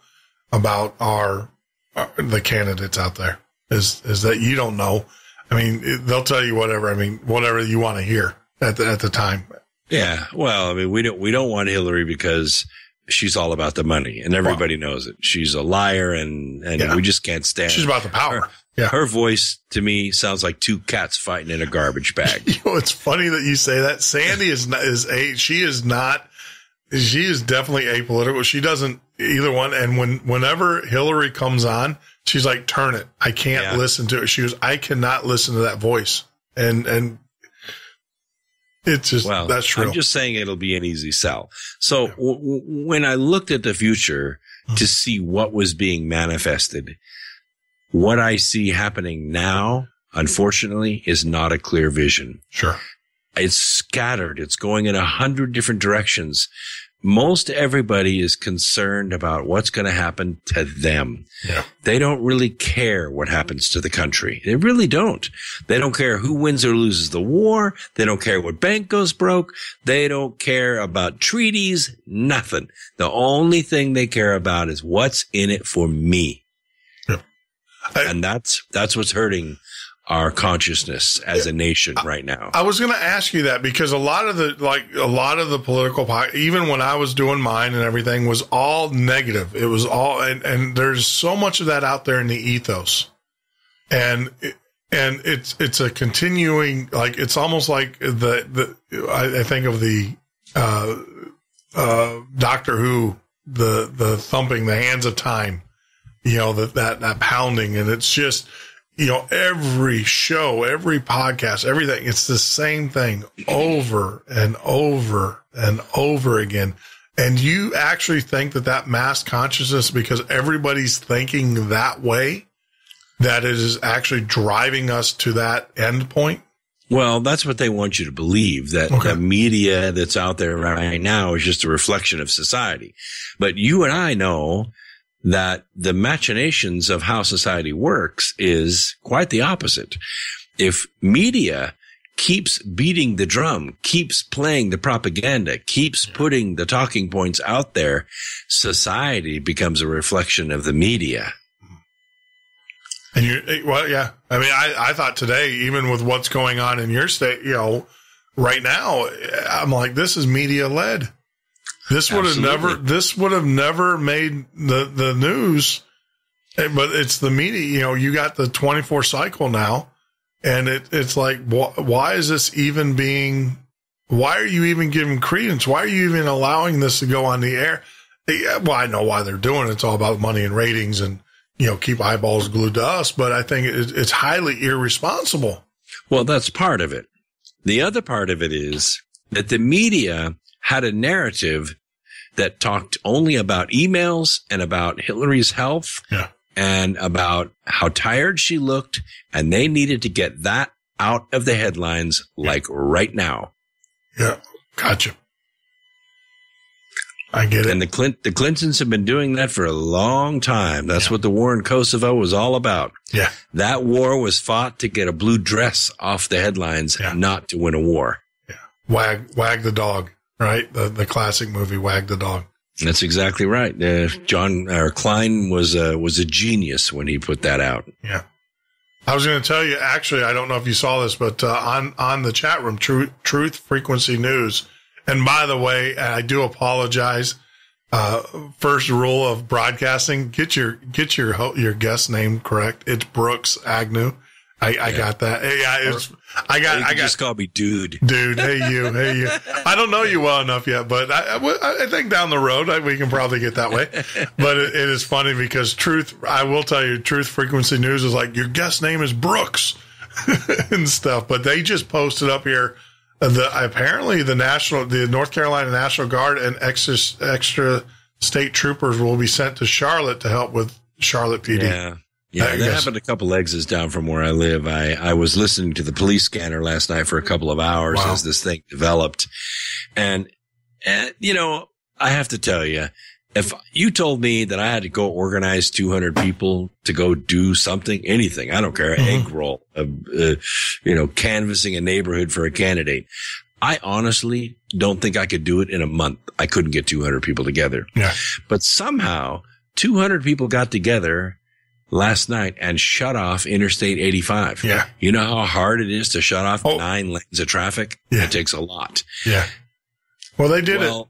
about the candidates out there is that you don't know. I mean, they'll tell you whatever. I mean, whatever you want to hear at the time. Yeah. Well, I mean, we don't want Hillary because she's all about the money, and everybody knows it. She's a liar, and we just can't stand. She's about the power. Her voice to me sounds like 2 cats fighting in a garbage bag. It's funny that you say that. Sandy is definitely apolitical. She doesn't either one. And whenever Hillary comes on, she's like, turn it. I can't listen to it. She goes, I cannot listen to that voice. And it's just, that's true. I'm just saying it'll be an easy sell. So when I looked at the future to see what was being manifested, What I see happening now, unfortunately, is not a clear vision. Sure. It's scattered. It's going in 100 different directions. Most everybody is concerned about what's going to happen to them. Yeah. They don't really care what happens to the country. They really don't. They don't care who wins or loses the war. They don't care what bank goes broke. They don't care about treaties. Nothing. The only thing they care about is what's in it for me. Yeah. And that's what's hurting our consciousness as a nation right now. I was going to ask you that because a lot of the political, even when I was doing mine and everything, was all negative. It was all, and there's so much of that out there in the ethos, and it's a continuing, like, it's almost like I think of the Doctor Who, the thumping, the hands of time, that pounding, and it's just, every show, every podcast, everything, it's the same thing over and over and over again. And you actually think that mass consciousness, because everybody's thinking that way, that it is actually driving us to that end point? Well, that's what they want you to believe, that the media that's out there right now is just a reflection of society. But you and I know that the machinations of how society works is quite the opposite. If media keeps beating the drum, keeps playing the propaganda, keeps putting the talking points out there, society becomes a reflection of the media. And I mean, I thought today, even with what's going on in your state, right now, I'm like, this is media led. This would have never made the news, but it's the media. You got the 24 cycle now, and it's like, why is this even why are you even giving credence? Why are you even allowing this to go on the air? Well, I know why they're doing it. It's all about money and ratings and, keep eyeballs glued to us, but I think it's highly irresponsible. Well, that's part of it. The other part of it is that the media had a narrative that talked only about emails and about Hillary's health and about how tired she looked, and they needed to get that out of the headlines like right now. Yeah, gotcha. I get it. And the Clintons have been doing that for a long time. That's what the war in Kosovo was all about. Yeah. That war was fought to get a blue dress off the headlines, not to win a war. Yeah. Wag the dog, right? The classic movie, Wag the Dog. That's exactly right. Klein was a genius when he put that out. Yeah. I was going to tell you, actually, I don't know if you saw this, but on the chat room, Truth Frequency News. And by the way, I do apologize. First rule of broadcasting: get your guest name correct. It's Brook Agnew. I got that. I just call me dude. Dude, hey you. I don't know you well enough yet, but I think down the road we can probably get that way. But it is funny because I will tell you, Truth Frequency News is like, your guest name is Brooks and stuff. But they just posted up here. Apparently the North Carolina National Guard and extra state troopers will be sent to Charlotte to help with Charlotte PD. Yeah, that happened a couple exits down from where I live. I was listening to the police scanner last night for a couple of hours as this thing developed. And I have to tell you, if you told me that I had to go organize 200 people to go do something, anything, I don't care, egg roll, canvassing a neighborhood for a candidate, I honestly don't think I could do it in a month. I couldn't get 200 people together. Yeah. But somehow 200 people got together last night and shut off Interstate 85. Yeah. You know how hard it is to shut off 9 lanes of traffic? Yeah. It takes a lot. Yeah. Well, they did it.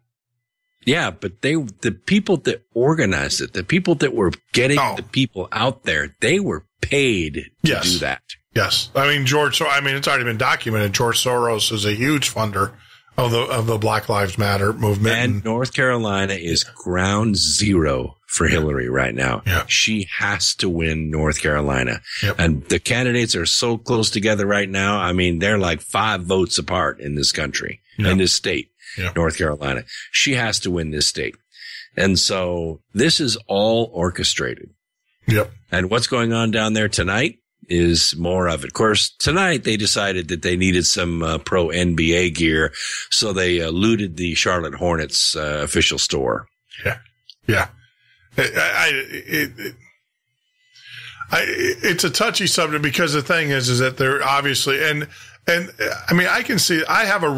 Yeah, but the people that organized it, the people that were getting the people out there, they were paid to do that. Yes. I mean, it's already been documented. George Soros is a huge funder of the Black Lives Matter movement. And North Carolina is ground zero for Hillary right now. Yeah. She has to win North Carolina. Yep. And the candidates are so close together right now. I mean, they're like 5 votes apart in this country, in this state. Yeah. North Carolina. She has to win this state. And so this is all orchestrated. Yep. And what's going on down there tonight is more of it. Of course, tonight they decided that they needed some pro NBA gear, so they looted the Charlotte Hornets official store. Yeah. Yeah. It's a touchy subject because the thing is that they're obviously, and I mean, I can see, I have a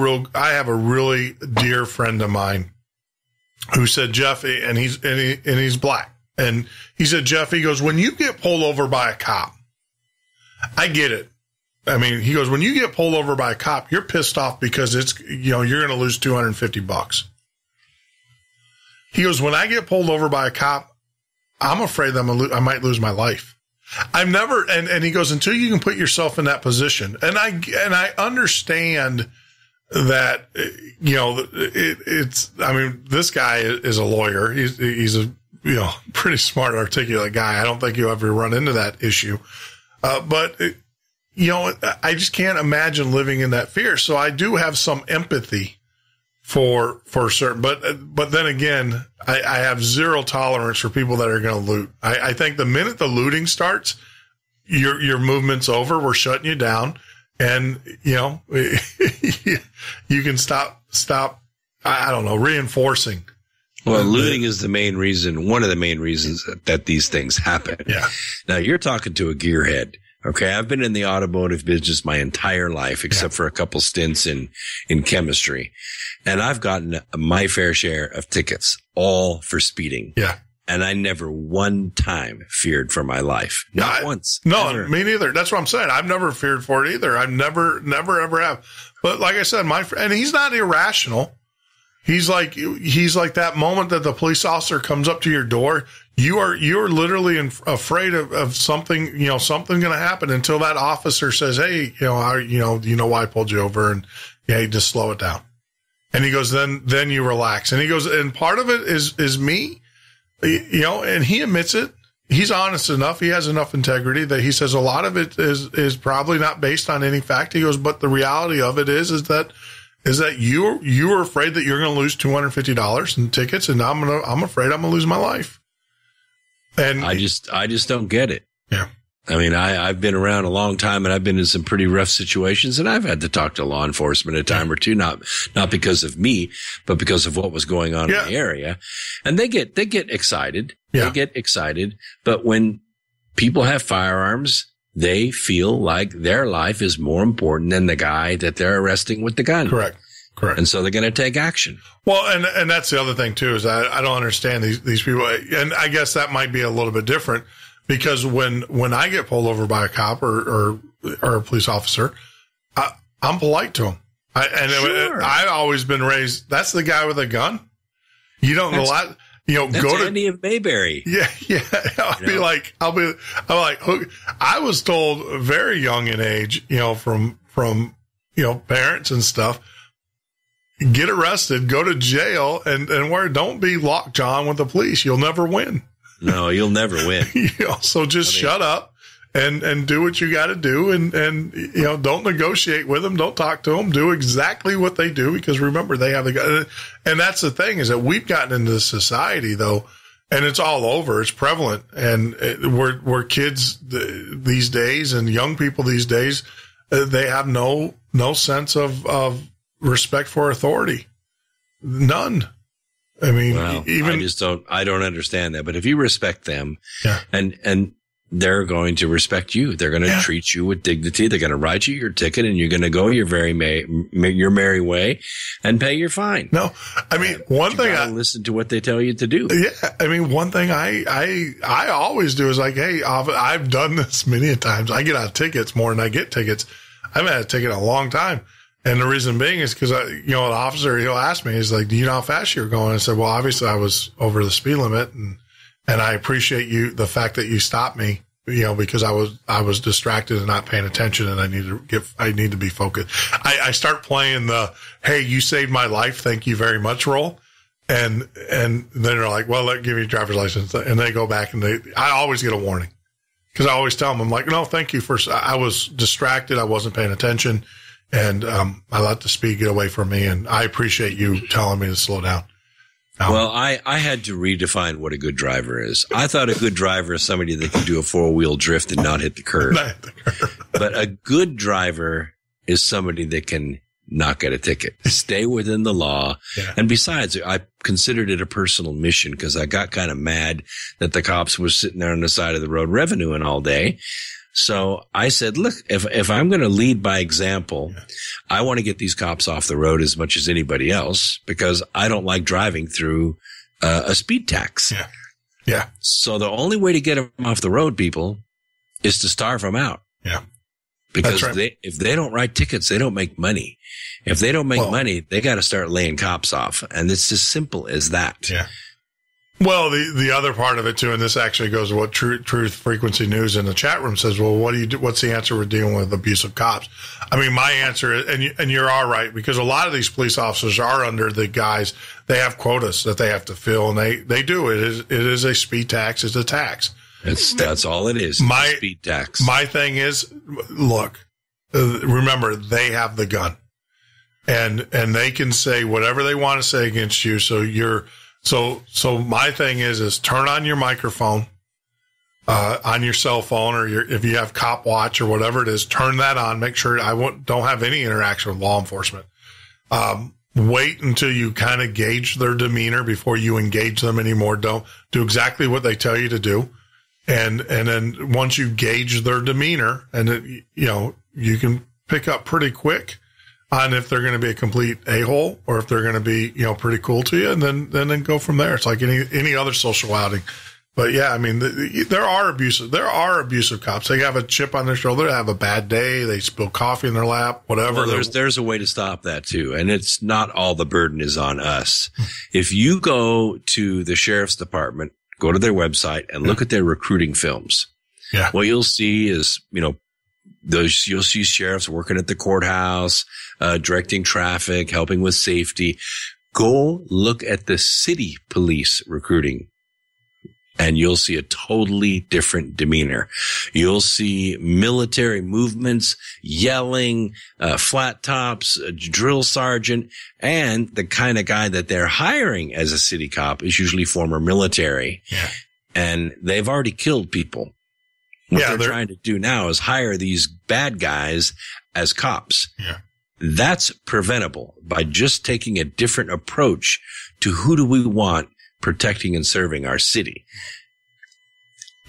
really dear friend of mine who said, Jeff, and he's black. And he said, Jeff, he goes, when you get pulled over by a cop, I get it. I mean, he goes, when you get pulled over by a cop, you're pissed off because you're going to lose $250. He goes, when I get pulled over by a cop, I'm afraid that I might lose my life. I've never, and he goes, until you can put yourself in that position. And I understand that, I mean, this guy is a lawyer. He's a, pretty smart, articulate guy. I don't think you'll ever run into that issue. But I just can't imagine living in that fear. So I do have some empathy for certain, but then again, I have zero tolerance for people that are going to loot. I think the minute the looting starts, your movement's over. We're shutting you down, and you can stop. I don't know, reinforcing. Well, looting is the main reason, one of the main reasons that these things happen. Yeah. Now you're talking to a gearhead. Okay. I've been in the automotive business my entire life, except for a couple stints in chemistry. And I've gotten my fair share of tickets, all for speeding. Yeah. And I never one time feared for my life. Not once. No, ever. Me neither. That's what I'm saying. I've never feared for it either. I've never, ever have. But like I said, and he's not irrational. He's like that moment that the police officer comes up to your door. You're literally afraid of something, something going to happen until that officer says, hey, do you know why I pulled you over? And yeah, just slow it down. And he goes, then you relax. And he goes, and part of it is me, and he admits it. He's honest enough. He has enough integrity that he says a lot of it is probably not based on any fact. He goes, but the reality of it is that you are afraid that you're going to lose $250 in tickets, and I'm afraid I'm going to lose my life. And I just don't get it. Yeah. I mean, I've been around a long time, and I've been in some pretty rough situations, and I've had to talk to law enforcement a time or two, not because of me, but because of what was going on in the area. And they get excited. Yeah. They get excited. But when people have firearms, they feel like their life is more important than the guy that they're arresting with the gun. Correct. And so they're going to take action. Well, and that's the other thing too, is I don't understand these people. And I guess that might be a little bit different because when I get pulled over by a cop or a police officer, I'm polite to him. I've always been raised. That's the guy with a gun. You don't go out. That's go to Andy of Mayberry. Yeah. I'll be like, I was told very young in age, from parents and stuff, get arrested, go to jail, and don't be locked, John, with the police. You'll never win. No, you'll never win. So just shut up and do what you got to do. And don't negotiate with them. Don't talk to them. Do exactly what they do, because remember, they have the gun. And that's the thing, is that we've gotten into this society though, and it's all over. It's prevalent. And we're kids these days, and young people these days, they have no sense of respect for authority. None. I mean, I don't understand that. But if you respect them, and they're going to respect you, they're going to treat you with dignity. They're going to write you your ticket, and you're going to go your merry way and pay your fine. No, I mean, one thing, I listen to what they tell you to do. Yeah. I mean, one thing I always do is like, hey, I've done this many times. I get out of tickets more than I get tickets. I've had a ticket a long time. And the reason being is because, the officer, he'll ask me, he's like, do you know how fast you're going? I said, well, obviously I was over the speed limit, and I appreciate the fact that you stopped me, because I was distracted and not paying attention, and I need to be focused. I start playing the, hey, you saved my life, thank you very much role. And then they're like, well, give me your driver's license. And they go back, and I always get a warning, because I always tell them, I'm like, no, thank you I was distracted. I wasn't paying attention. And I let the speed get away from me, and I appreciate you telling me to slow down. Well, I had to redefine what a good driver is. I thought a good driver is somebody that can do a 4-wheel drift and not hit the curb. But a good driver is somebody that can not get a ticket, stay within the law. Yeah. And besides, I considered it a personal mission because I got kind of mad that the cops were sitting there on the side of the road revenuing all day. So I said, look, if I'm going to lead by example, I want to get these cops off the road as much as anybody else because I don't like driving through a speed tax. Yeah. Yeah. So the only way to get them off the road, people, is to starve them out. Yeah. Because if they don't write tickets, they don't make money. If they don't make money, they got to start laying cops off. And it's as simple as that. Yeah. Well, the other part of it too, and this actually goes to what Truth Frequency News in the chat room says. Well, what do you do? What's the answer? We're dealing with abusive cops. I mean, my answer is, and you're all right, because a lot of these police officers are under the guise, they have quotas that they have to fill, and they do. It is a speed tax. It's a tax. That's all it is. A speed tax. My thing is, look, remember, they have the gun, and they can say whatever they want to say against you. So my thing is turn on your microphone, on your cell phone, or if you have Cop Watch or whatever it is, turn that on. Make sure don't have any interaction with law enforcement. Wait until you kind of gauge their demeanor before you engage them anymore. Don't do exactly what they tell you to do. And then once you gauge their demeanor, and you can pick up pretty quick on if they're going to be a complete a-hole or if they're going to be, pretty cool to you, and then go from there. It's like any other social outing. But yeah, I mean, there are abusive cops. They have a chip on their shoulder. They have a bad day. They spill coffee in their lap, whatever. Well, there's a way to stop that too. And it's not all the burden is on us. If you go to the sheriff's department, go to their website and look at their recruiting films. Yeah. What you'll see is, you'll see sheriffs working at the courthouse, directing traffic, helping with safety. Go look at the city police recruiting, and you'll see a totally different demeanor. You'll see military movements, yelling, flat tops, a drill sergeant, and the kind of guy that they're hiring as a city cop is usually former military. Yeah. And they've already killed people. What they're trying to do now is hire these bad guys as cops. Yeah. That's preventable by just taking a different approach to who do we want protecting and serving our city.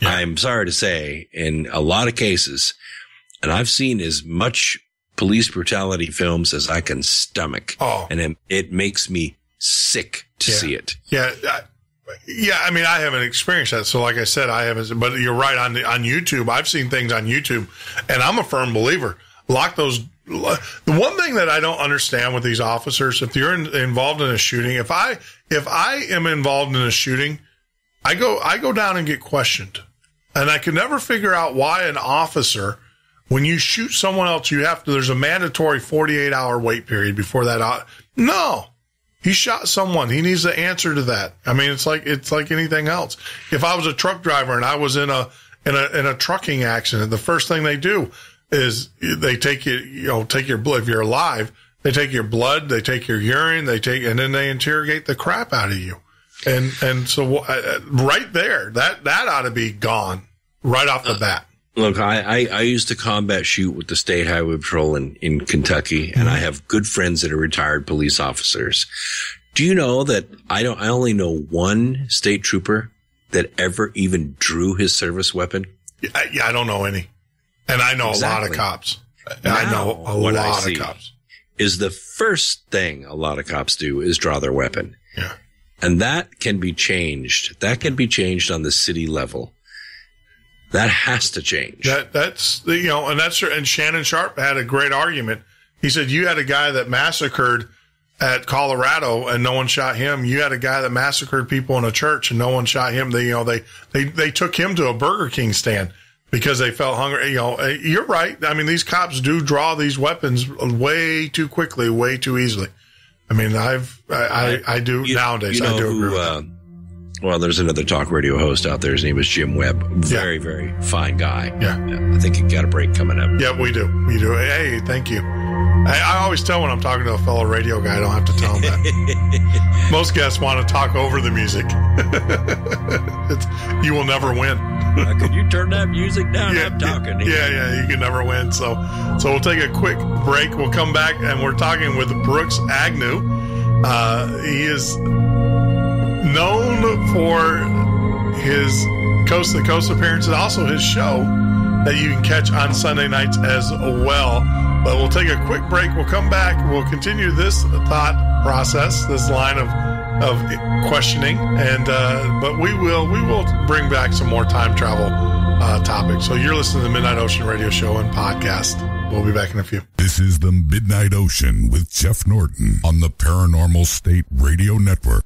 Yeah. I'm sorry to say, in a lot of cases, and I've seen as much police brutality films as I can stomach, and it makes me sick to see it. Yeah. Yeah, I mean, I haven't experienced that. So like I said, I haven't, but you're right on YouTube. I've seen things on YouTube, and I'm a firm believer. Lock those. The one thing that I don't understand with these officers, if you're involved in a shooting, if I am involved in a shooting, I go down and get questioned. And I can never figure out why an officer, when you shoot someone else, there's a mandatory 48-hour wait period before that. No. He shot someone. He needs to answer to that. I mean, it's like anything else. If I was a truck driver and I was in a trucking accident, the first thing they do is they take take your blood. If you're alive, they take your blood, they take your urine, and then they interrogate the crap out of you. And so right there, that ought to be gone right off the bat. Look, I used to combat shoot with the State Highway Patrol in Kentucky, and I have good friends that are retired police officers. Do you know that I only know one state trooper that ever even drew his service weapon? Yeah, I don't know any. And I know a lot of cops. I know a lot of cops. Is the first thing a lot of cops do is draw their weapon. Yeah. And that can be changed. That can be changed on the city level. That has to change. And Shannon Sharp had a great argument. He said, you had a guy that massacred at Colorado and no one shot him. You had a guy that massacred people in a church and no one shot him. They took him to a Burger King stand because they felt hungry. You're right. I mean, these cops do draw these weapons way too quickly, way too easily. I mean, I do nowadays. I do agree with that. Well, there's another talk radio host out there. His name is Jim Webb. Very, very fine guy. Yeah. I think you got a break coming up. Yeah, we do. Hey, thank you. I always tell when I'm talking to a fellow radio guy, I don't have to tell him that. Most guests want to talk over the music. You will never win. Could you turn that music down? Yeah, I'm talking. Yeah, you can never win. So we'll take a quick break. We'll come back, and we're talking with Brook Agnew. He is known for his Coast to Coast appearances, also his show that you can catch on Sunday nights as well. But we'll take a quick break. We'll come back. We'll continue this thought process, this line of questioning, and but we will bring back some more time travel topics. So you're listening to the Midnight Ocean Radio Show and podcast. We'll be back in a few. This is the Midnight Ocean with Jeff Norton on the Paranormal State Radio Network.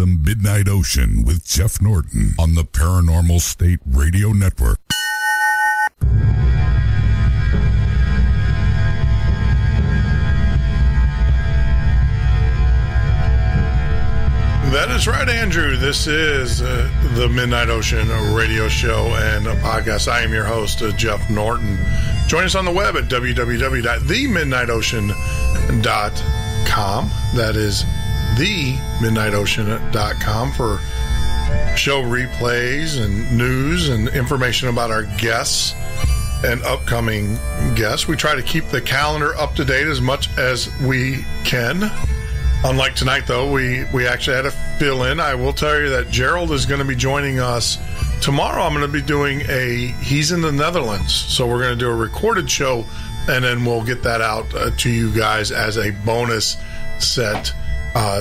Midnight Ocean with Jeff Norton on the Paranormal State Radio Network. That is right, Andrew. This is the Midnight Ocean radio show and a podcast. I am your host, Jeff Norton. Join us on the web at www.themidnightocean.com. That is themidnightocean.com for show replays and news and information about our guests and upcoming guests. We try to keep the calendar up to date as much as we can. Unlike tonight, though, we actually had a fill-in. I will tell you that Gerald is going to be joining us tomorrow. I'm going to be doing he's in the Netherlands, so we're going to do a recorded show, and then we'll get that out to you guys as a bonus set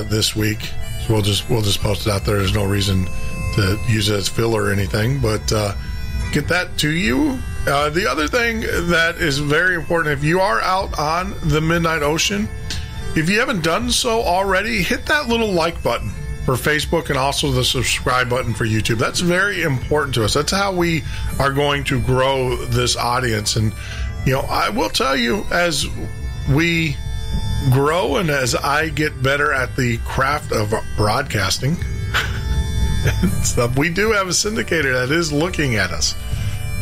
this week. So we'll just post it out there. There's no reason to use it as filler or anything, but get that to you. The other thing that is very important, if you are out on the Midnight Ocean, if you haven't done so already, hit that little like button for Facebook and also the subscribe button for YouTube. That's very important to us. That's how we are going to grow this audience. And, I will tell you, as we grow and as I get better at the craft of broadcasting and stuff, we do have a syndicator that is looking at us.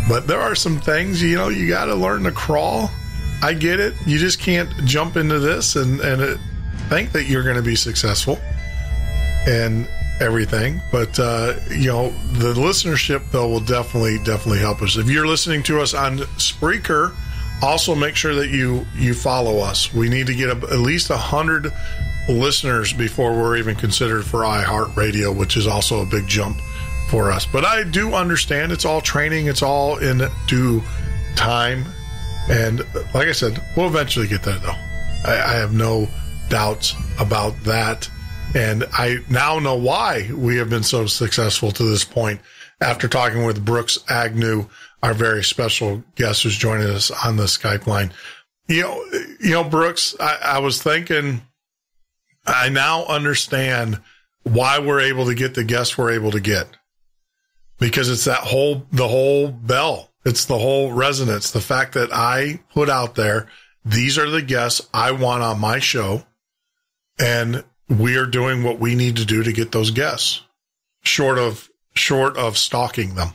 But there are some things, you got to learn to crawl. I get it. You just can't jump into this and think that you're going to be successful and everything. But, the listenership, though, will definitely help us. If you're listening to us on Spreaker, also make sure that you follow us. We need to get at least 100 listeners before we're even considered for iHeartRadio, which is also a big jump for us. But I do understand it's all training. It's all in due time. And like I said, we'll eventually get there, though. I have no doubts about that. And I now know why we have been so successful to this point after talking with Brook Agnew, our very special guest who's joining us on the Skype line. Brooks, I was thinking, I now understand why we're able to get the guests we're able to get. Because it's the whole bell. It's the whole resonance. The fact that I put out there, these are the guests I want on my show, and we are doing what we need to do to get those guests, short of stalking them.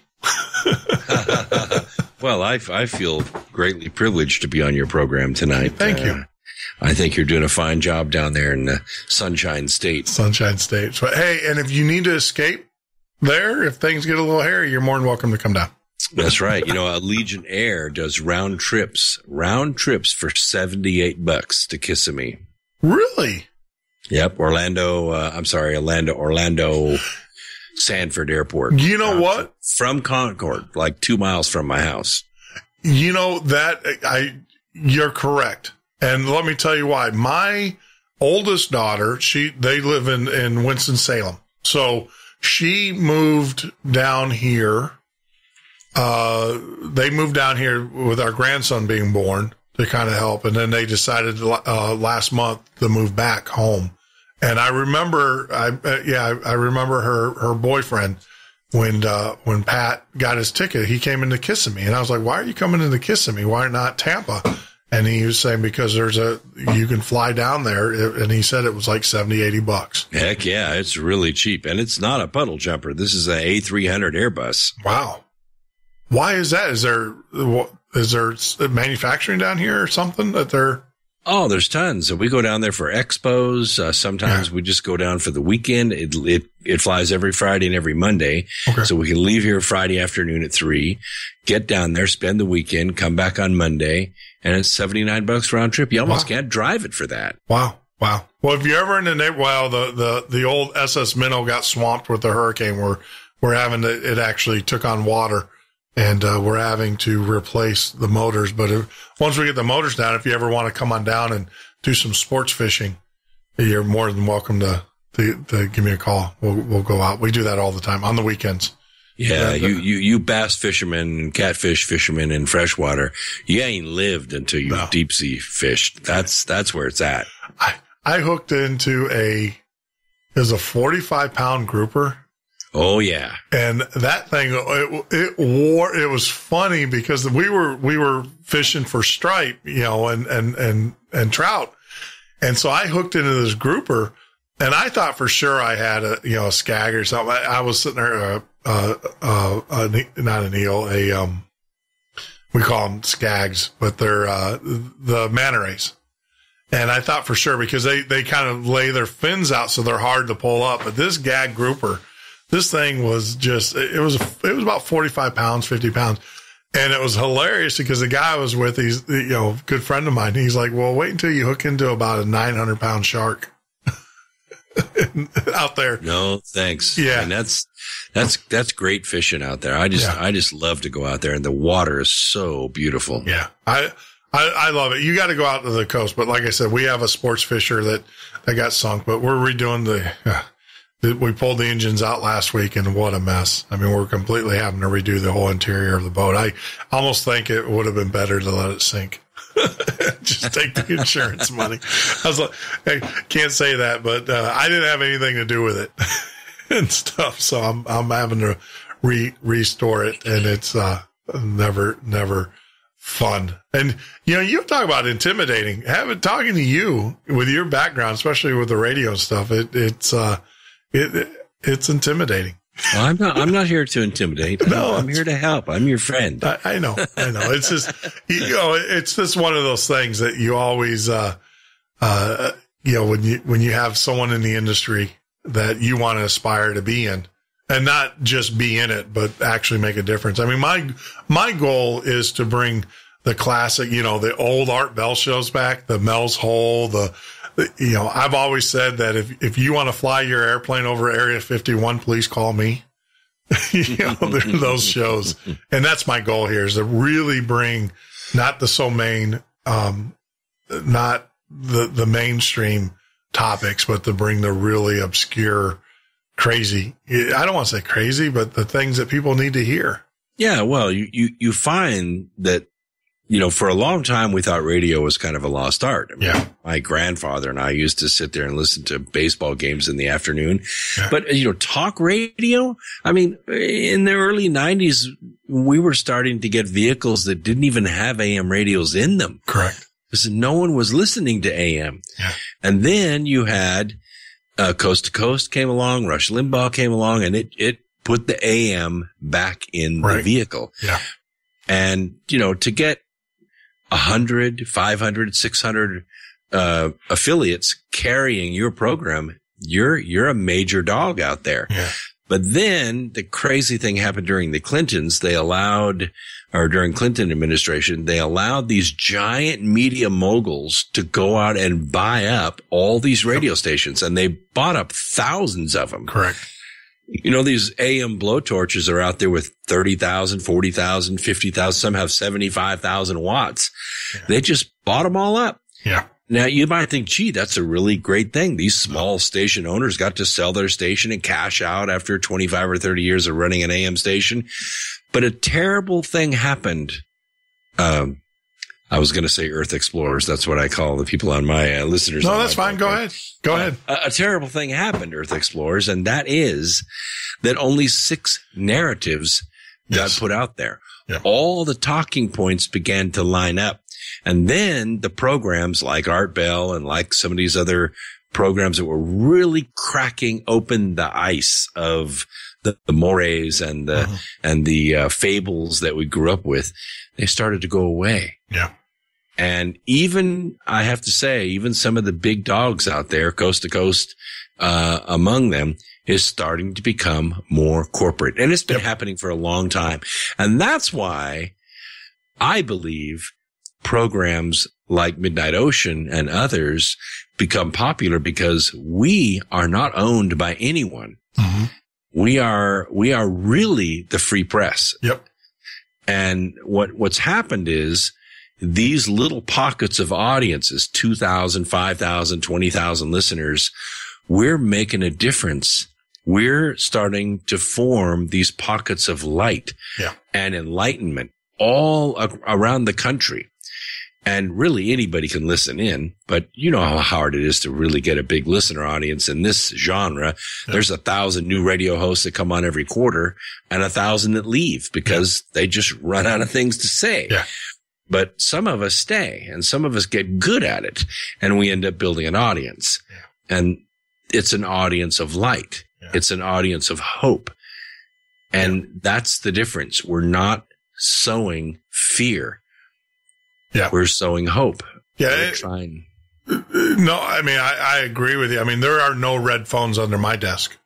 Well, I feel greatly privileged to be on your program tonight. Thank you. I think you're doing a fine job down there in Sunshine State. Sunshine State. So, hey, and if you need to escape there, if things get a little hairy, you're more than welcome to come down. That's right. Allegiant Air does round trips for $78 to Kissimmee. Really? Yep. Orlando Sanford Airport. You know what? From Concord, like 2 miles from my house. You're correct. And let me tell you why. My oldest daughter, they live in Winston-Salem. So she moved down here. They moved down here with our grandson being born to kind of help. And then they decided last month to move back home. And I remember, I remember her boyfriend when Pat got his ticket, he came into Kissimmee. And I was like, why are you coming into Kissimmee? Why not Tampa? And he was saying, because you can fly down there. And he said it was like $70-$80. Heck yeah. It's really cheap. And it's not a puddle jumper. This is an A300 Airbus. Wow. Why is that? Is there manufacturing down here or something that they're? Oh, there's tons. We go down there for expos. Sometimes we just go down for the weekend. It flies every Friday and every Monday. Okay. So we can leave here Friday afternoon at 3, get down there, spend the weekend, come back on Monday, and it's $79 round trip. You almost can't drive it for that. Wow. Well, if you're ever in the neighborhood, the old SS Minnow got swamped with the hurricane. We're having it actually took on water. And we're having to replace the motors. But once we get the motors down, if you ever want to come on down and do some sports fishing, you're more than welcome to give me a call. We'll go out. We do that all the time on the weekends. Yeah, you bass fishermen and catfish fishermen in freshwater, you ain't lived until you deep sea fished. That's where it's at. I hooked into it was a 45-pound grouper. Oh yeah. And that thing, it was funny because we were fishing for stripe, and trout. And so I hooked into this grouper And I thought for sure I had a skag or something. I was sitting there, not an eel, we call them skags, but they're, the manta rays. And I thought for sure because they kind of lay their fins out so they're hard to pull up. But this gag grouper, this thing was just, it was about 45 pounds, 50 pounds. And it was hilarious because the guy I was with, he's, good friend of mine. He's like, well, wait until you hook into about a 900-pound shark out there. No, thanks. Yeah. And that's great fishing out there. I just love to go out there, and the water is so beautiful. Yeah. I love it. You got to go out to the coast. But like I said, we have a sports fisher that got sunk, but we're redoing we pulled the engines out last week, and what a mess. I mean, we're completely having to redo the whole interior of the boat. I almost think it would have been better to let it sink. Just take the insurance money. I was like, hey, can't say that, but I didn't have anything to do with it and stuff. So I'm having to restore it, and it's never fun. And you talk about intimidating. Talking to you with your background, especially with the radio stuff, it's intimidating. Well, I'm not here to intimidate. No, I'm here to help. I'm your friend. I know. It's just, it's just one of those things that you always, when you have someone in the industry that you want to aspire to be in, and not just be in it, but actually make a difference. I mean, my goal is to bring the classic, the old Art Bell shows back, the Mel's Hole, I've always said that if you want to fly your airplane over Area 51, please call me. Those shows. And that's my goal here, is to really bring not the so main, not the mainstream topics, but to bring the really obscure, crazy. I don't want to say crazy, but the things that people need to hear. Yeah. Well, you find that, for a long time, we thought radio was kind of a lost art. I mean, my grandfather and I used to sit there and listen to baseball games in the afternoon. Yeah. But, talk radio, I mean, in the early 90s, we were starting to get vehicles that didn't even have AM radios in them. Correct. Because no one was listening to AM. Yeah. And then you had Coast to Coast came along, Rush Limbaugh came along, and it put the AM back in the vehicle. Yeah. And, to get 100, 500, 600 affiliates carrying your program, you're a major dog out there. Yeah. But then the crazy thing happened during the Clintons. During Clinton administration, they allowed these giant media moguls to go out and buy up all these radio stations, and they bought up thousands of them. Correct. These AM blowtorches are out there with 30,000, 40,000, 50,000. Some have 75,000 watts. Yeah. They just bought them all up. Yeah. Now you might think, gee, that's a really great thing. These small station owners got to sell their station and cash out after 25 or 30 years of running an AM station. But a terrible thing happened. I was going to say Earth Explorers. That's what I call the people on my listeners. No, that's fine. Go ahead. Go ahead. A terrible thing happened, Earth Explorers, and that is that only 6 narratives got put out there. Yeah. All the talking points began to line up. And then the programs like Art Bell and like some of these other programs that were really cracking open the ice of the mores and the fables that we grew up with, they started to go away. Yeah. And even, I have to say, even some of the big dogs out there, Coast to Coast, among them, is starting to become more corporate. And it's been happening for a long time. And that's why I believe programs like Midnight Ocean and others become popular, because we are not owned by anyone. Mm-hmm. We are really the free press. Yep. And what's happened is these little pockets of audiences, 2,000, 5,000, 20,000 listeners, we're making a difference. We're starting to form these pockets of light and enlightenment all around the country. And really anybody can listen in, but you know how hard it is to really get a big listener audience in this genre. Yeah. There's 1,000 new radio hosts that come on every quarter and 1,000 that leave because they just run out of things to say. Yeah. But some of us stay and some of us get good at it and we end up building an audience. Yeah. And it's an audience of light. Yeah. It's an audience of hope. And that's the difference. We're not sowing fear. Yeah. We're sowing hope. Yeah. No, I mean, I agree with you. I mean, there are no red phones under my desk.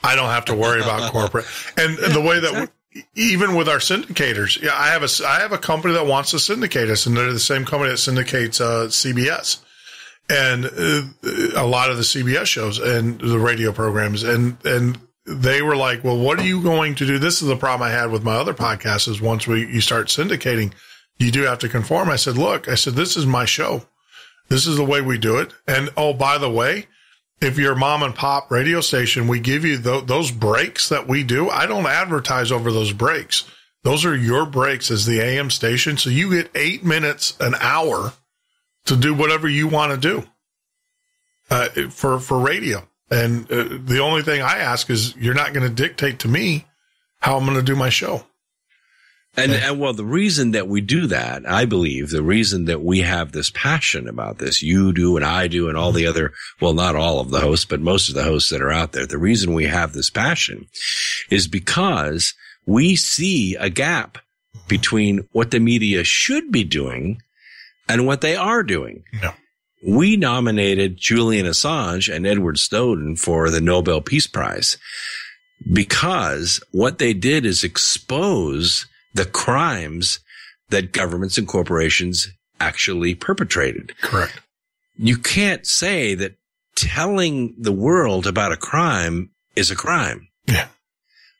I don't have to worry about corporate. And the way that even with our syndicators, I have a company that wants to syndicate us, and they're the same company that syndicates CBS and a lot of the CBS shows and the radio programs. And they were like, well, what are you going to do? This is the problem I had with my other podcasts is once you start syndicating, you do have to conform. I said, look, this is my show. This is the way we do it. And, oh, by the way, if you're a mom and pop radio station, we give you those breaks that we do. I don't advertise over those breaks. Those are your breaks as the AM station. So you get 8 minutes an hour to do whatever you want to do for radio. And the only thing I ask is you're not going to dictate to me how I'm going to do my show. And well, the reason that we do that, I believe, the reason that we have this passion about this, you do and I do and all the other, well, not all of the hosts, but most of the hosts that are out there, the reason we have this passion is because we see a gap between what the media should be doing and what they are doing. Yeah. We nominated Julian Assange and Edward Snowden for the Nobel Peace Prize because what they did is expose the crimes that governments and corporations actually perpetrated. Correct. You can't say that telling the world about a crime is a crime. Yeah.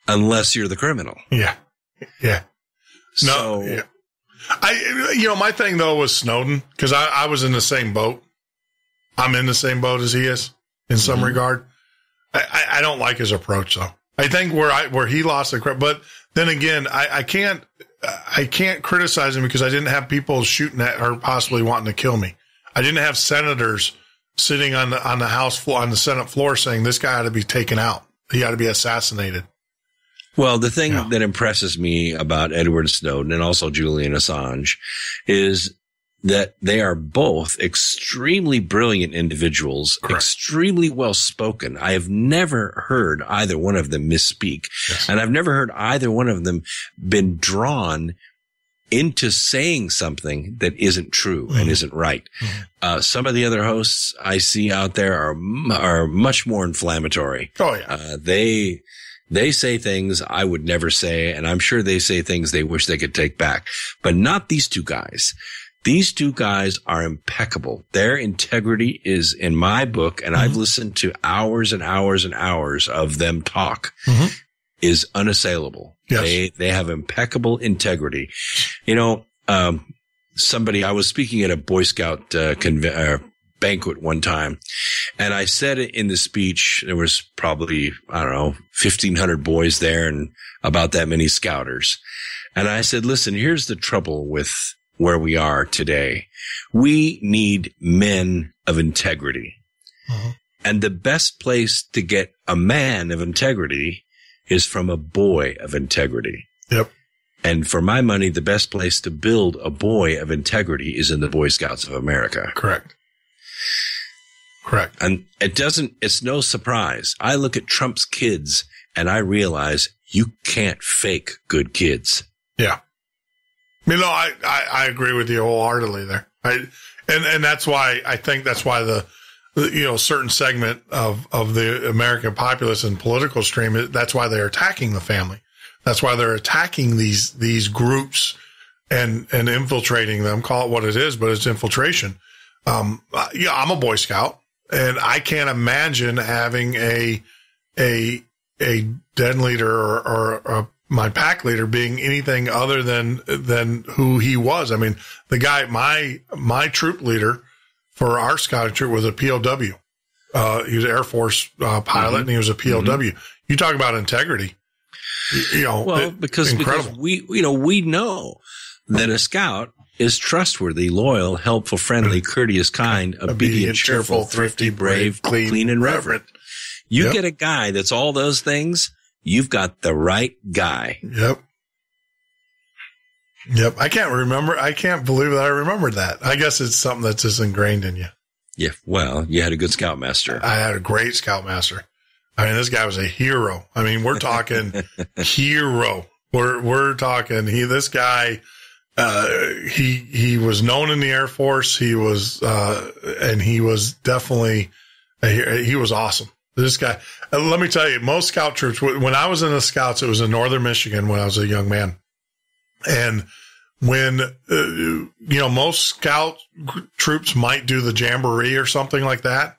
Unless you're the criminal. Yeah. Yeah. No. So, yeah. My thing though was Snowden, because I was in the same boat. I'm in the same boat as he is in some regard. I don't like his approach though. I think where he lost the credit, but then again, I can't criticize him because I didn't have people shooting at or possibly wanting to kill me. I didn't have senators sitting on the House floor, on the Senate floor saying this guy ought to be taken out. He ought to be assassinated. Well, the thing that impresses me about Edward Snowden and also Julian Assange is that they are both extremely brilliant individuals, Correct. Extremely well-spoken. I have never heard either one of them misspeak, yes. And I've never heard either one of them been drawn into saying something that isn't true and isn't right. Mm-hmm. Some of the other hosts I see out there are much more inflammatory. Oh, yeah. They say things I would never say, and I'm sure they say things they wish they could take back, but not these two guys. These two guys are impeccable. Their integrity is in my book, and I've listened to hours and hours and hours of them talk, is unassailable. Yes. They have impeccable integrity. I was speaking at a Boy Scout banquet one time, and I said in the speech, there was probably, 1,500 boys there and about that many scouters. And I said, listen, here's the trouble with where we are today. We need men of integrity. And the best place to get a man of integrity is from a boy of integrity. Yep. And for my money, the best place to build a boy of integrity is in the Boy Scouts of America. Correct. And it's no surprise. I look at Trump's kids and I realize you can't fake good kids. Yeah. I agree with you wholeheartedly there. And that's why I think that's why the certain segment of the American populace and political stream, that's why they're attacking the family. That's why they're attacking these groups and infiltrating them. Call it what it is, but it's infiltration. I'm a Boy Scout, and I can't imagine having a den leader or my pack leader being anything other than who he was. I mean, the guy, my troop leader for our scouting troop was a POW. He was an Air Force pilot, and he was a POW. You talk about integrity. Because we know that a scout is trustworthy, loyal, helpful, friendly, courteous, kind, obedient, cheerful, thrifty, brave, clean, and reverent. You get a guy that's all those things, you've got the right guy. Yep. I can't believe that I remembered that. I guess it's something that's just ingrained in you. Yeah. Well, you had a good scoutmaster. I had a great scoutmaster. I mean, this guy was a hero. I mean, we're talking hero. We're talking, this guy, he was known in the Air Force. He was, and he was definitely, he was awesome. This guy, let me tell you, most scout troops, when I was in the scouts, it was in northern Michigan when I was a young man. And when, most scout troops might do the jamboree or something like that,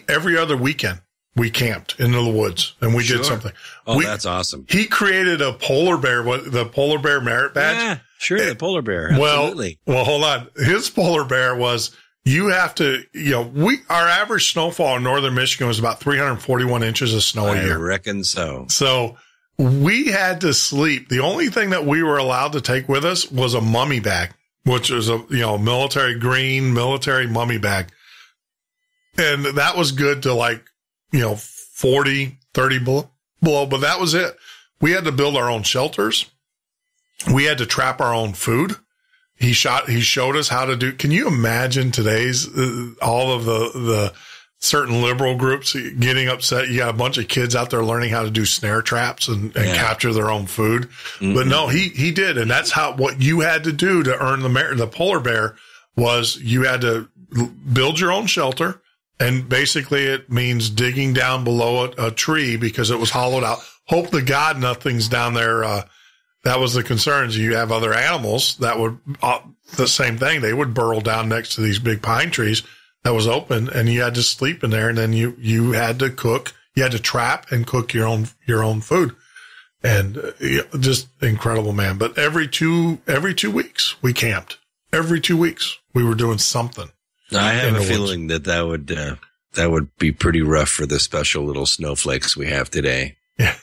every other weekend, we camped into the woods and we did something. Oh, that's awesome. He created a polar bear, the polar bear merit badge. Yeah, sure. The polar bear. Absolutely. Well, hold on. His polar bear was, you have to, our average snowfall in northern Michigan was about 341 inches of snow a year. I reckon so. So we had to sleep. The only thing that we were allowed to take with us was a mummy bag, which was a, military green military mummy bag. And that was good to 40, 30 below, but that was it. We had to build our own shelters. We had to trap our own food. He showed us how to do. Can you imagine today's, all of the certain liberal groups getting upset? You got a bunch of kids out there learning how to do snare traps and capture their own food. Mm-hmm. But no, he did. And that's what you had to do to earn the polar bear was you had to build your own shelter. And basically it means digging down below a tree because it was hollowed out. Hope to God nothing's down there. That was the concerns. You have other animals that would, the same thing. They would burrow down next to these big pine trees that was open and you had to sleep in there. And then you had to cook, you had to trap and cook your own food. And just incredible, man. But every 2 weeks we camped. Every 2 weeks we were doing something. I have a feeling that would be pretty rough for the special little snowflakes we have today. Yeah.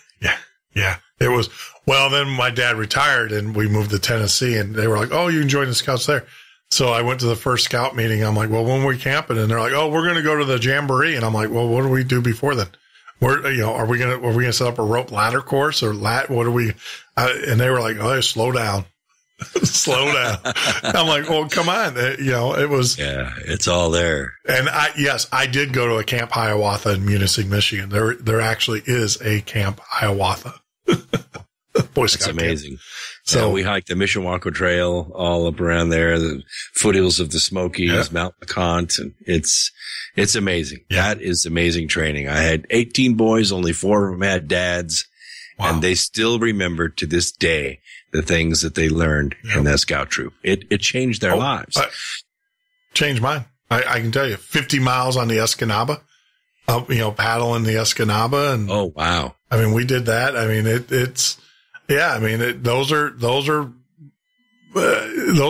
It was, well, then my dad retired and we moved to Tennessee and they were like, oh, you can join the scouts there. So I went to the first scout meeting. I'm like, well, when were we camping? And they're like, oh, we're going to go to the jamboree. And I'm like, well, what do we do before then? Are we going to set up a rope ladder course or what are we? And they were like, oh, slow down. Slow down. I'm like, well, come on. It was. Yeah, it's all there. And I did go to a Camp Hiawatha in Munising, Michigan. There actually is a Camp Hiawatha. Boy Scout. That's amazing. Camp. So we hiked the Mishawaka Trail all up around there, the foothills of the Smokies, Mount LeConte, and it's amazing. Yeah. That is amazing training. I had 18 boys, only 4 of them had dads, and they still remember to this day the things that they learned in that scout troop. It changed their lives. Changed mine. I can tell you, 50 miles on the Escanaba, paddling the Escanaba. And oh, wow. I mean, we did that. I mean, those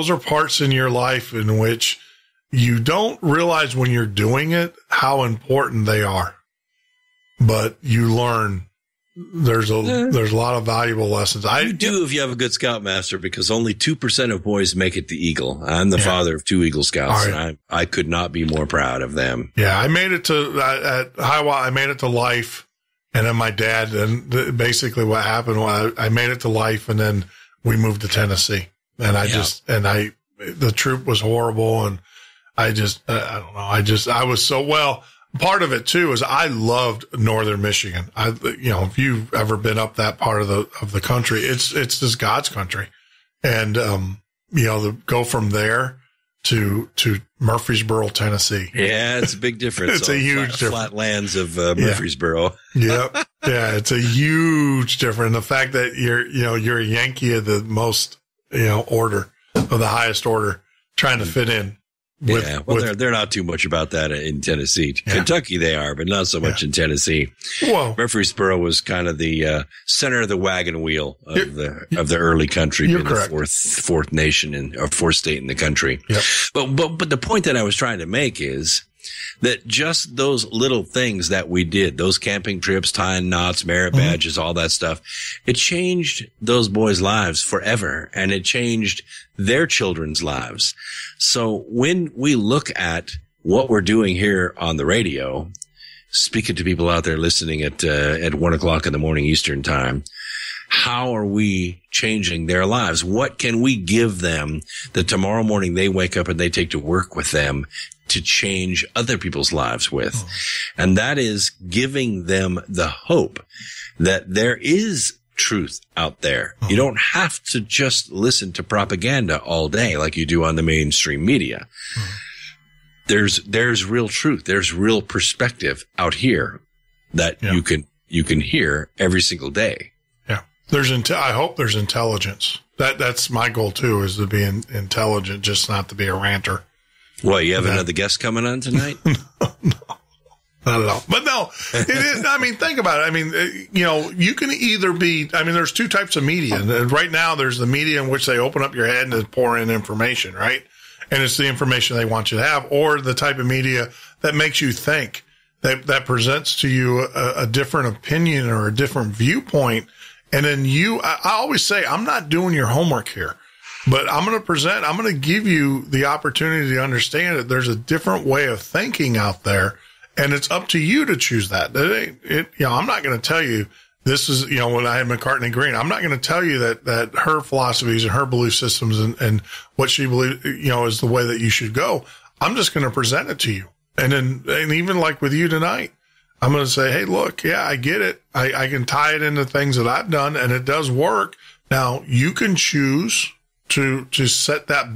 are parts in your life in which you don't realize when you're doing it, how important they are, but you learn. There's a lot of valuable lessons. You do if you have a good scoutmaster, because only 2% of boys make it to Eagle. I'm the father of 2 Eagle Scouts, and I could not be more proud of them. Yeah, I made it at Hiawatha. I made it to life, and then my dad. And basically, what happened was I made it to life, and then we moved to Tennessee. And the troop was horrible, and I don't know. I was so well. Part of it too is I loved northern Michigan. If you've ever been up that part of the country, it's just God's country. And, go from there to Murfreesboro, Tennessee. Yeah, it's a big difference. It's a huge difference. Flat lands of Murfreesboro. Yep. Yeah, it's a huge difference. The fact that you're a Yankee of the most, order, of the highest order, trying to fit in. They're not too much about that in Tennessee. Yeah. Kentucky they are, but not so much in Tennessee. Well, Murfreesboro was kind of the center of the wagon wheel of the early country, being the fourth nation or fourth state in the country. Yep. But the point that I was trying to make is that just those little things that we did, those camping trips, tying knots, merit badges, all that stuff, it changed those boys' lives forever, and it changed their children's lives. So when we look at what we're doing here on the radio, speaking to people out there listening at 1:00 in the morning Eastern time, how are we changing their lives? What can we give them that tomorrow morning they wake up and they take to work with them to change other people's lives with. And that is giving them the hope that there is truth out there. You don't have to just listen to propaganda all day like you do on the mainstream media. There's real truth. There's real perspective out here that you can hear every single day. Yeah. I hope there's intelligence. That's my goal too, is to be intelligent, just not to be a ranter. Well, you have another guest coming on tonight? No. Not at all. But no, it is. I mean, think about it. I mean, you can either be, there's two types of media. And right now, there's the media in which they open up your head and they pour in information, right? And it's the information they want you to have, or the type of media that makes you think, that presents to you a different opinion or a different viewpoint. And then I always say, I'm not doing your homework here, but I'm going to give you the opportunity to understand that there's a different way of thinking out there. And it's up to you to choose that. I'm not going to tell you this is, when I had McCartney Green, I'm not going to tell you that her philosophies and her belief systems and what she believes, is the way that you should go. I'm just going to present it to you. And even like with you tonight, I'm going to say, hey, look, yeah, I get it. I can tie it into things that I've done and it does work. Now you can choose to set that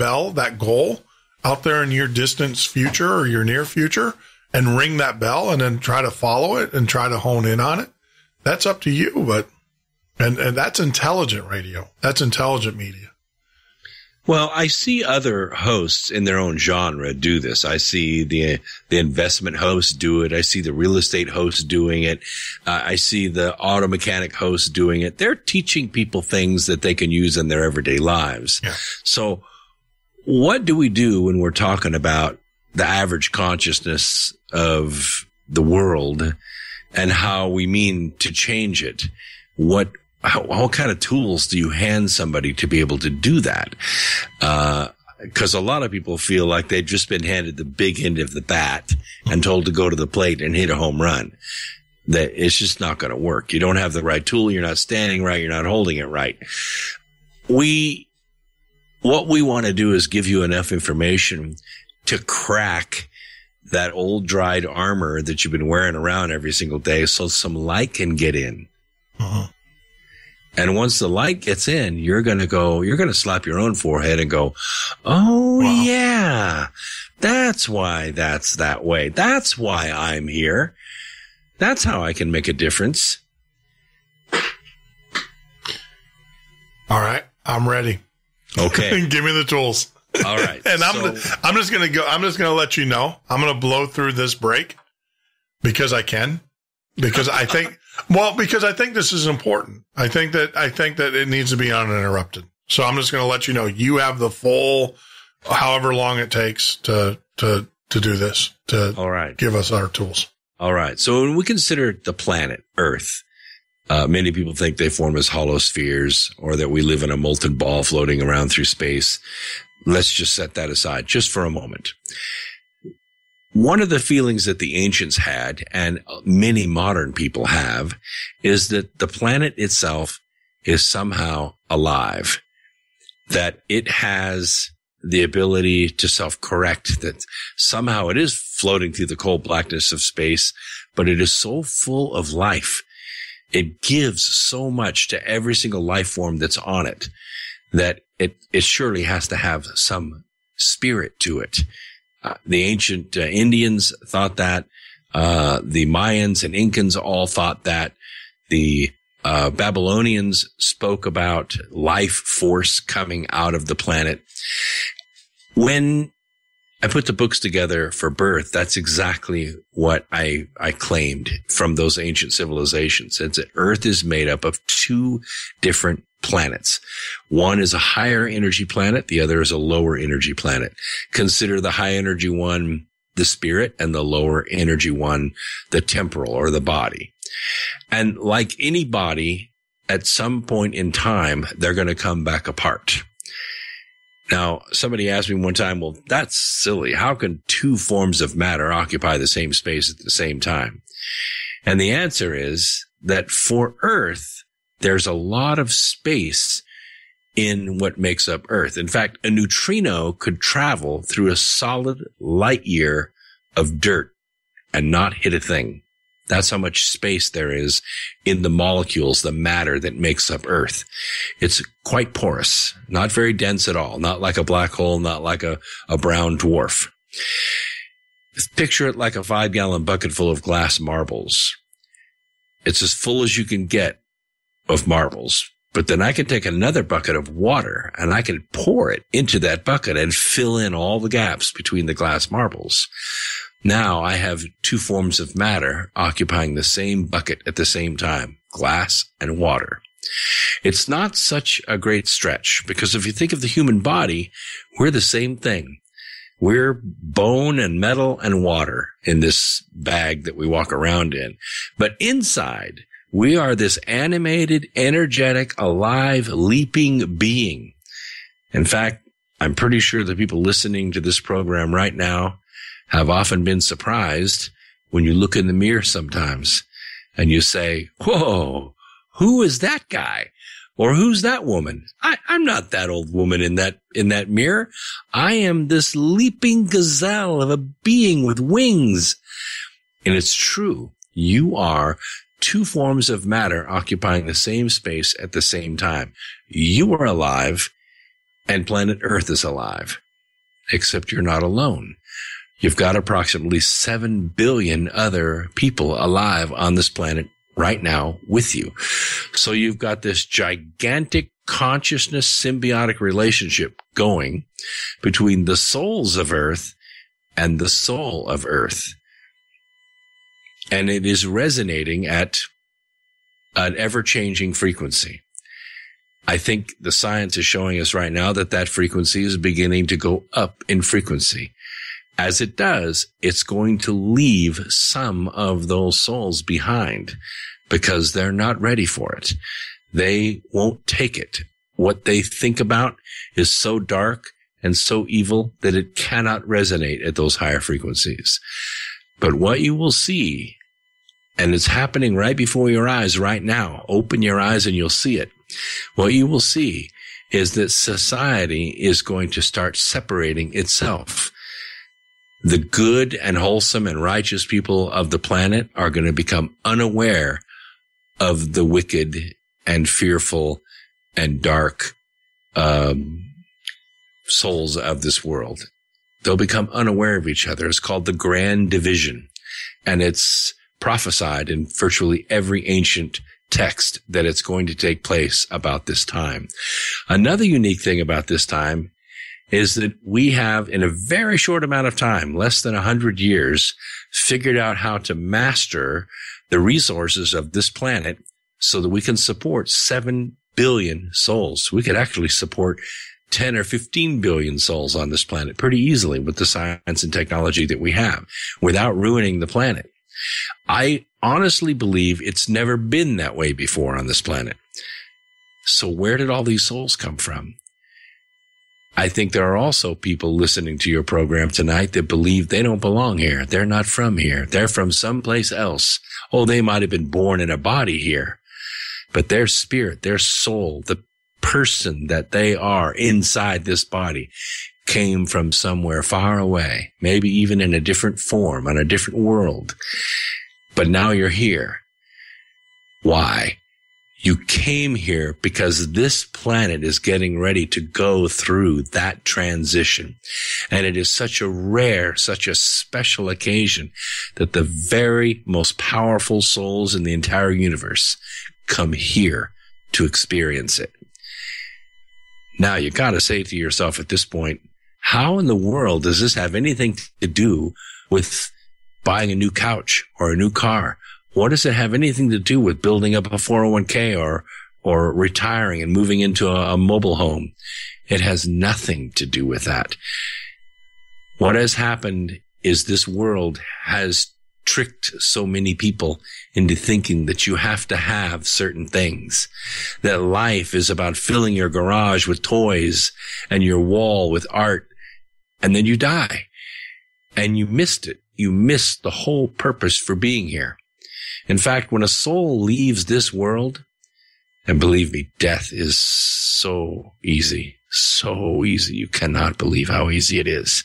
goal out there in your distant future or your near future, and ring that bell and then try to follow it and try to hone in on it. That's up to you, but, and that's intelligent radio. That's intelligent media. Well, I see other hosts in their own genre do this. I see the investment hosts do it. I see the real estate hosts doing it. I see the auto mechanic hosts doing it. They're teaching people things that they can use in their everyday lives. Yeah. So what do we do when we're talking about the average consciousness of the world and how we mean to change it? What kind of tools do you hand somebody to be able to do that? Because a lot of people feel like they've just been handed the big end of the bat and told to go to the plate and hit a home run. That it's just not going to work. You don't have the right tool. You're not standing right. You're not holding it right. What we want to do is give you enough information to crack that old dried armor that you've been wearing around every single day so some light can get in. And once the light gets in, you're going to slap your own forehead and go, oh, wow. Yeah, that's why that's that way. That's why I'm here. That's how I can make a difference. All right. I'm ready. Okay. Give me the tools. All right. And I'm just going to let you know, I'm going to blow through this break because I can, because I think this is important. I think that it needs to be uninterrupted. So I'm just going to let you know, you have the full, however long it takes to do this, all right, give us our tools. All right. So when we consider the planet Earth, many people think they form as hollow spheres or that we live in a molten ball floating around through space. Let's just set that aside just for a moment. One of the feelings that the ancients had, and many modern people have, is that the planet itself is somehow alive, that it has the ability to self-correct, that somehow it is floating through the cold blackness of space, but it is so full of life. It gives so much to every single life form that's on it that it surely has to have some spirit to it. The ancient Indians thought that. The Mayans and Incans all thought that. The Babylonians spoke about life force coming out of the planet. When I put the books together for Birth, that's exactly what I claimed from those ancient civilizations. It's that Earth is made up of two different planets. One is a higher energy planet. The other is a lower energy planet. Consider the high energy one the spirit and the lower energy one the temporal or the body. And like any body, at some point in time, they're going to come back apart. Now, somebody asked me one time, well, that's silly. How can two forms of matter occupy the same space at the same time? And the answer is that for Earth, there's a lot of space in what makes up Earth. In fact, a neutrino could travel through a solid light year of dirt and not hit a thing. That's how much space there is in the molecules, the matter that makes up Earth. It's quite porous, not very dense at all, not like a black hole, not like a brown dwarf. Picture it like a 5-gallon bucket full of glass marbles. It's as full as you can get of marbles. But then I can take another bucket of water and I can pour it into that bucket and fill in all the gaps between the glass marbles. Now I have two forms of matter occupying the same bucket at the same time, glass and water. It's not such a great stretch because if you think of the human body, we're the same thing. We're bone and metal and water in this bag that we walk around in. But inside, we are this animated, energetic, alive, leaping being. In fact, I'm pretty sure the people listening to this program right now have often been surprised when you look in the mirror sometimes and you say, whoa, who is that guy? Or who's that woman? I'm not that old woman in that mirror. I am this leaping gazelle of a being with wings. And it's true. You are two forms of matter occupying the same space at the same time. You are alive and planet Earth is alive, except you're not alone. You've got approximately 7 billion other people alive on this planet right now with you. So you've got this gigantic consciousness symbiotic relationship going between the souls of Earth and the soul of Earth. And it is resonating at an ever-changing frequency. I think the science is showing us right now that frequency is beginning to go up in frequency. As it does, it's going to leave some of those souls behind because they're not ready for it. They won't take it. What they think about is so dark and so evil that it cannot resonate at those higher frequencies. But what you will see, and it's happening right before your eyes right now, open your eyes and you'll see it. What you will see is that society is going to start separating itself. The good and wholesome and righteous people of the planet are going to become unaware of the wicked and fearful and dark souls of this world. They'll become unaware of each other. It's called the Grand Division, and it's prophesied in virtually every ancient text that it's going to take place about this time. Another unique thing about this time is that we have, in a very short amount of time, less than 100 years, figured out how to master the resources of this planet so that we can support 7 billion souls. We could actually support 10 or 15 billion souls on this planet pretty easily with the science and technology that we have without ruining the planet. I honestly believe it's never been that way before on this planet. So where did all these souls come from? I think there are also people listening to your program tonight that believe they don't belong here. They're not from here. They're from someplace else. Oh, they might have been born in a body here, but their spirit, their soul, the person that they are inside this body came from somewhere far away, maybe even in a different form, on a different world. But now you're here. Why? You came here because this planet is getting ready to go through that transition. And it is such a rare, such a special occasion that the very most powerful souls in the entire universe come here to experience it. Now, you got to say to yourself at this point, how in the world does this have anything to do with buying a new couch or a new car? What does it have anything to do with building up a 401k or retiring and moving into a mobile home? It has nothing to do with that. What has happened is this world has tricked so many people into thinking that you have to have certain things, that life is about filling your garage with toys and your wall with art, and then you die. And you missed it. You missed the whole purpose for being here. In fact, when a soul leaves this world, And believe me, death is so easy. So easy. You cannot believe how easy it is.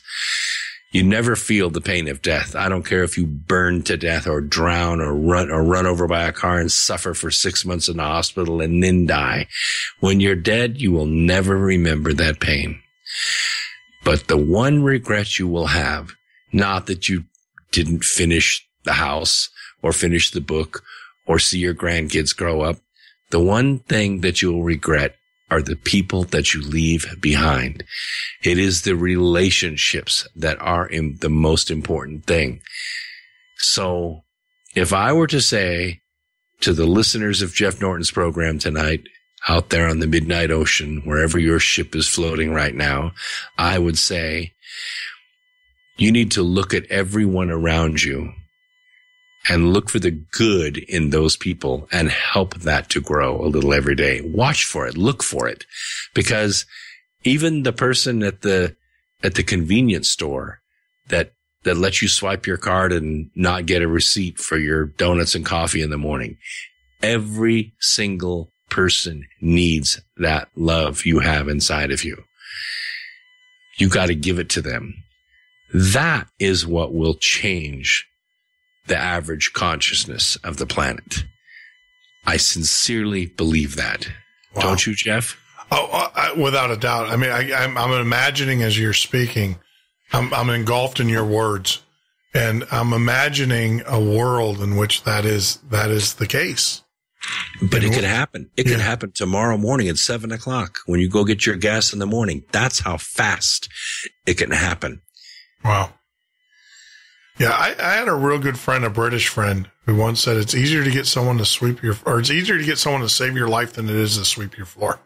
You never feel the pain of death. I don't care if you burn to death or drown or run over by a car and suffer for 6 months in the hospital and then die. When you're dead, you will never remember that pain. But the one regret you will have, not that you didn't finish the house or finish the book or see your grandkids grow up, the one thing that you'll regret are the people that you leave behind. It is the relationships that are the most important thing. So if I were to say to the listeners of Jeff Norton's program tonight, out there on the midnight ocean, wherever your ship is floating right now, I would say you need to look at everyone around you and look for the good in those people and help that to grow a little every day. Watch for it. Look for it. Because even the person at the convenience store that lets you swipe your card and not get a receipt for your donuts and coffee in the morning, every single person needs that love you have inside of you. You got to give it to them. That is what will change the average consciousness of the planet. I sincerely believe that. Wow. Don't you, Jeff? Without a doubt. I mean, I'm imagining as you're speaking, I'm engulfed in your words, and I'm imagining a world in which that is the case. But it could happen. It could happen tomorrow morning at 7:00 when you go get your gas in the morning. That's how fast it can happen. Wow. Yeah, I had a real good friend, a British friend, who once said it's easier to get someone to it's easier to get someone to save your life than it is to sweep your floor.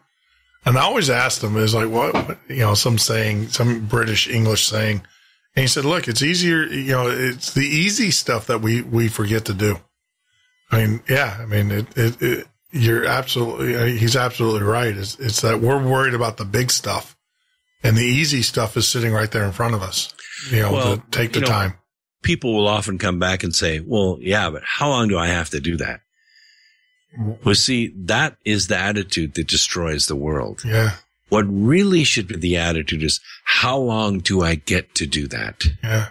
And I always asked him, is like, what, some British English saying. And he said, look, it's easier, it's the easy stuff that we forget to do. I mean, you're absolutely, he's absolutely right. It's that we're worried about the big stuff, and the easy stuff is sitting right there in front of us, to take the time. People will often come back and say, well, yeah, but how long do I have to do that? Well, see, that is the attitude that destroys the world. Yeah. What really should be the attitude is, how long do I get to do that? Yeah.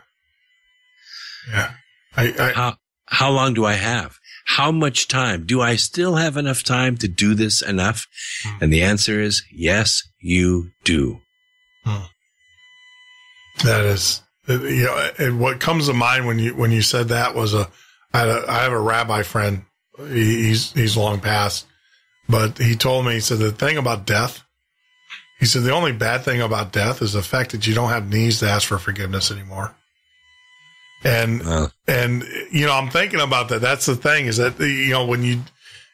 Yeah. How long do I have? How much time? Do I still have enough time to do this enough? And the answer is, yes, you do. That is, and what comes to mind when you said that was I have a rabbi friend. He's long passed, but he told me, he said, the thing about death, he said, the only bad thing about death is the fact that you don't have knees to ask for forgiveness anymore. And I'm thinking about that. That's the thing, is that,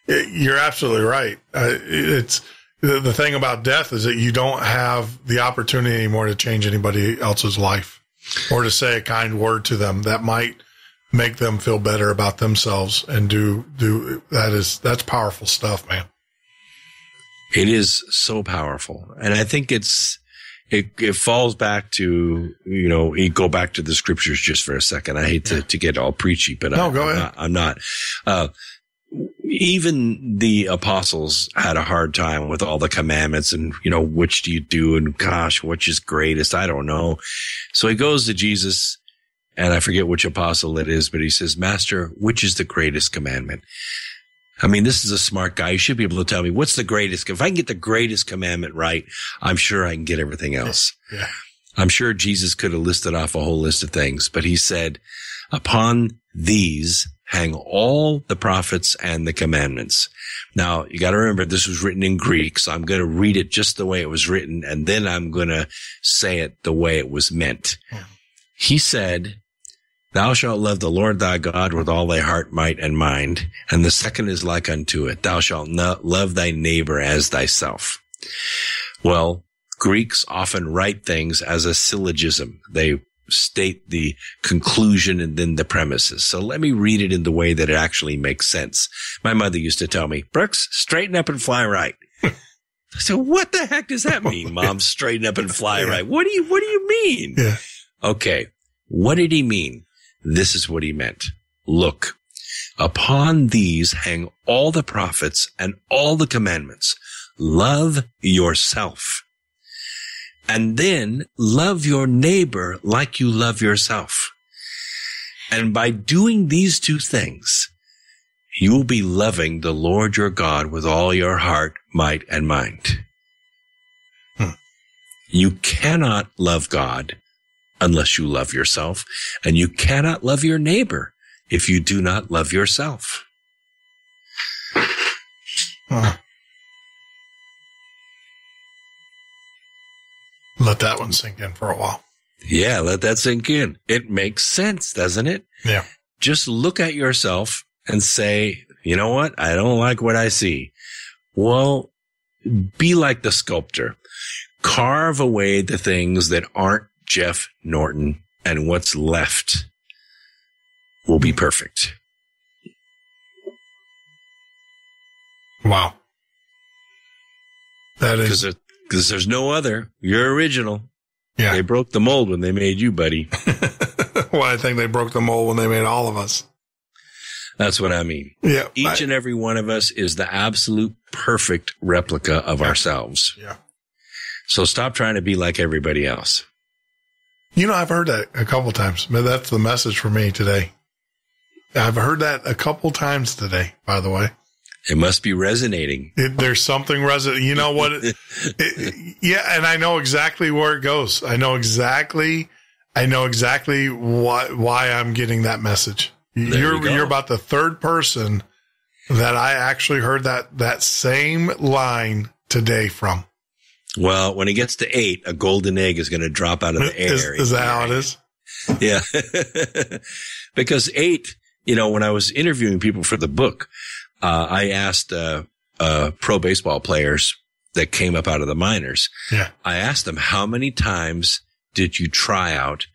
you're absolutely right. It's the thing about death is that you don't have the opportunity anymore to change anybody else's life or to say a kind word to them that might make them feel better about themselves and do that's powerful stuff, man. It is so powerful. And I think it falls back to, you go back to the scriptures just for a second. I hate to get all preachy, but no, go ahead. I'm not. Even the apostles had a hard time with all the commandments and, which do you do? And gosh, which is greatest? I don't know. So he goes to Jesus, and I forget which apostle it is, but he says, Master, which is the greatest commandment? I mean, this is a smart guy. You should be able to tell me what's the greatest. If I can get the greatest commandment right, I'm sure I can get everything else. Yeah. I'm sure Jesus could have listed off a whole list of things, but he said, upon these hang all the prophets and the commandments. Now, you got to remember, this was written in Greek, so I'm going to read it just the way it was written, and then I'm going to say it the way it was meant. Yeah. He said, thou shalt love the Lord thy God with all thy heart, might, and mind. And the second is like unto it. Thou shalt love thy neighbor as thyself. Well, Greeks often write things as a syllogism. They state the conclusion and then the premises. So let me read it in the way that it actually makes sense. My mother used to tell me, Brooks, straighten up and fly right. So what the heck does that mean, Mom? Straighten up and fly right. What do you mean? Yeah. Okay. What did he mean? This is what he meant. Look, Upon these hang all the prophets and all the commandments. Love yourself. And then love your neighbor like you love yourself. And by doing these two things, you will be loving the Lord your God with all your heart, might, and mind. You cannot love God unless you love yourself, and you cannot love your neighbor if you do not love yourself. Let that one sink in for a while. Yeah, let that sink in. It makes sense, doesn't it? Yeah. Just look at yourself and say, you know what? I don't like what I see. Well, be like the sculptor. Carve away the things that aren't Jeff Norton, and what's left will be perfect. Wow. That is... Because there's no other. You're original. Yeah. They broke the mold when they made you, buddy. Well, I think they broke the mold when they made all of us. That's what I mean. Yeah. Each and every one of us is the absolute perfect replica of ourselves. Yeah. So stop trying to be like everybody else. You know, I've heard that a couple times. That's the message for me today. I've heard that a couple times today, by the way. It must be resonating. There's something resonating. You know what? Yeah. And I know exactly where it goes. I know exactly why I'm getting that message. You're about the third person that I actually heard that same line today from. Well, when it gets to 8, a golden egg is going to drop out of the air. Is that how it is? Yeah. Because 8, when I was interviewing people for the book, I asked pro baseball players that came up out of the minors. Yeah. I asked them, how many times did you try out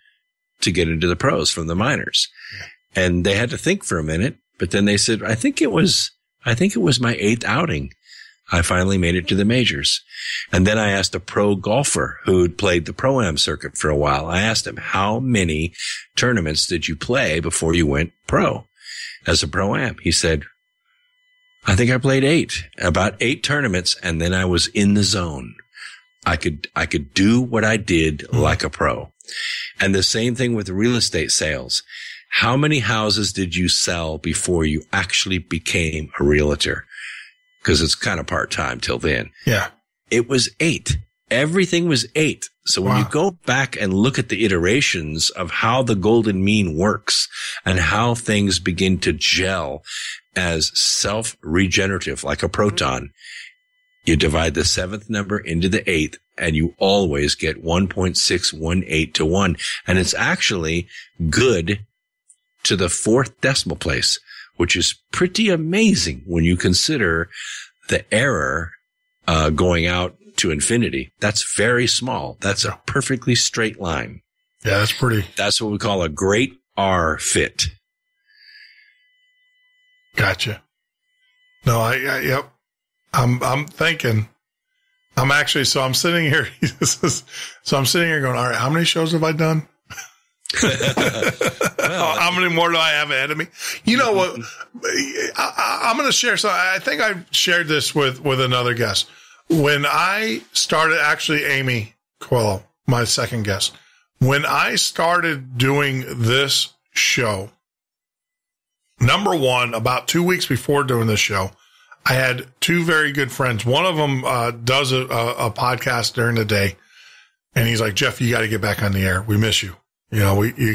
to get into the pros from the minors? Yeah. And they had to think for a minute, but then they said, I think it was my 8th outing. I finally made it to the majors. And then I asked a pro golfer who'd played the Pro-Am circuit for a while. I asked him, how many tournaments did you play before you went pro as a Pro-Am? He said, I think I played 8, about 8 tournaments, and then I was in the zone. I could do what I did like a pro. And the same thing with real estate sales. How many houses did you sell before you actually became a realtor? Because it's kind of part-time till then. Yeah. It was 8. Everything was 8. So when you go back and look at the iterations of how the golden mean works and how things begin to gel as self-regenerative, like a proton, you divide the 7th number into the 8th, and you always get 1.618 to 1. And it's actually good to the 4th decimal place, which is pretty amazing when you consider the error going out to infinity. That's very small. That's a perfectly straight line. Yeah, that's pretty. That's what we call a great R fit. Gotcha. No, yep. I'm thinking. I'm sitting here. I'm sitting here going, all right, how many shows have I done? How many more do I have ahead of me? You know what? I'm going to share. So I think I shared this with another guest. When I started, actually, Amy Coelho, my second guest, when I started doing this show, number one, about 2 weeks before doing this show, I had 2 very good friends. One of them does a podcast during the day, and he's like, Jeff, you got to get back on the air. We miss you. We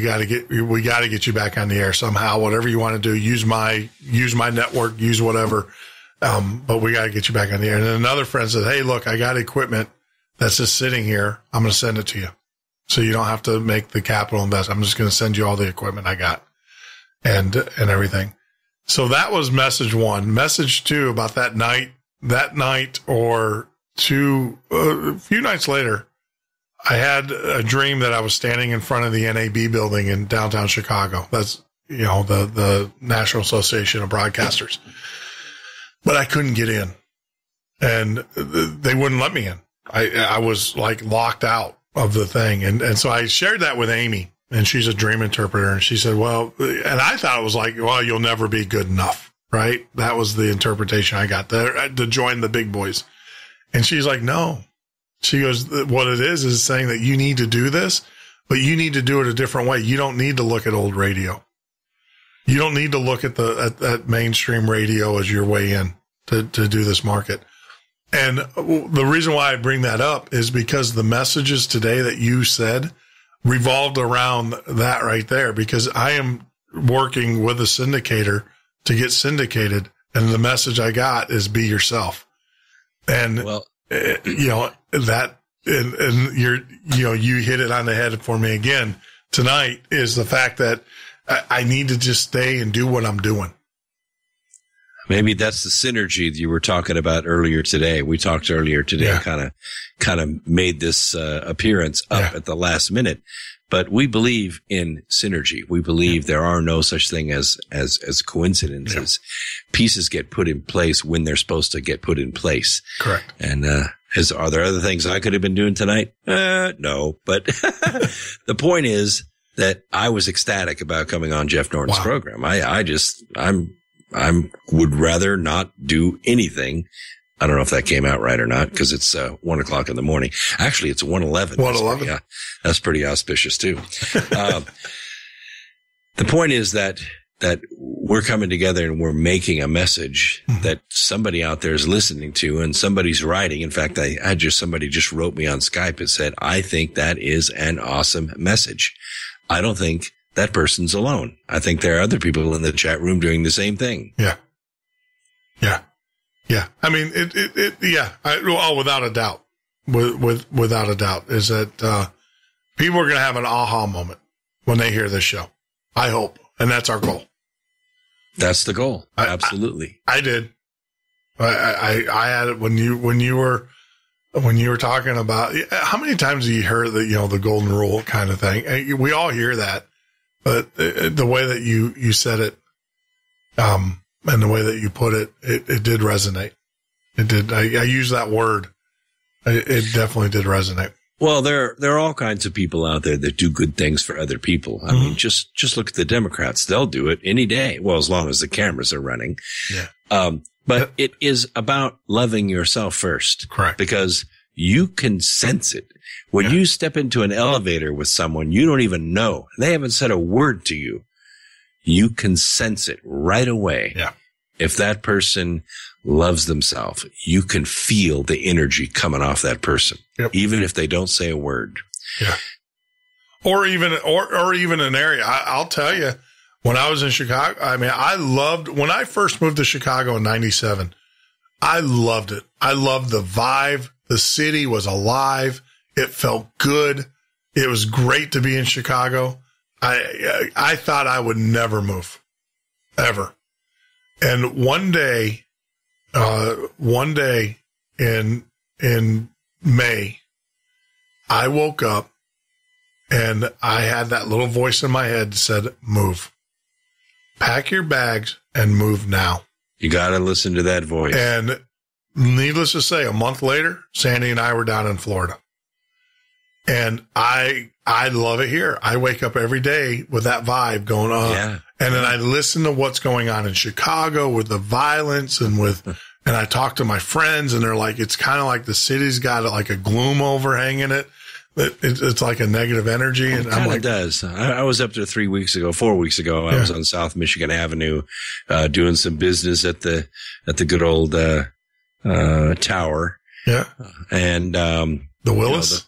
got to get you back on the air somehow. Whatever you want to do, use my network, use whatever. But we got to get you back on the air. And then another friend said, hey, look, I got equipment that's just sitting here. I'm going to send it to you, so you don't have to make the capital investment. I'm just going to send you all the equipment I got and everything. So that was message 1. Message 2, about that night or a few nights later, I had a dream that I was standing in front of the NAB building in downtown Chicago. That's, the National Association of Broadcasters. But I couldn't get in, and they wouldn't let me in. I was like locked out of the thing. And so I shared that with Amy, and she's a dream interpreter. And she said, well, and I thought it was like, well, you'll never be good enough, right? That was the interpretation I got there to join the big boys. And she's like, no. She goes, what it is saying that you need to do this, but you need to do it a different way. You don't need to look at old radio. You don't need to look at at mainstream radio as your way in to do this market. And the reason why I bring that up is because the messages today that you said revolved around that right there, because I am working with a syndicator to get syndicated. And the message I got is be yourself. And, well, that, and you hit it on the head for me again tonight, is the fact that I need to just stay and do what I'm doing. Maybe that's the synergy that you were talking about earlier today. We talked earlier today, kind of made this appearance up at the last minute. But we believe in synergy. We believe there are no such thing as coincidences. Yeah. Pieces get put in place when they're supposed to get put in place. Correct. And are there other things I could have been doing tonight? No. But the point is that I was ecstatic about coming on Jeff Norton's program. I would rather not do anything. I don't know if that came out right or not, because it's 1 o'clock in the morning. Actually, it's 1:11. 1:11. Yeah, that's pretty auspicious too. The point is that we're coming together and we're making a message that somebody out there is listening to, and somebody's writing. In fact, somebody just wrote me on Skype and said, I think that is an awesome message. I don't think that person's alone. I think there are other people in the chat room doing the same thing. Yeah. Yeah. Yeah. I mean, without a doubt, without a doubt, is that, people are going to have an aha moment when they hear this show. I hope. And that's our goal. That's the goal. Absolutely. I did. I had it when you were talking about, how many times have you heard the golden rule kind of thing? We all hear that. But the way that you said it, and the way that you put it, it did resonate. It did. I used that word. It definitely did resonate. Well, there are all kinds of people out there that do good things for other people. I mean, just look at the Democrats. They'll do it any day. Well, as long as the cameras are running. Yeah. But it is about loving yourself first. Correct. Because you can sense it. When you step into an elevator with someone you don't even know, they haven't said a word to you, you can sense it right away. Yeah. If that person loves themselves, you can feel the energy coming off that person, even if they don't say a word. Yeah. Or even an area. I'll tell you, when I was in Chicago, I mean, when I first moved to Chicago in 97, I loved it. I loved the vibe. The city was alive. It felt good. It was great to be in Chicago. I thought I would never move, ever. And one day in May, I woke up and I had that little voice in my head that said, move, pack your bags and move now. You got to listen to that voice. And needless to say, a month later, Sandy and I were down in Florida. And I love it here. I wake up every day with that vibe going on. Yeah. And then I listen to what's going on in Chicago with the violence and I talk to my friends and they're like, it's kind of like the city's got like a gloom overhanging it. It's like a negative energy. And I'm like, it does. I was up there 4 weeks ago. I was on South Michigan Avenue, doing some business at the good old, tower. Yeah. And, the Willis?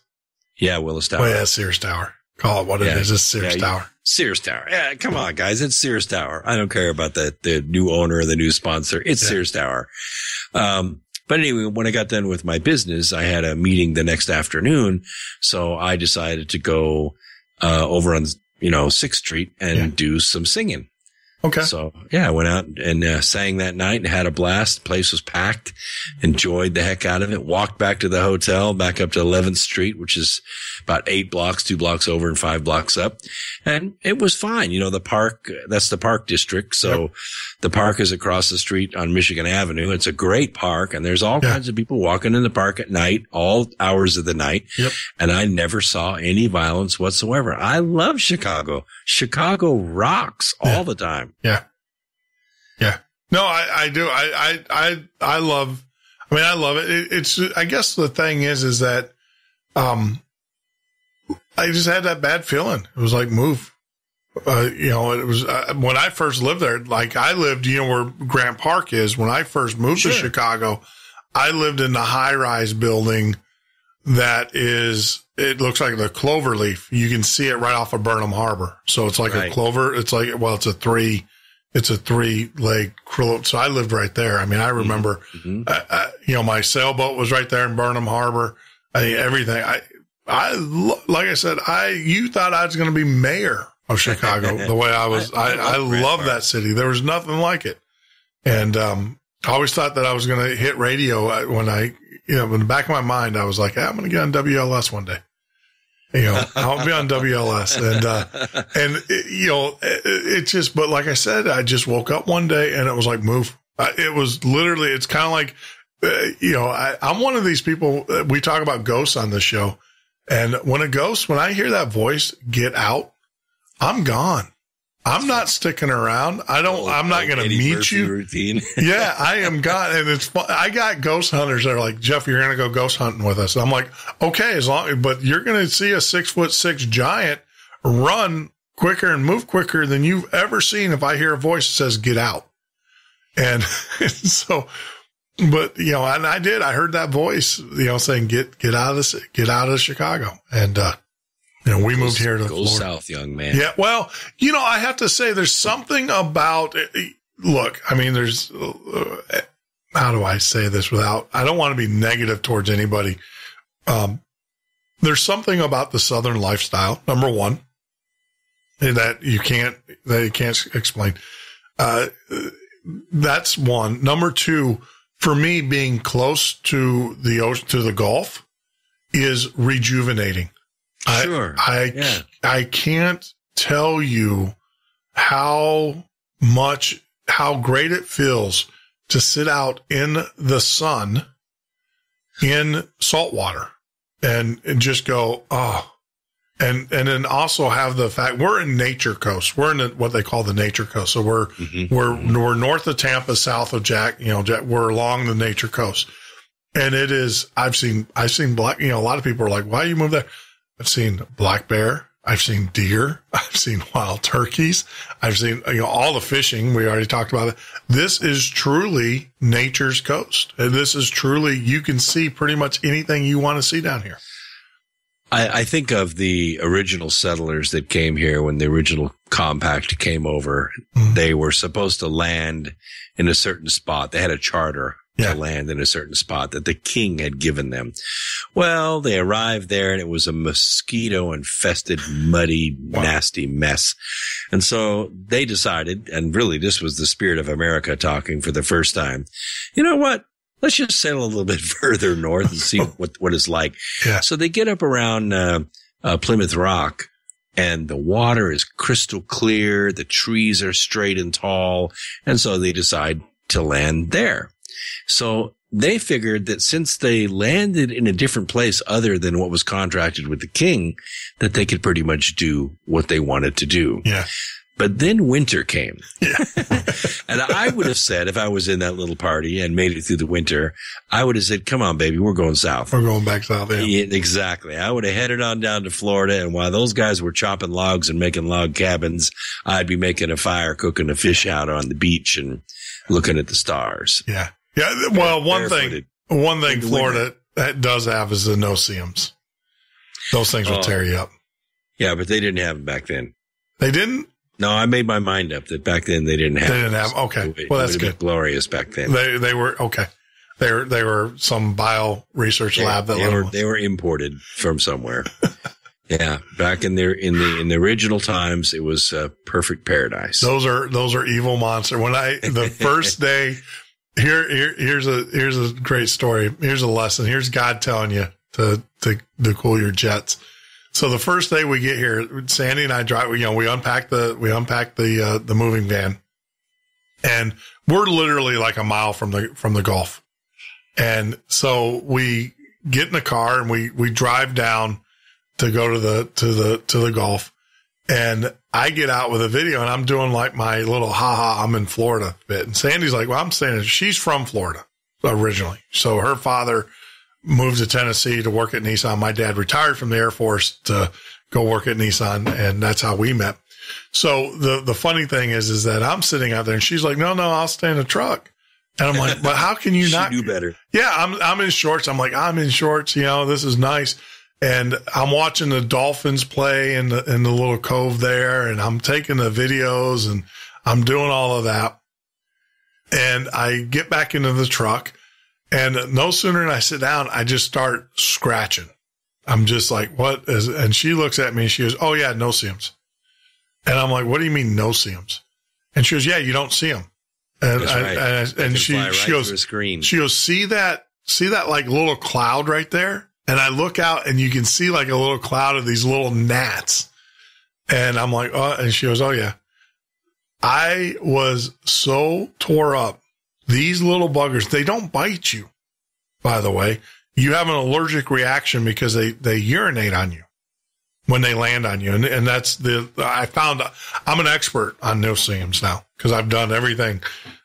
Willis Tower. Oh, yeah, Sears Tower. Call it what it is. It's Sears Tower. Sears Tower. Yeah, come on, guys. It's Sears Tower. I don't care about the new owner or the new sponsor. It's Sears Tower. But anyway, when I got done with my business, I had a meeting the next afternoon. So I decided to go over on 6th Street and do some singing. Okay. So yeah, I went out and sang that night and had a blast. The place was packed. Enjoyed the heck out of it. Walked back to the hotel, back up to 11th Street, which is about 8 blocks, 2 blocks over and 5 blocks up. And it was fine. You know, the park, that's the park district. So the park is across the street on Michigan Avenue. It's a great park, and there's all kinds of people walking in the park at night, all hours of the night. Yep. And I never saw any violence whatsoever. I love Chicago. Chicago rocks all the time. Yeah. Yeah. No, I do. I love it. It's, I guess the thing is that, I just had that bad feeling. It was like, move. You know, it was, when I first lived there, like I lived, you know, where Grant Park is. When I first moved to Chicago, I lived in the high rise building that is, it looks like the clover leaf. You can see it right off of Burnham Harbor. So it's like a clover. It's like, well, it's a 3-leg clover. So I lived right there. I mean, I remember, you know, my sailboat was right there in Burnham Harbor. I mean, everything. Like I said, you thought I was going to be mayor of Chicago the way I was. I love that city. There was nothing like it. And, I always thought that I was going to hit radio when you know, in the back of my mind, I was like, I'm going to get on WLS one day. You know, I'll be on WLS. And you know, it just, but like I said, I just woke up one day and it was like, move. It was literally, it's kind of like, you know, I'm one of these people, we talk about ghosts on this show. And when I hear that voice, get out, I'm gone. I'm not sticking around. I'm not going to meet you. Routine. Yeah, I am gone. And it's fun. I got ghost hunters that are like, Jeff, you're going to go ghost hunting with us. And I'm like, okay, but you're going to see a 6'6" giant run quicker and move quicker than you've ever seen. If I hear a voice that says, get out. And so, but you know, and I heard that voice, you know, saying, get out of Chicago. And, you know, we moved here to Florida. Go south, young man. Yeah. Well, you know, I have to say there's something about it. Look, I mean, there's, how do I say this I don't want to be negative towards anybody. There's something about the Southern lifestyle. Number one, that you can't explain. That's one. Number two, for me, being close to the ocean, to the Gulf is rejuvenating. Sure. I can't tell you how great it feels to sit out in the sun in salt water and just go, oh, and then also have the fact we're in Nature Coast. We're in what they call the Nature Coast. So we're north of Tampa, south of Jack, we're along the Nature Coast. And it is, I've seen black, a lot of people are like, why you move there? I've seen black bear. I've seen deer. I've seen wild turkeys. I've seen, all the fishing. We already talked about it. This is truly nature's coast. And this is truly, you can see pretty much anything you want to see down here. I think of the original settlers that came here when the original compact came over. Mm-hmm. They were supposed to land in a certain spot. They had a charter to land in a certain spot that the king had given them. Well, they arrived there and it was a mosquito-infested, muddy, nasty mess. And so they decided, and really this was the spirit of America talking for the first time, you know what? Let's just sail a little bit further north and see what it's like. Yeah. So they get up around Plymouth Rock, and the water is crystal clear. The trees are straight and tall. And so they decide to land there. So they figured that since they landed in a different place other than what was contracted with the king, that they could pretty much do what they wanted to do. Yeah. But then winter came. Yeah. And I would have said, if I was in that little party and made it through the winter, I would have said, come on, baby, we're going south. We're going back south. Yeah, exactly. I would have headed on down to Florida. And while those guys were chopping logs and making log cabins, I'd be making a fire, cooking a fish out on the beach and looking at the stars. Yeah. Yeah. Well, one thing Florida does have is the no-see-ums. Those things will tear you up. Yeah, but they didn't have them back then. They didn't? No, I made my mind up that back then they didn't have. They didn't have. Okay, well that's good. Glorious back then. They were okay. They were some bio research lab that they were imported from somewhere. Yeah, back in the original times, it was a perfect paradise. Those are evil monsters. When the first day, here's a great story. Here's a lesson. Here's God telling you to cool your jets. So the first day we get here, Sandy and I drive. We unpack the moving van, and we're literally like a mile from the Gulf. And so we get in the car and we drive down to go to the Gulf, and I get out with a video and I'm doing like my little I'm in Florida bit. And Sandy's like, well, I'm saying she's from Florida originally. So her father moved to Tennessee to work at Nissan. My dad retired from the Air Force to go work at Nissan, and that's how we met. So the funny thing is that I'm sitting out there and she's like, no, I'll stay in the truck. And I'm like, but how can you not do better? Yeah. I'm in shorts. I'm like, I'm in shorts. This is nice. And I'm watching the dolphins play in the little cove there, and I'm taking the videos and I'm doing all of that. And I get back into the truck, and no sooner than I sit down, I just start scratching. I'm just like, what is, and she looks at me and she goes, oh yeah, no-see-ums. And I'm like, what do you mean no-see-ums? And she goes, yeah, you don't see them. And that's right. she goes, see that like little cloud right there? And I look out and you can see like a little cloud of these little gnats. And I'm like, oh, and she goes, oh yeah. I was so tore up. These little buggers, they don't bite you, by the way. You have an allergic reaction because they urinate on you when they land on you. And that's I'm an expert on no-see-ums now because I've done everything,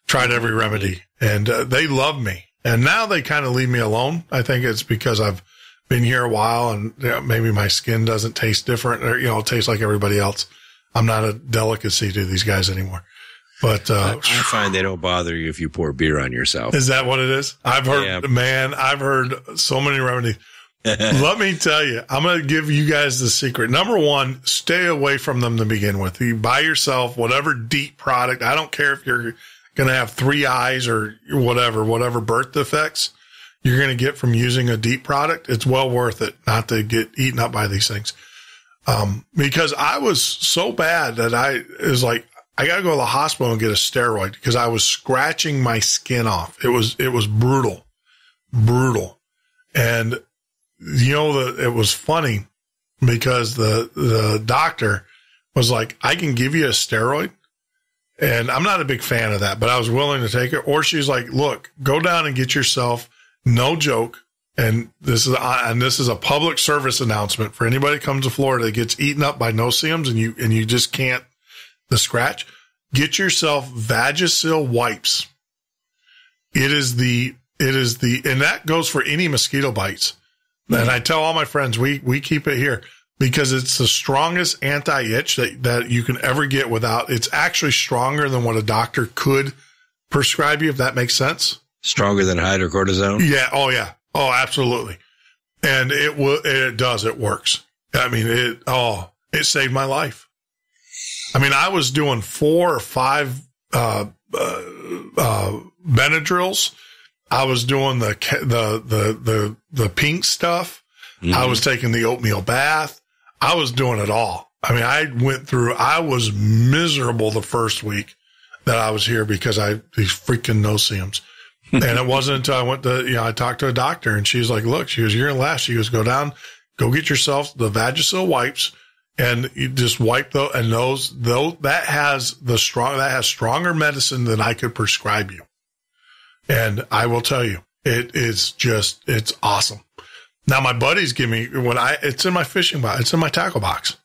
tried every remedy, and they love me. And now they kind of leave me alone. I think it's because I've been here a while and maybe my skin doesn't taste different or, it tastes like everybody else. I'm not a delicacy to these guys anymore. But I find they don't bother you if you pour beer on yourself. Is that what it is? I've heard so many remedies. Let me tell you, I'm going to give you guys the secret. Number one, stay away from them to begin with. You buy yourself whatever deep product. I don't care if you're going to have 3 eyes or whatever birth defects you're going to get from using a deep product. It's well worth it not to get eaten up by these things. Because I was so bad that I was like, I got to go to the hospital and get a steroid because I was scratching my skin off. It was brutal. And it was funny because the doctor was like, I can give you a steroid. And I'm not a big fan of that, but I was willing to take it. Or she's like, look, go down and get yourself, no joke. And this is a public service announcement for anybody that comes to Florida that gets eaten up by no-see-ums and you just can't the scratch. Get yourself Vagisil wipes. It is the, and that goes for any mosquito bites. And I tell all my friends, we keep it here because it's the strongest anti-itch that you can ever get without, it's actually stronger than what a doctor could prescribe you, if that makes sense. Stronger than hydrocortisone? Yeah. Oh, yeah. Oh, absolutely. And it does. It works. I mean, it saved my life. I mean, I was doing 4 or 5 Benadryls. I was doing the pink stuff. Mm-hmm. I was taking the oatmeal bath. I was doing it all. I mean, I was miserable the first week that I was here because these freaking no-see-ums. And it wasn't until I went to, I talked to a doctor and she's like, look, she goes, you're going to last. She goes, go down, go get yourself the Vagisil wipes and you just wipe those. And that has stronger medicine than I could prescribe you. And I will tell you, it's awesome. Now my buddies give me it's in my fishing box. It's in my tackle box.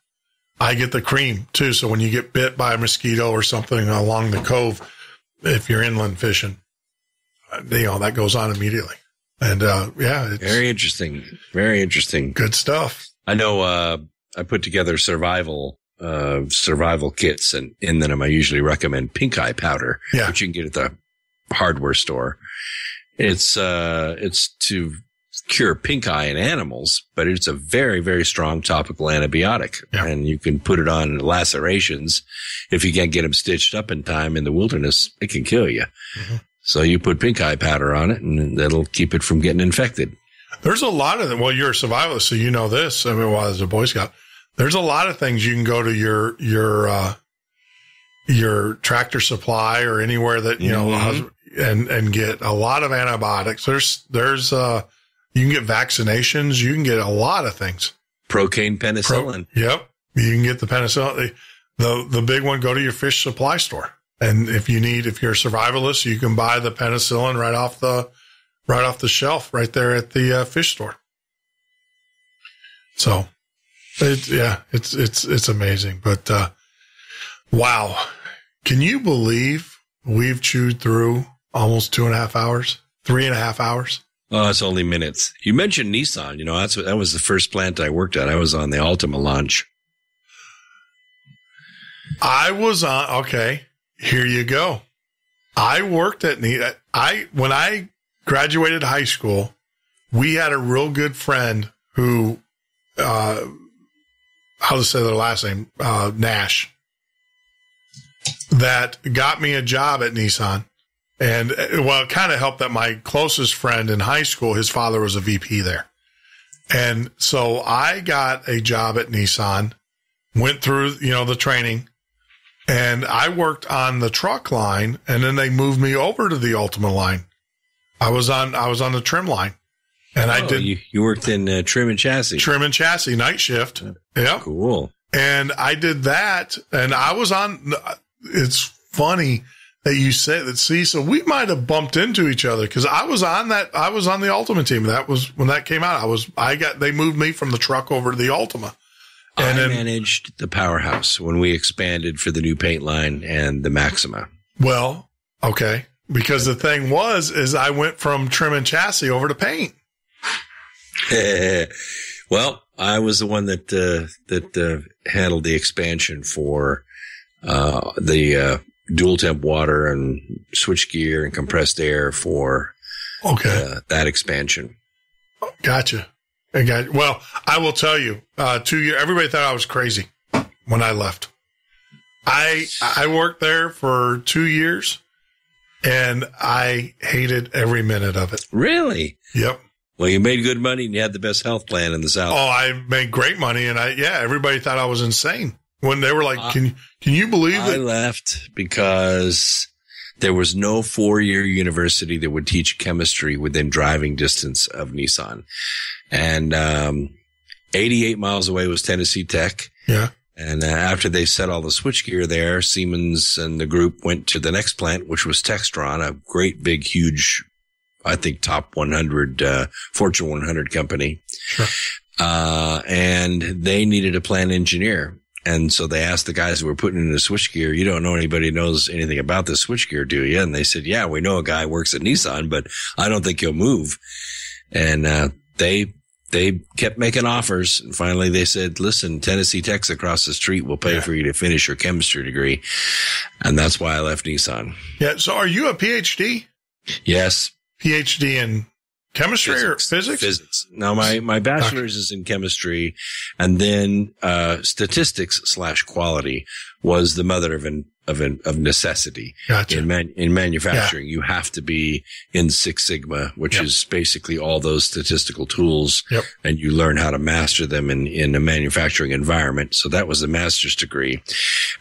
I get the cream too. So when you get bit by a mosquito or something along the cove, if you're inland fishing, that goes on immediately. And, it's very interesting. Very interesting. Good stuff. I know, I put together survival kits and in them I usually recommend pink eye powder, which you can get at the hardware store. It's to cure pink eye in animals, but it's a very, very strong topical antibiotic. Yeah. And you can put it on lacerations. If you can't get them stitched up in time in the wilderness, it can kill you. Mm-hmm. So you put pink eye powder on it and that'll keep it from getting infected. There's a lot of them. Well, you're a survivalist, so you know this. I mean, as a Boy Scout, there's a lot of things you can go to your Tractor Supply or anywhere that, you know, and get a lot of antibiotics. There's you can get vaccinations. You can get a lot of things. Procaine penicillin. Yep. You can get the penicillin. The big one, go to your fish supply store. And if you're a survivalist, you can buy the penicillin right off the shelf right there at the fish store. So it's amazing. But, wow. Can you believe we've chewed through almost 2.5 hours, 3.5 hours? Oh, it's only minutes. You mentioned Nissan. You know, that was the first plant I worked at. I was on the Altima launch. Okay, here you go. I worked at when I graduated high school, we had a real good friend who, how to say their last name, Nash, that got me a job at Nissan. And well, it kind of helped that my closest friend in high school, his father was a VP there. And so I got a job at Nissan, went through, you know, the training, and I worked on the truck line, and then they moved me over to the Ultima line. I was on the trim line, and I did. You worked in trim and chassis. Trim and chassis night shift. Yeah, cool. And I did that, and I was on. It's funny that you say that. See, so we might have bumped into each other because I was on that. I was on the Ultima team. That was when that came out. They moved me from the truck over to the Ultima. And I managed the Powerhouse when we expanded for the new paint line and the Maxima. Well, okay. Because the thing is I went from trim and chassis over to paint. Well, I was the one that handled the expansion for the dual temp water and switchgear and compressed air for that expansion. Gotcha. Well, I will tell you, 2 years, everybody thought I was crazy when I left. I worked there for 2 years and I hated every minute of it. Really? Yep. Well, you made good money and you had the best health plan in the South. Oh, I made great money and everybody thought I was insane when they were like, can you believe it? I left because there was no 4-year university that would teach chemistry within driving distance of Nissan. And 88 miles away was Tennessee Tech. Yeah. And after they set all the switchgear there, Siemens and the group went to the next plant, which was Textron, a great big, huge, I think top 100, Fortune 100 company. Sure. And they needed a plant engineer. And so they asked the guys who were putting in the switchgear, you don't know anybody who knows anything about this switchgear, do you? And they said, yeah, we know a guy who works at Nissan, but I don't think he'll move. And they kept making offers. And finally they said, listen, Tennessee Tech's across the street. We'll pay for you to finish your chemistry degree. And that's why I left Nissan. Yeah. So are you a PhD? Yes. PhD in chemistry or physics? Physics. Now my bachelor's is in chemistry, and then statistics/quality was the mother of necessity. Gotcha. In manufacturing. You have to be in SixSigma, which is basically all those statistical tools. Yep. And you learn how to master them in a manufacturing environment. So that was the master's degree.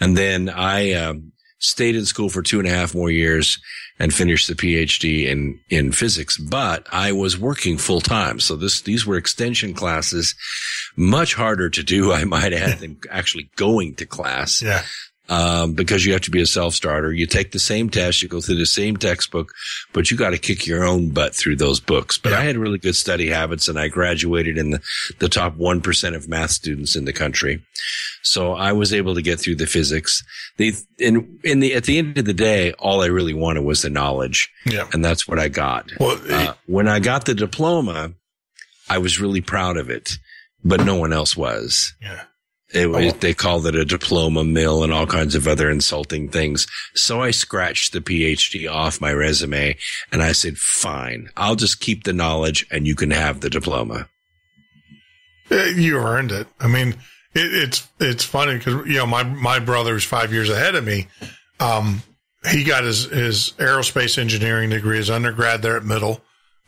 And then I stayed in school for 2.5 more years and finished the PhD in physics, but I was working full time. So these were extension classes, much harder to do, I might add, than actually going to class. Yeah. Because you have to be a self-starter. You take the same test, you go through the same textbook, but you got to kick your own butt through those books. But I had really good study habits, and I graduated in the top 1% of math students in the country. So I was able to get through the physics. At the end of the day, all I really wanted was the knowledge. Yeah. And that's what I got. Well, when I got the diploma, I was really proud of it, but no one else was. Yeah. They called it a diploma mill and all kinds of other insulting things. So I scratched the PhD off my resume and I said, fine, I'll just keep the knowledge and you can have the diploma. You earned it. I mean, it's funny because, you know, my brother's 5 years ahead of me. He got his aerospace engineering degree, his undergrad there at Middle,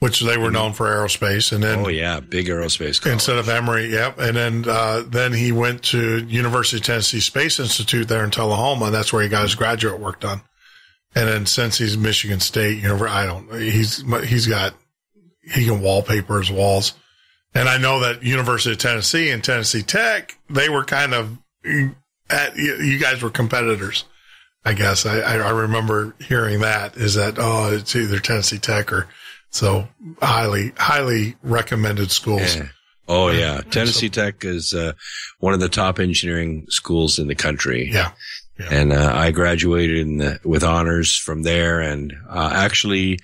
which they were known for aerospace. And then, big aerospace college. Instead of Emory, yep. And then he went to University of Tennessee Space Institute there in Tullahoma. And that's where he got his graduate work done. And then since he's Michigan State University, he can wallpaper his walls. And I know that University of Tennessee and Tennessee Tech, they were kind of you guys were competitors, I guess. I remember hearing that it's either Tennessee Tech or so highly recommended schools. Yeah. Oh yeah. Tennessee Tech is one of the top engineering schools in the country. Yeah. And I graduated with honors from there. And actually,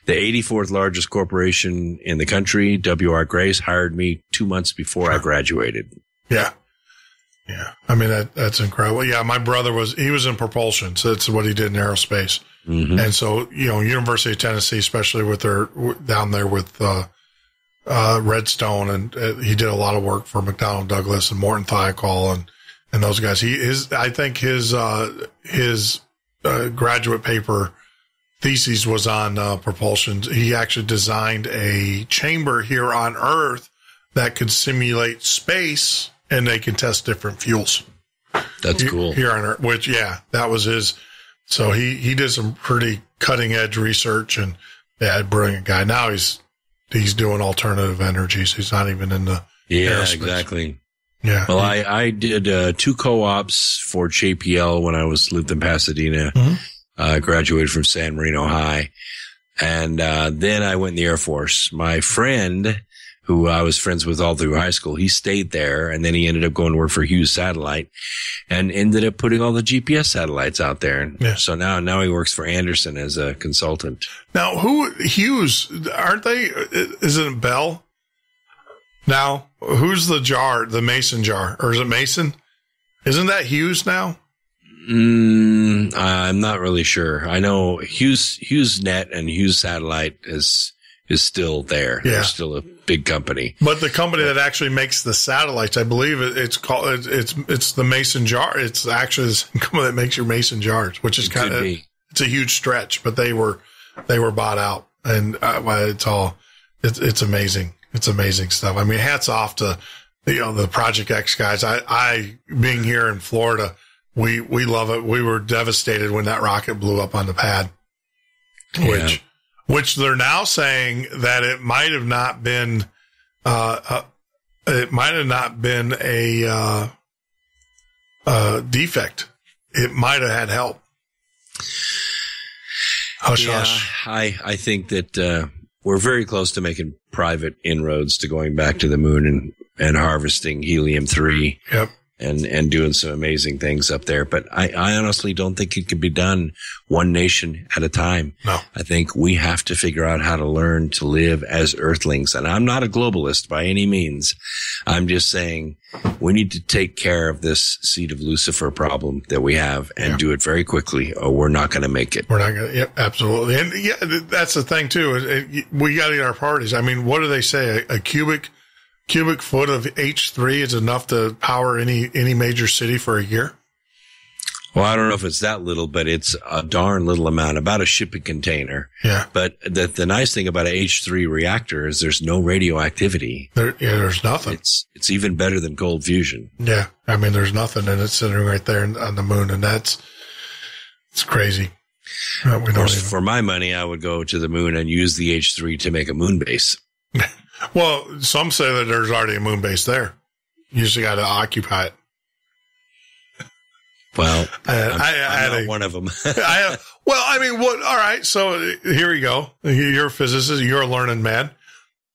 the 84th largest corporation in the country, W.R. Grace, hired me 2 months before I graduated. Yeah. Yeah. I mean, that's incredible. Yeah. My brother he was in propulsion. So that's what he did in aerospace. Mm-hmm. And so, University of Tennessee, especially down there with Redstone, and he did a lot of work for McDonnell Douglas and Morton Thiokol and those guys. I think his graduate paper thesis was on propulsion. He actually designed a chamber here on Earth that could simulate space, and they can test different fuels. That's cool. Here on Earth, which, that was his. So he did some pretty cutting edge research, and brilliant guy. Now he's doing alternative energies. He's not even in the aerospace. Exactly. Yeah. Well, I did 2 co-ops for JPL when I lived in Pasadena. Mm-hmm. Graduated from San Marino High. And then I went in the Air Force. My friend, who I was friends with all through high school, he stayed there, and then he ended up going to work for Hughes Satellite and ended up putting all the GPS satellites out there. Yeah. So now he works for Anderson as a consultant. Now, Hughes, aren't they? Isn't it Bell? Now, who's the Mason jar? Or is it Mason? Isn't that Hughes now? I'm not really sure. I know Hughes Net and Hughes Satellite is still there. Yeah. They're still a big company. But the company that actually makes the satellites, I believe it's the Mason jar. It's actually the company that makes your Mason jars, which is it's a huge stretch, but they were bought out, and it's amazing. It's amazing stuff. I mean, hats off to, the Project X guys. I being here in Florida, we love it. We were devastated when that rocket blew up on the pad, which they're now saying that it might have not been, a defect. It might have had help. Hush. I think that, we're very close to making private inroads to going back to the moon and harvesting helium-3. Yep. And doing some amazing things up there. But I honestly don't think it can be done one nation at a time. No. I think we have to figure out how to learn to live as Earthlings. And I'm not a globalist by any means. I'm just saying we need to take care of this seed of Lucifer problem that we have and do it very quickly, or we're not going to make it. We're not going to. Yep, absolutely. And that's the thing too. We got to get our priorities. I mean, what do they say? A cubic foot of H3 is enough to power any major city for a year? Well, I don't know if it's that little, but it's a darn little amount, about a shipping container. Yeah. But the nice thing about an H3 reactor is there's no radioactivity. There's nothing. It's even better than cold fusion. Yeah. I mean, there's nothing, and it's sitting right there on the moon, and it's crazy. For my money, I would go to the moon and use the H3 to make a moon base. Well, some say that there's already a moon base there. You just got to occupy it. Well, I'm not one of them. All right. So here we go. You're a physicist. You're a learning man.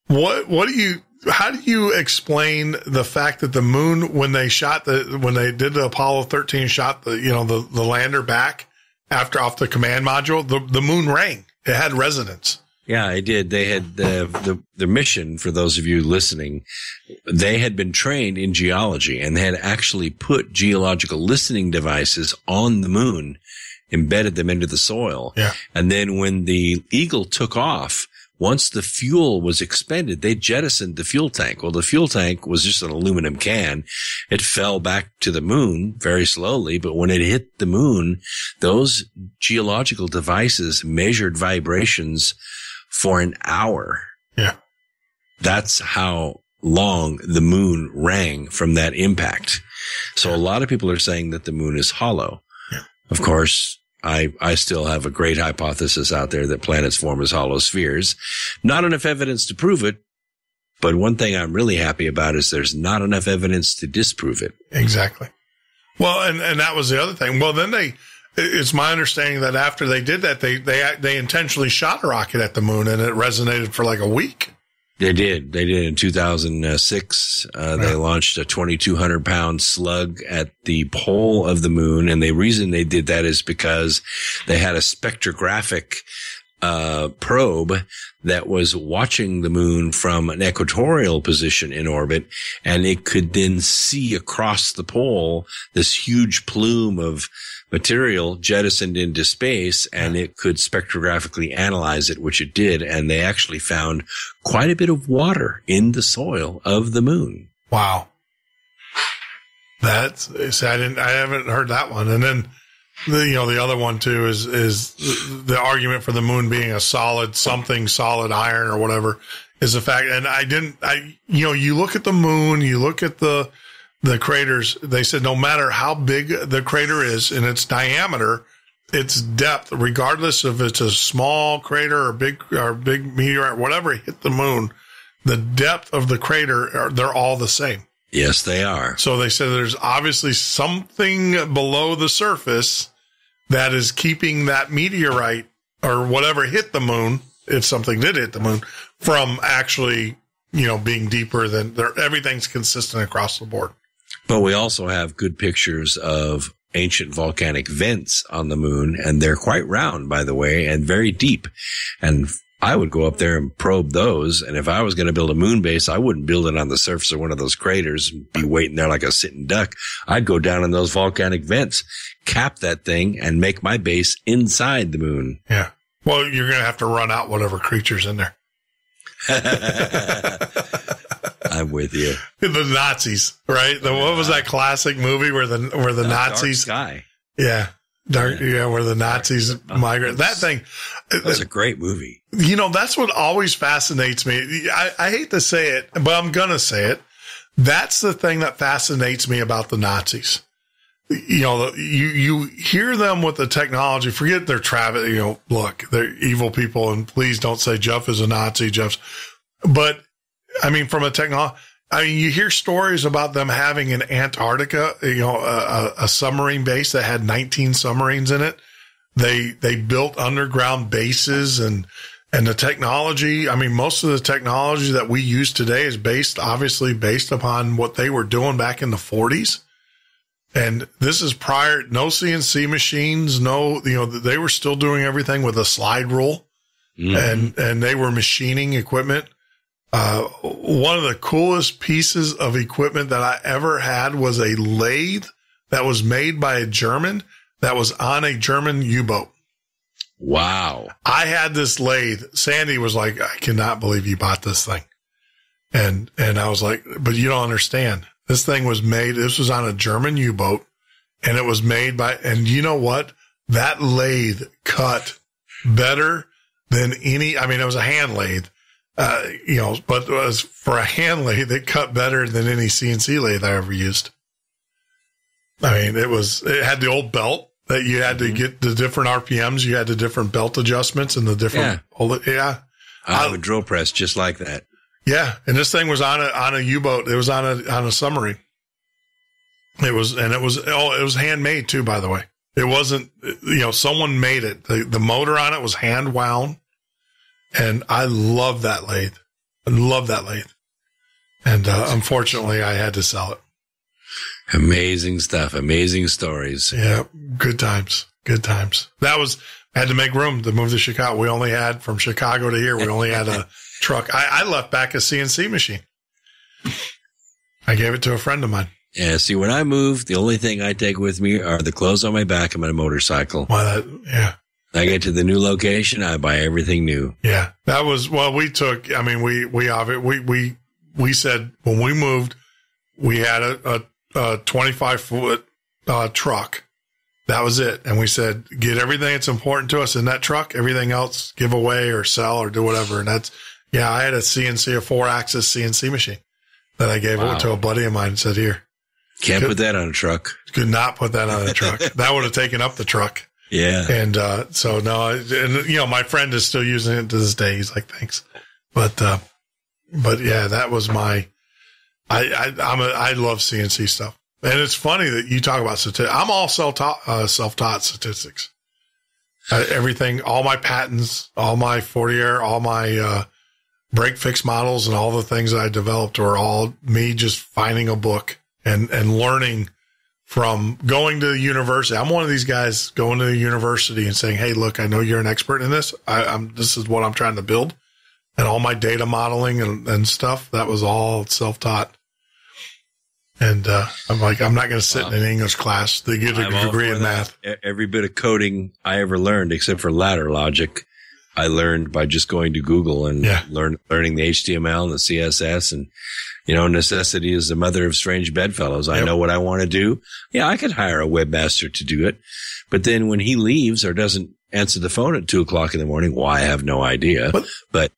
How do you explain the fact that the moon, when they did the Apollo 13 shot the lander back off the command module, the moon rang. It had resonance. Yeah, I did. They had the mission, for those of you listening, they had been trained in geology and they had actually put geological listening devices on the moon, embedded them into the soil. Yeah. And then when the Eagle took off, once the fuel was expended, they jettisoned the fuel tank. Well, the fuel tank was just an aluminum can. It fell back to the moon very slowly, but when it hit the moon, those geological devices measured vibrations for an hour. Yeah. That's how long the moon rang from that impact. So a lot of people are saying that the moon is hollow. Yeah. Of course, I still have a great hypothesis out there that planets form as hollow spheres. Not enough evidence to prove it. But one thing I'm really happy about is there's not enough evidence to disprove it. Exactly. Well, and that was the other thing. Well, then it's my understanding that after they did that, they intentionally shot a rocket at the moon and it resonated for like a week. They did in 2006. They launched a 2,200 pound slug at the pole of the moon. And the reason they did that is because they had a spectrographic probe that was watching the moon from an equatorial position in orbit, and it could then see across the pole this huge plume of material jettisoned into space, and it could spectrographically analyze it, which it did, and they actually found quite a bit of water in the soil of the moon. Wow. I haven't heard that one. And then the other one too is the argument for the moon being a solid iron or whatever is the fact. And you look at the moon, you look at the craters, they said no matter how big the crater is in its diameter, its depth, regardless if it's a small crater or big meteorite, whatever hit the moon, the depth of the crater, they're all the same. Yes, they are. So they said there's obviously something below the surface that is keeping that meteorite or whatever hit the moon, if something did hit the moon, from actually, being deeper than everything's consistent across the board. But we also have good pictures of ancient volcanic vents on the moon, and they're quite round, by the way, and very deep. And I would go up there and probe those. And if I was going to build a moon base, I wouldn't build it on the surface of one of those craters and be waiting there like a sitting duck. I'd go down in those volcanic vents, cap that thing, and make my base inside the moon. Yeah. Well, you're going to have to run out whatever creature's in there. I'm with you. The Nazis, right? What was that classic movie where the Nazis? Dark Sky. Yeah. Where the Nazis migrate. That thing. That was a great movie. That's what always fascinates me. I hate to say it, but I'm going to say it. That's the thing that fascinates me about the Nazis. You hear them with the technology, forget their look, they're evil people, and please don't say Jeff is a Nazi, but I mean, from a technology, you hear stories about them having in Antarctica, a submarine base that had 19 submarines in it. They built underground bases and the technology. I mean, most of the technology that we use today is obviously based upon what they were doing back in the 40s. And this is prior, no CNC machines, they were still doing everything with a slide rule, and they were machining equipment. One of the coolest pieces of equipment that I ever had was a lathe that was made by a German that was on a German U-boat. Wow. I had this lathe. Sandy was like, I cannot believe you bought this thing. And I was like, but you don't understand. This thing was made, this was on a German U-boat, and it was made and you know what? That lathe cut better than it was a hand lathe. But it was for a hand lathe, it cut better than any CNC lathe I ever used. I mean, it had the old belt that you had to get the different RPMs. You had the different belt adjustments and the different, I have a drill press just like that. Yeah. And this thing was on a U-boat. It was on a submarine. It was handmade too, by the way. It wasn't, someone made it. The motor on it was hand wound. And I love that lathe. And, unfortunately I had to sell it. Amazing stuff. Amazing stories. Yeah. Good times. I had to make room to move to Chicago. We only had from Chicago to here. We only had a truck. I left back a CNC machine. I gave it to a friend of mine. Yeah. See, when I move, the only thing I take with me are the clothes on my back and my motorcycle. Yeah. I get to the new location, I buy everything new. Yeah. That was, we said when we moved, we had a 25-foot truck. That was it. And we said, get everything that's important to us in that truck, everything else give away or sell or do whatever. And that's, Yeah, I had a 4-axis CNC machine that I gave to a buddy of mine and said, here. Can't put that on a truck. Could not put that on a truck. That would have taken up the truck. Yeah. And so, no, and, you know, my friend is still using it to this day. He's like, thanks. But yeah, that was I love CNC stuff. And it's funny that you talk about statistics. I'm all self-taught statistics. Everything, all my patents, all my 40-air, all my break fix models and all the things that I developed are all me just finding a book and learning from going to the university. I'm one of these guys going to the university and saying, hey, look, I know you're an expert in this. This is what I'm trying to build. And all my data modeling and stuff, that was all self-taught. And I'm like, I'm not going to sit in an English class to get a degree in math. Every bit of coding I ever learned, except for ladder logic, I learned by just going to Google and learning the HTML and the CSS. And, you know, necessity is the mother of strange bedfellows. I know what I want to do. Yeah, I could hire a webmaster to do it. But then when he leaves or doesn't answer the phone at 2:00 in the morning, I have no idea. But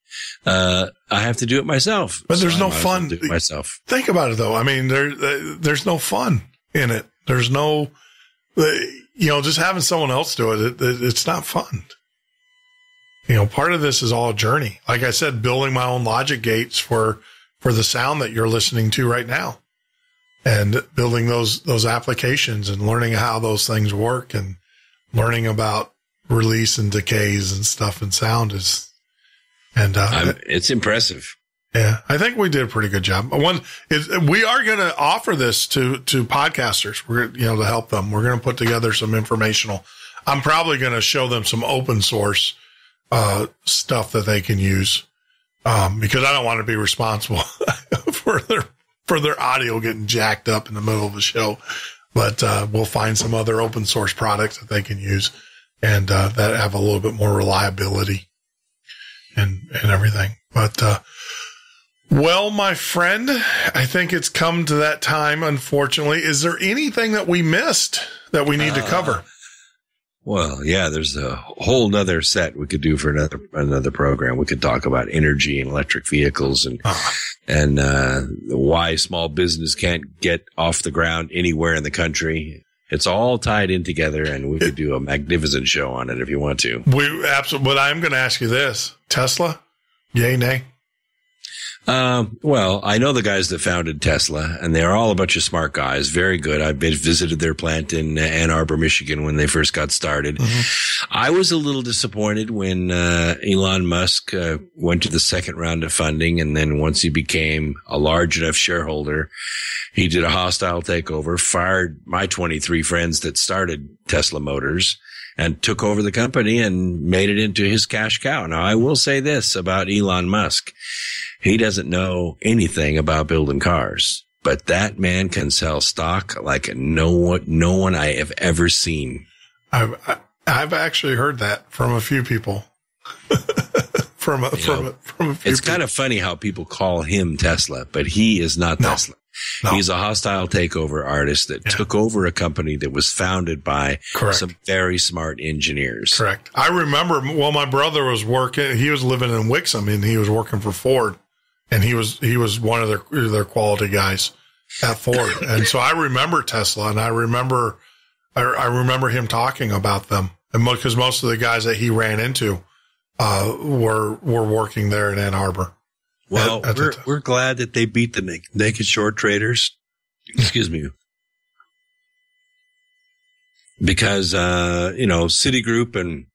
I have to do it myself. But there's no fun. Do it myself. Think about it, though. I mean, there's no fun in it. There's no, you know, just having someone else do it. It's not fun. You know, part of this is all a journey. Like I said, building my own logic gates for the sound that you're listening to right now, and building those applications and learning how those things work and learning about release and decays and stuff in sound it's impressive. Yeah, I think we did a pretty good job. We are going to offer this to podcasters. We're, you know, to help them. We're going to put together some informational. I'm probably going to show them some open source stuff that they can use, because I don't want to be responsible for their audio getting jacked up in the middle of the show. But we'll find some other open source products that they can use and that have a little bit more reliability and everything. But well, my friend, I think it's come to that time, unfortunately. Is there anything that we missed that we need to cover? Well, yeah, there's a whole nother set we could do for another program. We could talk about energy and electric vehicles and why small business can't get off the ground anywhere in the country. It's all tied in together, and we could do a magnificent show on it if you want to. We absolutely. But I'm going to ask you this: Tesla, yay, nay? Well, I know the guys that founded Tesla, and they're all a bunch of smart guys. Very good. I've visited their plant in Ann Arbor, Michigan when they first got started. Mm-hmm. I was a little disappointed when Elon Musk went to the second round of funding, and then once he became a large enough shareholder, he did a hostile takeover, fired my 23 friends that started Tesla Motors, and took over the company and made it into his cash cow. Now, I will say this about Elon Musk. He doesn't know anything about building cars, but that man can sell stock like no one I have ever seen. I've actually heard that from a few people. from a few it's kind of funny how people call him Tesla, but he is not Tesla. No. He's a hostile takeover artist that took over a company that was founded by some very smart engineers. Correct. I remember, well, my brother was working, he was living in Wixom and he was working for Ford, and he was one of their quality guys at Ford. And so I remember Tesla, and I remember him talking about them, and because most of the guys that he ran into were working there in Ann Arbor. Well, we're glad that they beat the naked short traders. Excuse me. Because, Citigroup and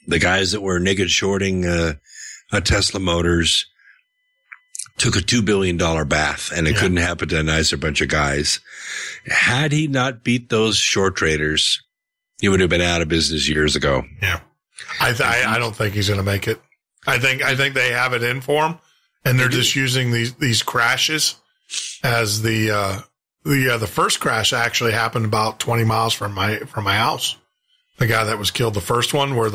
the guys that were naked shorting Tesla Motors took a $2 billion bath, and it couldn't happen to a nicer bunch of guys. Had he not beat those short traders, he would have been out of business years ago. Yeah. I don't think he's going to make it. I think they have it in for him. And they're just using these crashes as the first crash actually happened about 20 miles from my house. The guy that was killed, the first one where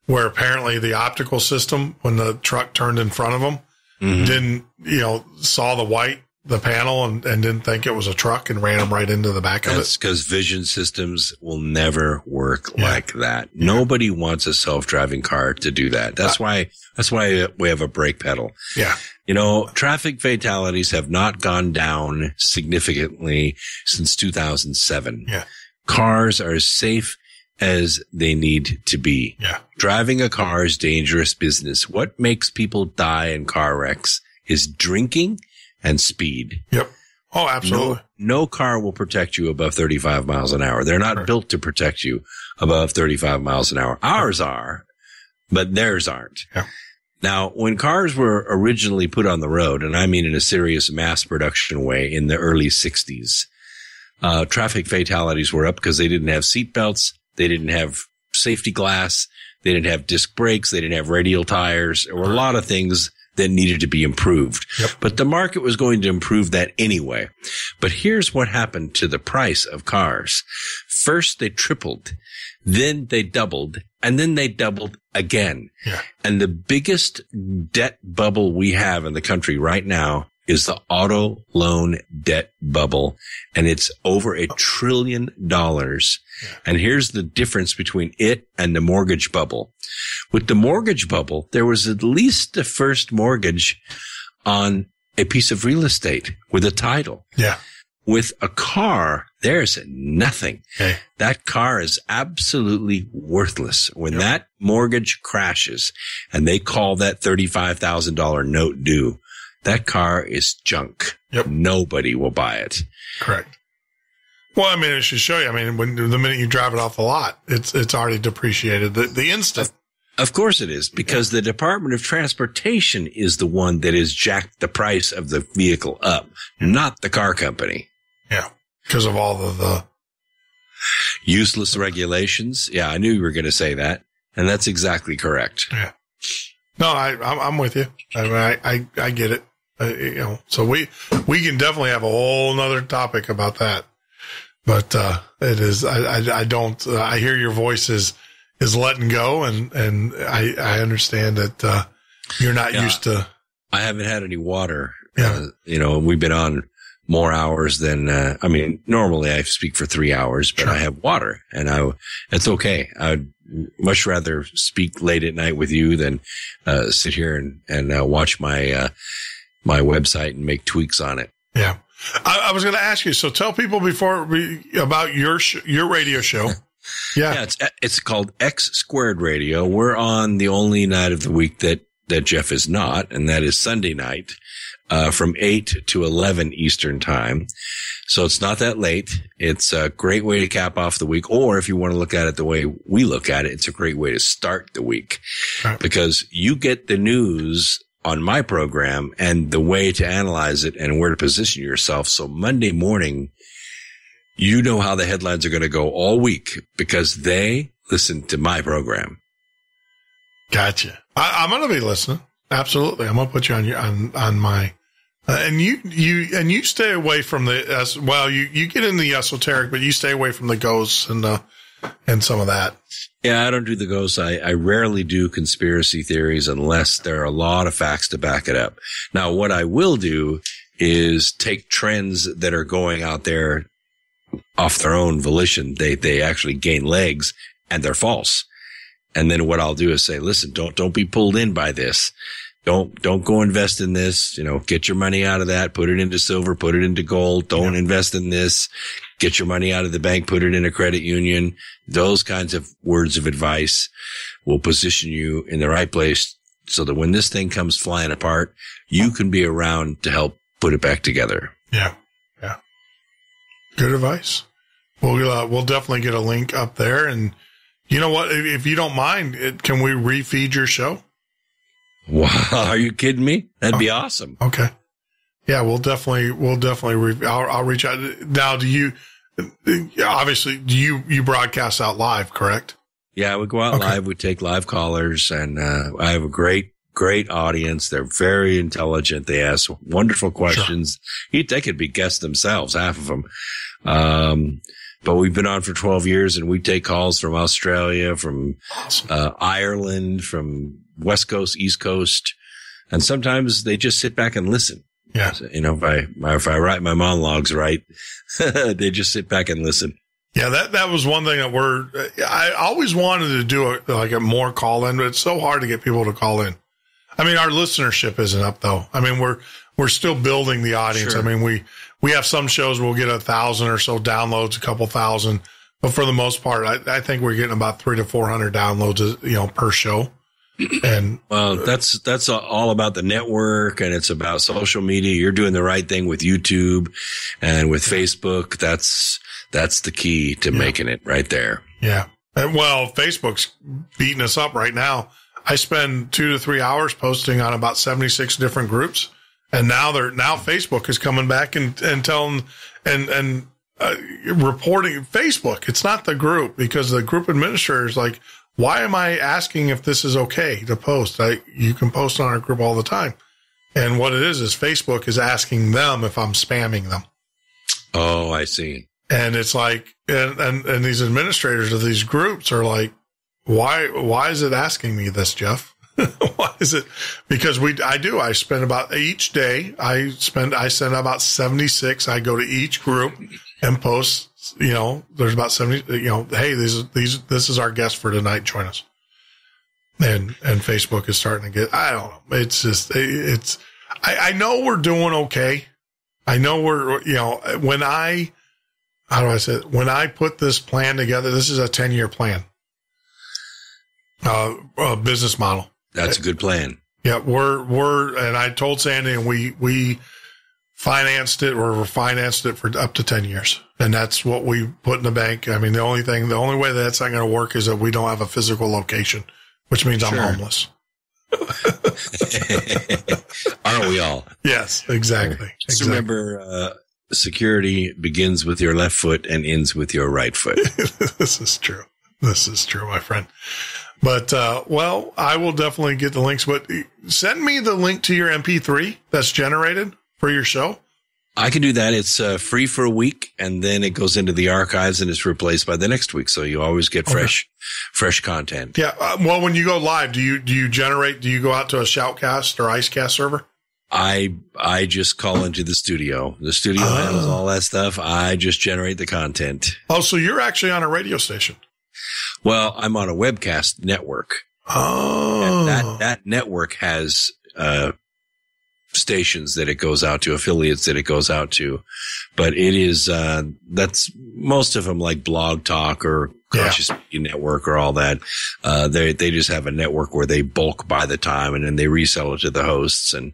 where apparently the optical system, when the truck turned in front of him, didn't, saw the white the panel and didn't think it was a truck and ran them right into the back of it. That's because vision systems will never work like that. Yeah. Nobody wants a self-driving car to do that. That's why we have a brake pedal. Yeah. You know, traffic fatalities have not gone down significantly since 2007. Yeah. Cars are as safe as they need to be. Yeah. Driving a car is dangerous business. What makes people die in car wrecks is drinking and speed. Yep. Oh, absolutely. No car will protect you above 35 miles an hour. They're not built to protect you above 35 miles an hour. Ours are, but theirs aren't. Yeah. Now, when cars were originally put on the road, and I mean in a serious mass production way in the early 60s, traffic fatalities were up because they didn't have seat belts. They didn't have safety glass. They didn't have disc brakes. They didn't have radial tires. There were a lot of things that needed to be improved. Yep. But the market was going to improve that anyway. But here's what happened to the price of cars. First, they tripled. Then they doubled. And then they doubled again. Yeah. And the biggest debt bubble we have in the country right now is the auto loan debt bubble. And it's over $1 trillion. Yeah. And here's the difference between it and the mortgage bubble. With the mortgage bubble, there was at least the first mortgage on a piece of real estate with a title. Yeah. With a car, there's nothing. Okay. That car is absolutely worthless. When that mortgage crashes and they call that $35,000 note due, that car is junk. Yep. Nobody will buy it. Correct. Well, I mean, it should show you. I mean, when the minute you drive it off the lot, it's already depreciated. The instant. Of course it is, because the Department of Transportation is the one that has jacked the price of the vehicle up, not the car company. Yeah. Because of all the useless regulations. Yeah, I knew you were going to say that. And that's exactly correct. Yeah. No, I'm with you. I mean, I get it. You know, so we can definitely have a whole nother topic about that. But, it is, I hear your voice is letting go and I understand that, you're not used to. I haven't had any water. Yeah. You know, we've been on more hours than, normally I speak for 3 hours, but I have water and it's okay. I'd much rather speak late at night with you than, sit here and watch my website and make tweaks on it. Yeah. I was going to ask you, so tell people about your radio show. Yeah. It's called X Squared Radio. We're on the only night of the week that Jeff is not, and that is Sunday night, from 8 to 11 Eastern time. So it's not that late. It's a great way to cap off the week. Or if you want to look at it the way we look at it, it's a great way to start the week, because you get the news on my program and the way to analyze it and where to position yourself. So Monday morning, you know how the headlines are going to go all week because they listen to my program. Gotcha. I'm going to be listening. Absolutely. I'm going to put you on my, and you stay away from you get in the esoteric, but you stay away from the ghosts and some of that. Yeah, I don't do the ghosts. I rarely do conspiracy theories unless there are a lot of facts to back it up. Now, what I will do is take trends that are going out there off their own volition. They actually gain legs and they're false. And then what I'll do is say, listen, don't be pulled in by this. Don't go invest in this. You know, get your money out of that. Put it into silver. Put it into gold. Don't invest in this. Get your money out of the bank. Put it in a credit union. Those kinds of words of advice will position you in the right place so that when this thing comes flying apart, you can be around to help put it back together. Yeah. Yeah. Good advice. We'll definitely get a link up there. And you know what? If you don't mind, can we refeed your show? Wow. Are you kidding me? That'd be awesome. Okay. Yeah, we'll definitely, I'll reach out. Now, you broadcast out live, correct? Yeah, we go out live. We take live callers and, I have a great audience. They're very intelligent. They ask wonderful questions. Sure. They could be guests themselves, half of them. But we've been on for 12 years and we take calls from Australia, from Ireland, from West Coast, East Coast. And sometimes they just sit back and listen. Yeah. So, if I write my monologues right, they just sit back and listen. Yeah, that was one thing that I always wanted to do a more call in, but it's so hard to get people to call in. I mean, our listenership isn't up though. I mean, we're still building the audience. Sure. I mean, we have some shows we'll get 1,000 or so downloads, a couple thousand, but for the most part, I think we're getting about 300 to 400 downloads, per show. And that's all about the network, and it's about social media. You're doing the right thing with YouTube and with Facebook. That's the key to making it right there. Yeah. Well, Facebook's beating us up right now. I spend 2 to 3 hours posting on about 76 different groups. And now Facebook is coming back and telling and reporting Facebook. It's not the group, because the group administrator is like, why am I asking if this is okay to post? You can post on our group all the time. And what it is Facebook is asking them if I'm spamming them. Oh, I see. And it's like, and these administrators of these groups are like, why is it asking me this, Jeff? Why is it? Because I spend about each day, I send about 76. I go to each group and post, there's about 70, hey, this is our guest for tonight. Join us. And Facebook is starting to get, I don't know. It's just, I know we're doing okay. I know when I put this plan together, this is a 10-year plan, business model. That's a good plan. Yeah, and I told Sandy, and we financed it, or refinanced it for up to 10 years. And that's what we put in the bank. I mean, the only way that's not going to work is that we don't have a physical location, which means I'm homeless. Aren't we all? Yes, exactly. Just remember, security begins with your left foot and ends with your right foot. This is true. This is true, my friend. But, I will definitely get the links, but send me the link to your MP3 that's generated for your show. I can do that. It's free for a week, and then it goes into the archives and it's replaced by the next week. So you always get fresh content. Yeah. When you go live, do you go out to a Shoutcast or Icecast server? I just call into the studio. The studio handles all that stuff. I just generate the content. Oh, so you're actually on a radio station. Well, I'm on a webcast network. Oh. And that network has, stations that it goes out to, affiliates that it goes out to. But it is, that's most of them, like Blog Talk or Conscious Media Network or all that. They just have a network where they bulk buy the time, and then they resell it to the hosts, and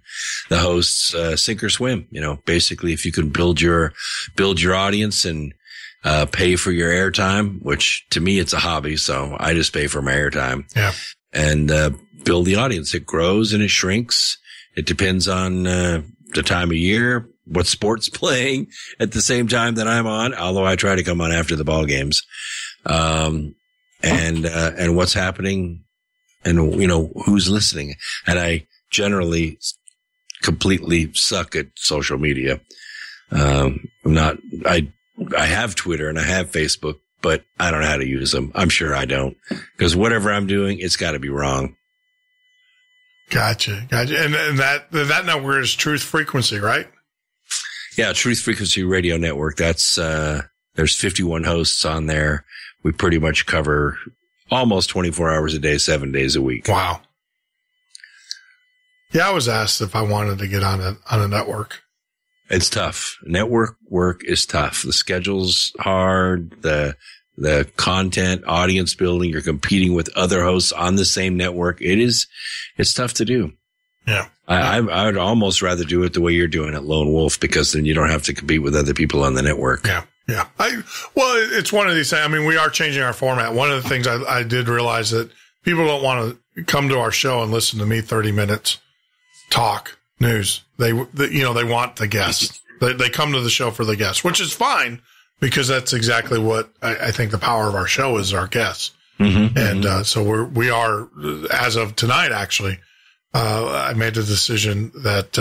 the hosts, sink or swim. Basically, if you can build your audience and, pay for your airtime, which to me, it's a hobby. So I just pay for my airtime. Yeah. And, build the audience. It grows and it shrinks. It depends on, the time of year, what sport's playing at the same time that I'm on, although I try to come on after the ball games. And what's happening and, who's listening. And I generally completely suck at social media. I have Twitter and I have Facebook, but I don't know how to use them. I'm sure I don't, because whatever I'm doing, it's got to be wrong. Gotcha. And that network is Truth Frequency, right? Yeah. Truth Frequency Radio Network. That's, there's 51 hosts on there. We pretty much cover almost 24 hours a day, 7 days a week. Wow. Yeah. I was asked if I wanted to get on a network. It's tough. Network work is tough. The schedule's hard. The content, audience building, you're competing with other hosts on the same network. It's tough to do. Yeah. I would almost rather do it the way you're doing it, Lone Wolf, because then you don't have to compete with other people on the network. Yeah. Yeah. It's one of these things. I mean, we are changing our format. One of the things I did realize that people don't want to come to our show and listen to me 30 minutes talk news. They want the guests. They come to the show for the guests, which is fine, because that's exactly what I think the power of our show is, our guests. Mm-hmm, and so we are, as of tonight, actually, I made the decision that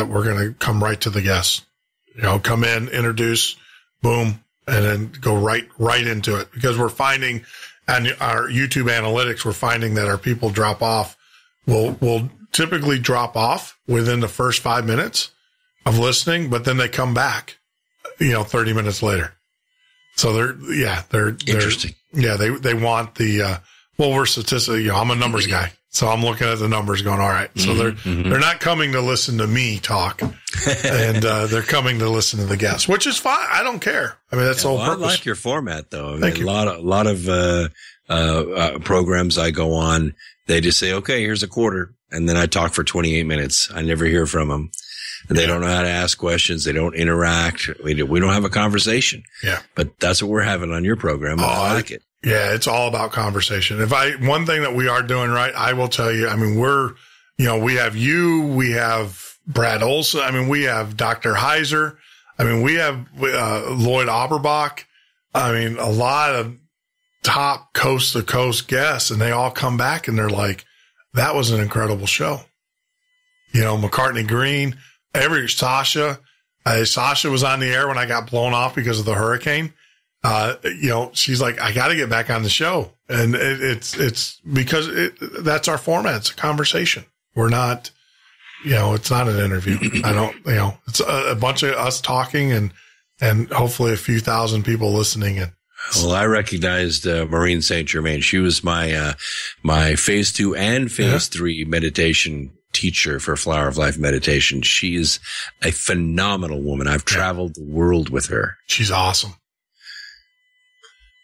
we're going to come right to the guests. Come in, introduce, boom, and then go right into it, because we're finding, and our YouTube analytics, we're finding that our people drop off. Will typically drop off within the first 5 minutes. of listening, but then they come back, 30 minutes later. So they're interesting. They want the, we're statistically, I'm a numbers guy. So I'm looking at the numbers going, all right. So they're not coming to listen to me talk and, they're coming to listen to the guests, which is fine. I don't care. I mean, that's the whole purpose. I like your format though. Thank you. A lot of programs I go on, they just say, okay, here's a quarter. And then I talk for 28 minutes. I never hear from them. They don't know how to ask questions. They don't interact. We don't have a conversation. Yeah. But that's what we're having on your program. I like it. Yeah. It's all about conversation. One thing that we are doing right, I will tell you, I mean, we have we have Brad Olson. I mean, we have Dr. Heiser. I mean, we have, Lloyd Auerbach. I mean, a lot of top coast to coast guests, and they all come back and they're like, that was an incredible show. McCartney Green, Sasha was on the air when I got blown off because of the hurricane. She's like, I got to get back on the show. And it's because that's our format. It's a conversation. We're not, it's not an interview. It's a bunch of us talking and hopefully a few thousand people listening. And well, I recognized Maureen St. Germain. She was my phase 2 and phase 3 meditation teacher for Flower of Life meditation. She is a phenomenal woman. I've traveled the world with her. She's awesome.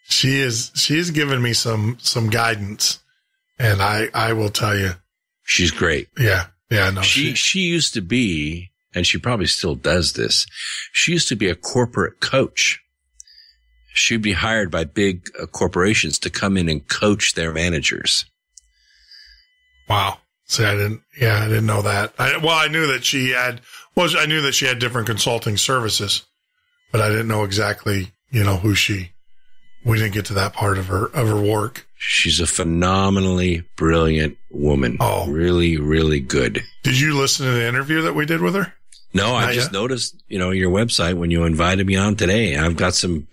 She's given me some guidance, and I will tell you, she's great. Yeah. No, she used to be, and she probably still does this. She used to be a corporate coach. She'd be hired by big corporations to come in and coach their managers. Wow. See, I didn't know that. I knew that she had different consulting services, but I didn't know exactly, we didn't get to that part of her work. She's a phenomenally brilliant woman. Oh, really, really good. Did you listen to the interview that we did with her? No, I just noticed, your website when you invited me on today. I've got some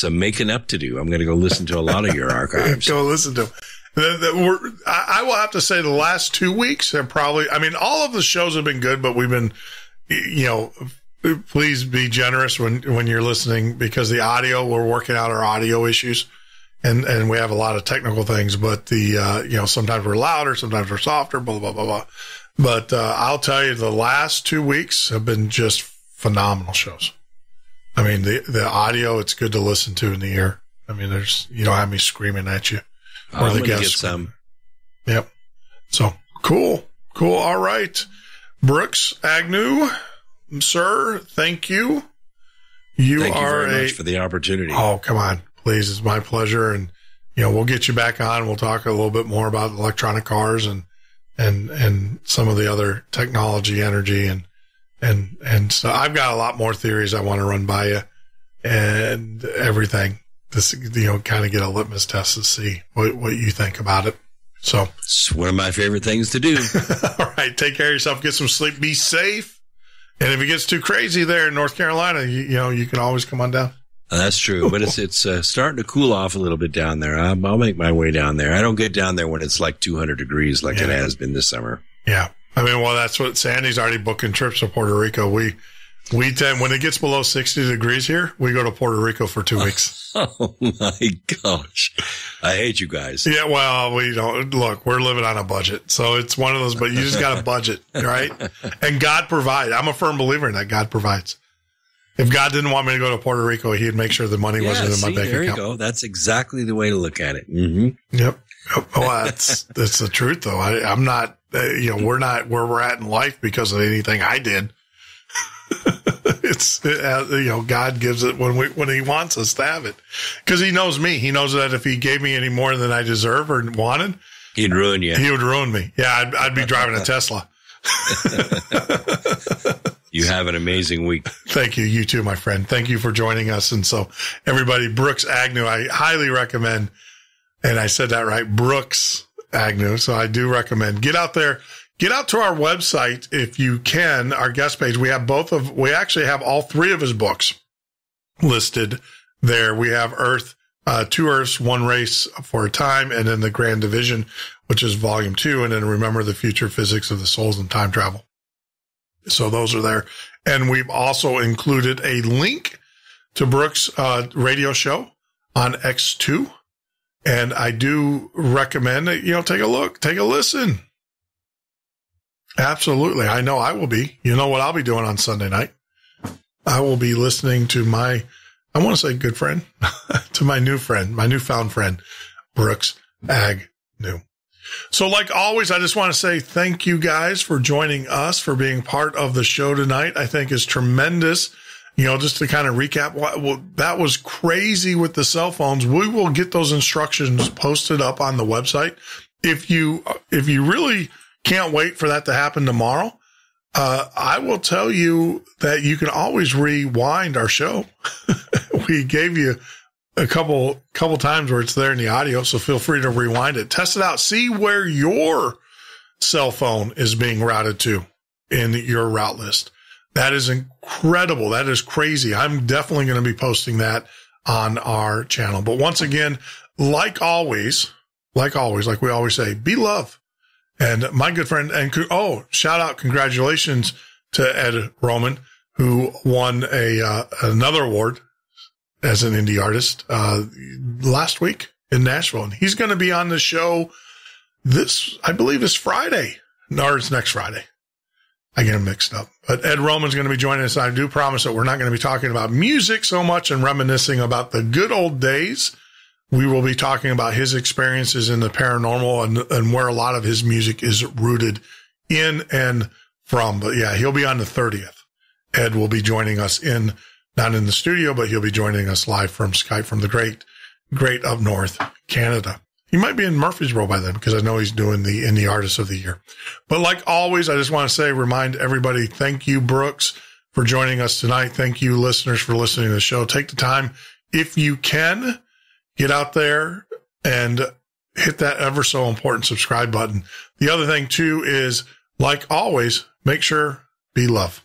making up to do. I'm going to go listen to a lot of your archives. Go listen to them. I will have to say the last 2 weeks have probably, all of the shows have been good, but we've been, please be generous when you're listening because the audio, we're working out our audio issues and we have a lot of technical things, but sometimes we're louder, sometimes we're softer, blah, blah, blah, blah. But, I'll tell you the last 2 weeks have been just phenomenal shows. The audio, it's good to listen to in the ear. You don't have me screaming at you. I'm going to get some. Yep. So cool. All right. Brooks Agnew, sir, thank you. Thank you very much for the opportunity. Oh, come on. Please. It's my pleasure. And, we'll get you back on. We'll talk a little bit more about electronic cars and some of the other technology, energy and so I've got a lot more theories I want to run by you and everything. This, kind of get a litmus test to see what you think about it. So it's one of my favorite things to do. All right. Take care of yourself. Get some sleep. Be safe. And if it gets too crazy there in North Carolina, you can always come on down. That's true. But it's starting to cool off a little bit down there. I'll make my way down there. I don't get down there when it's like 200 degrees like it has been this summer. Yeah. That's what Sandy's already booking trips to Puerto Rico. We tend, when it gets below 60 degrees here, we go to Puerto Rico for 2 weeks. Oh my gosh. I hate you guys. Yeah. Well, we don't look, we're living on a budget. So it's one of those, but you just got a budget, right? And God provides. I'm a firm believer in that. God provides. If God didn't want me to go to Puerto Rico, he'd make sure the money wasn't in my bank account. There you go. That's exactly the way to look at it. Mm-hmm. Yep. Well, that's the truth though. I'm not, we're not where we're at in life because of anything I did. God gives it when he wants us to have it. Cause he knows me. He knows that if he gave me any more than I deserve or wanted, he'd ruin you. He would ruin me. Yeah. I'd be driving a Tesla. You have an amazing week. Thank you. You too, my friend. Thank you for joining us. And so everybody, Brooks Agnew, I highly recommend. And I said that right. Brooks Agnew. So I do recommend get out there. Get out to our website if you can, our guest page. We actually have all three of his books listed there. We have Earth, Two Earths, One Race for a Time, and then the Grand Division, which is volume 2. And then Remember the Future Physics of the Souls and Time Travel. So those are there. And we've also included a link to Brook's radio show on X2. And I do recommend that, take a look, take a listen. Absolutely. I know I will be. You know what I'll be doing on Sunday night? I will be listening to I want to say good friend, to my newfound friend, Brooks Agnew. So like always, I just want to say thank you guys for joining us, for being part of the show tonight. I think is tremendous. Just to kind of recap, that was crazy with the cell phones. We will get those instructions posted up on the website. If you really can't wait for that to happen tomorrow, I will tell you that you can always rewind our show. We gave you a couple times where it's there in the audio, so feel free to rewind it. Test it out. See where your cell phone is being routed to in your route list. That is incredible. That is crazy. I'm definitely going to be posting that on our channel. But once again, like we always say, be love. And my good friend, shout out, congratulations to Ed Roman, who won another award as an indie artist last week in Nashville. And he's going to be on the show I believe is Friday. No, it's next Friday. I get them mixed up. But Ed Roman's going to be joining us. I do promise that we're not going to be talking about music so much and reminiscing about the good old days. We will be talking about his experiences in the paranormal and where a lot of his music is rooted in and from. But yeah, he'll be on the 30th. Ed will be joining us not in the studio, but he'll be joining us live from Skype from the great up north, Canada. He might be in Murfreesboro by then because I know he's doing the Indie Artist of the Year. But like always, I just want to remind everybody, thank you, Brooks, for joining us tonight. Thank you, listeners, for listening to the show. Take the time, if you can, get out there and hit that ever so important subscribe button. The other thing, too, is, like always, make sure, be love.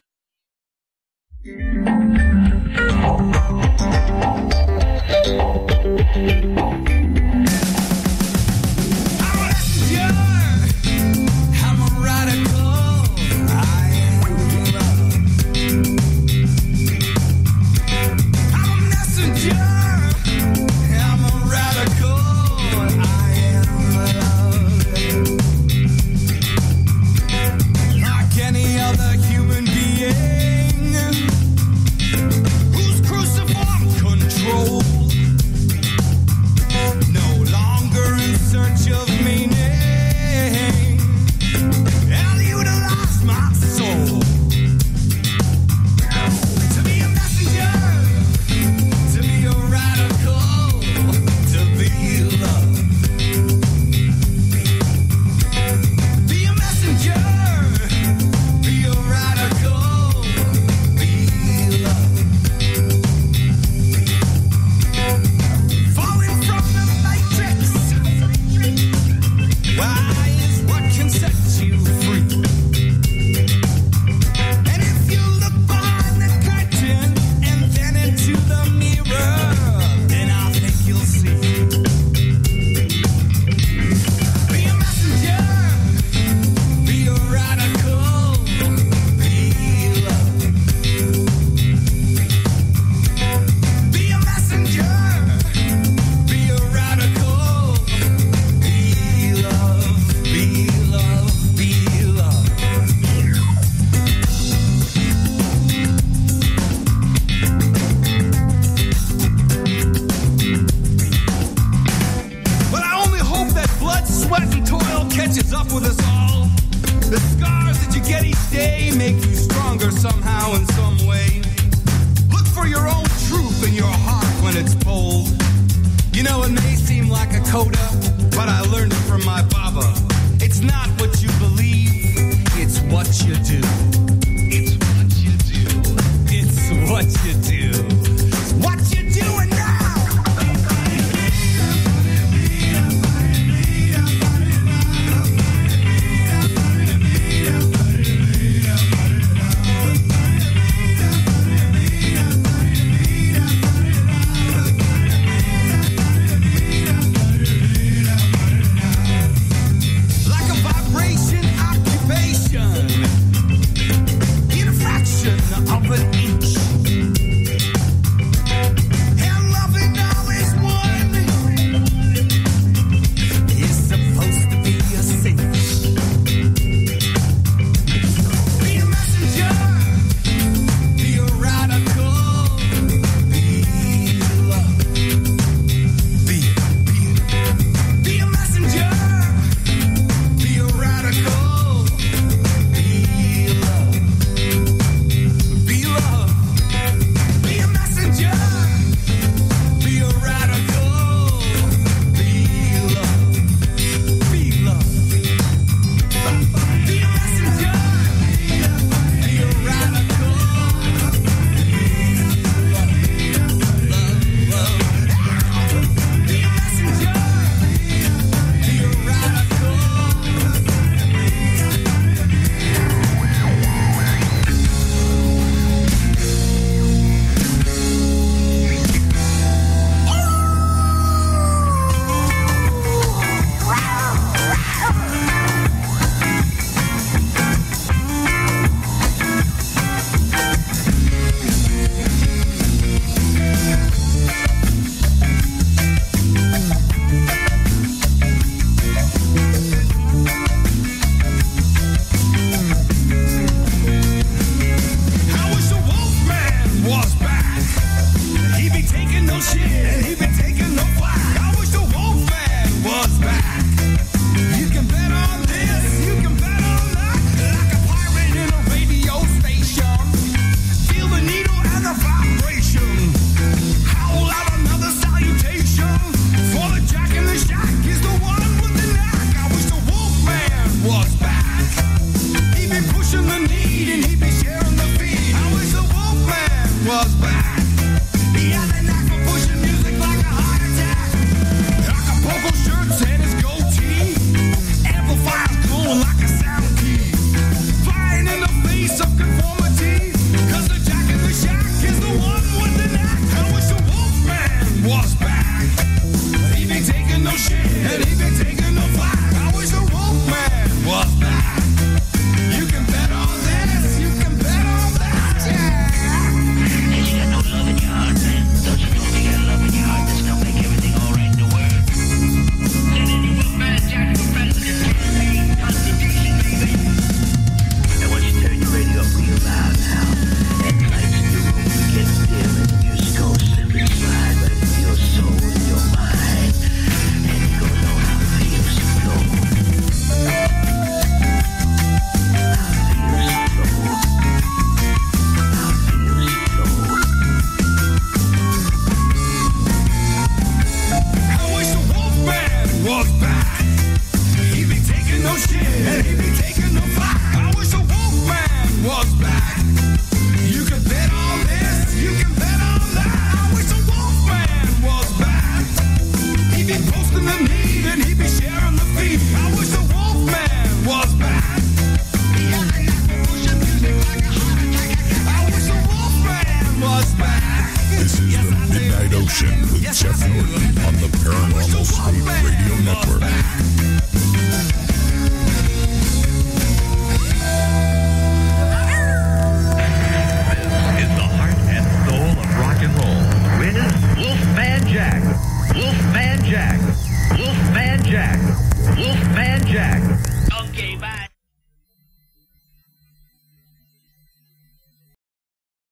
Ocean with Jeff Norton on the Paranormal State Radio Network.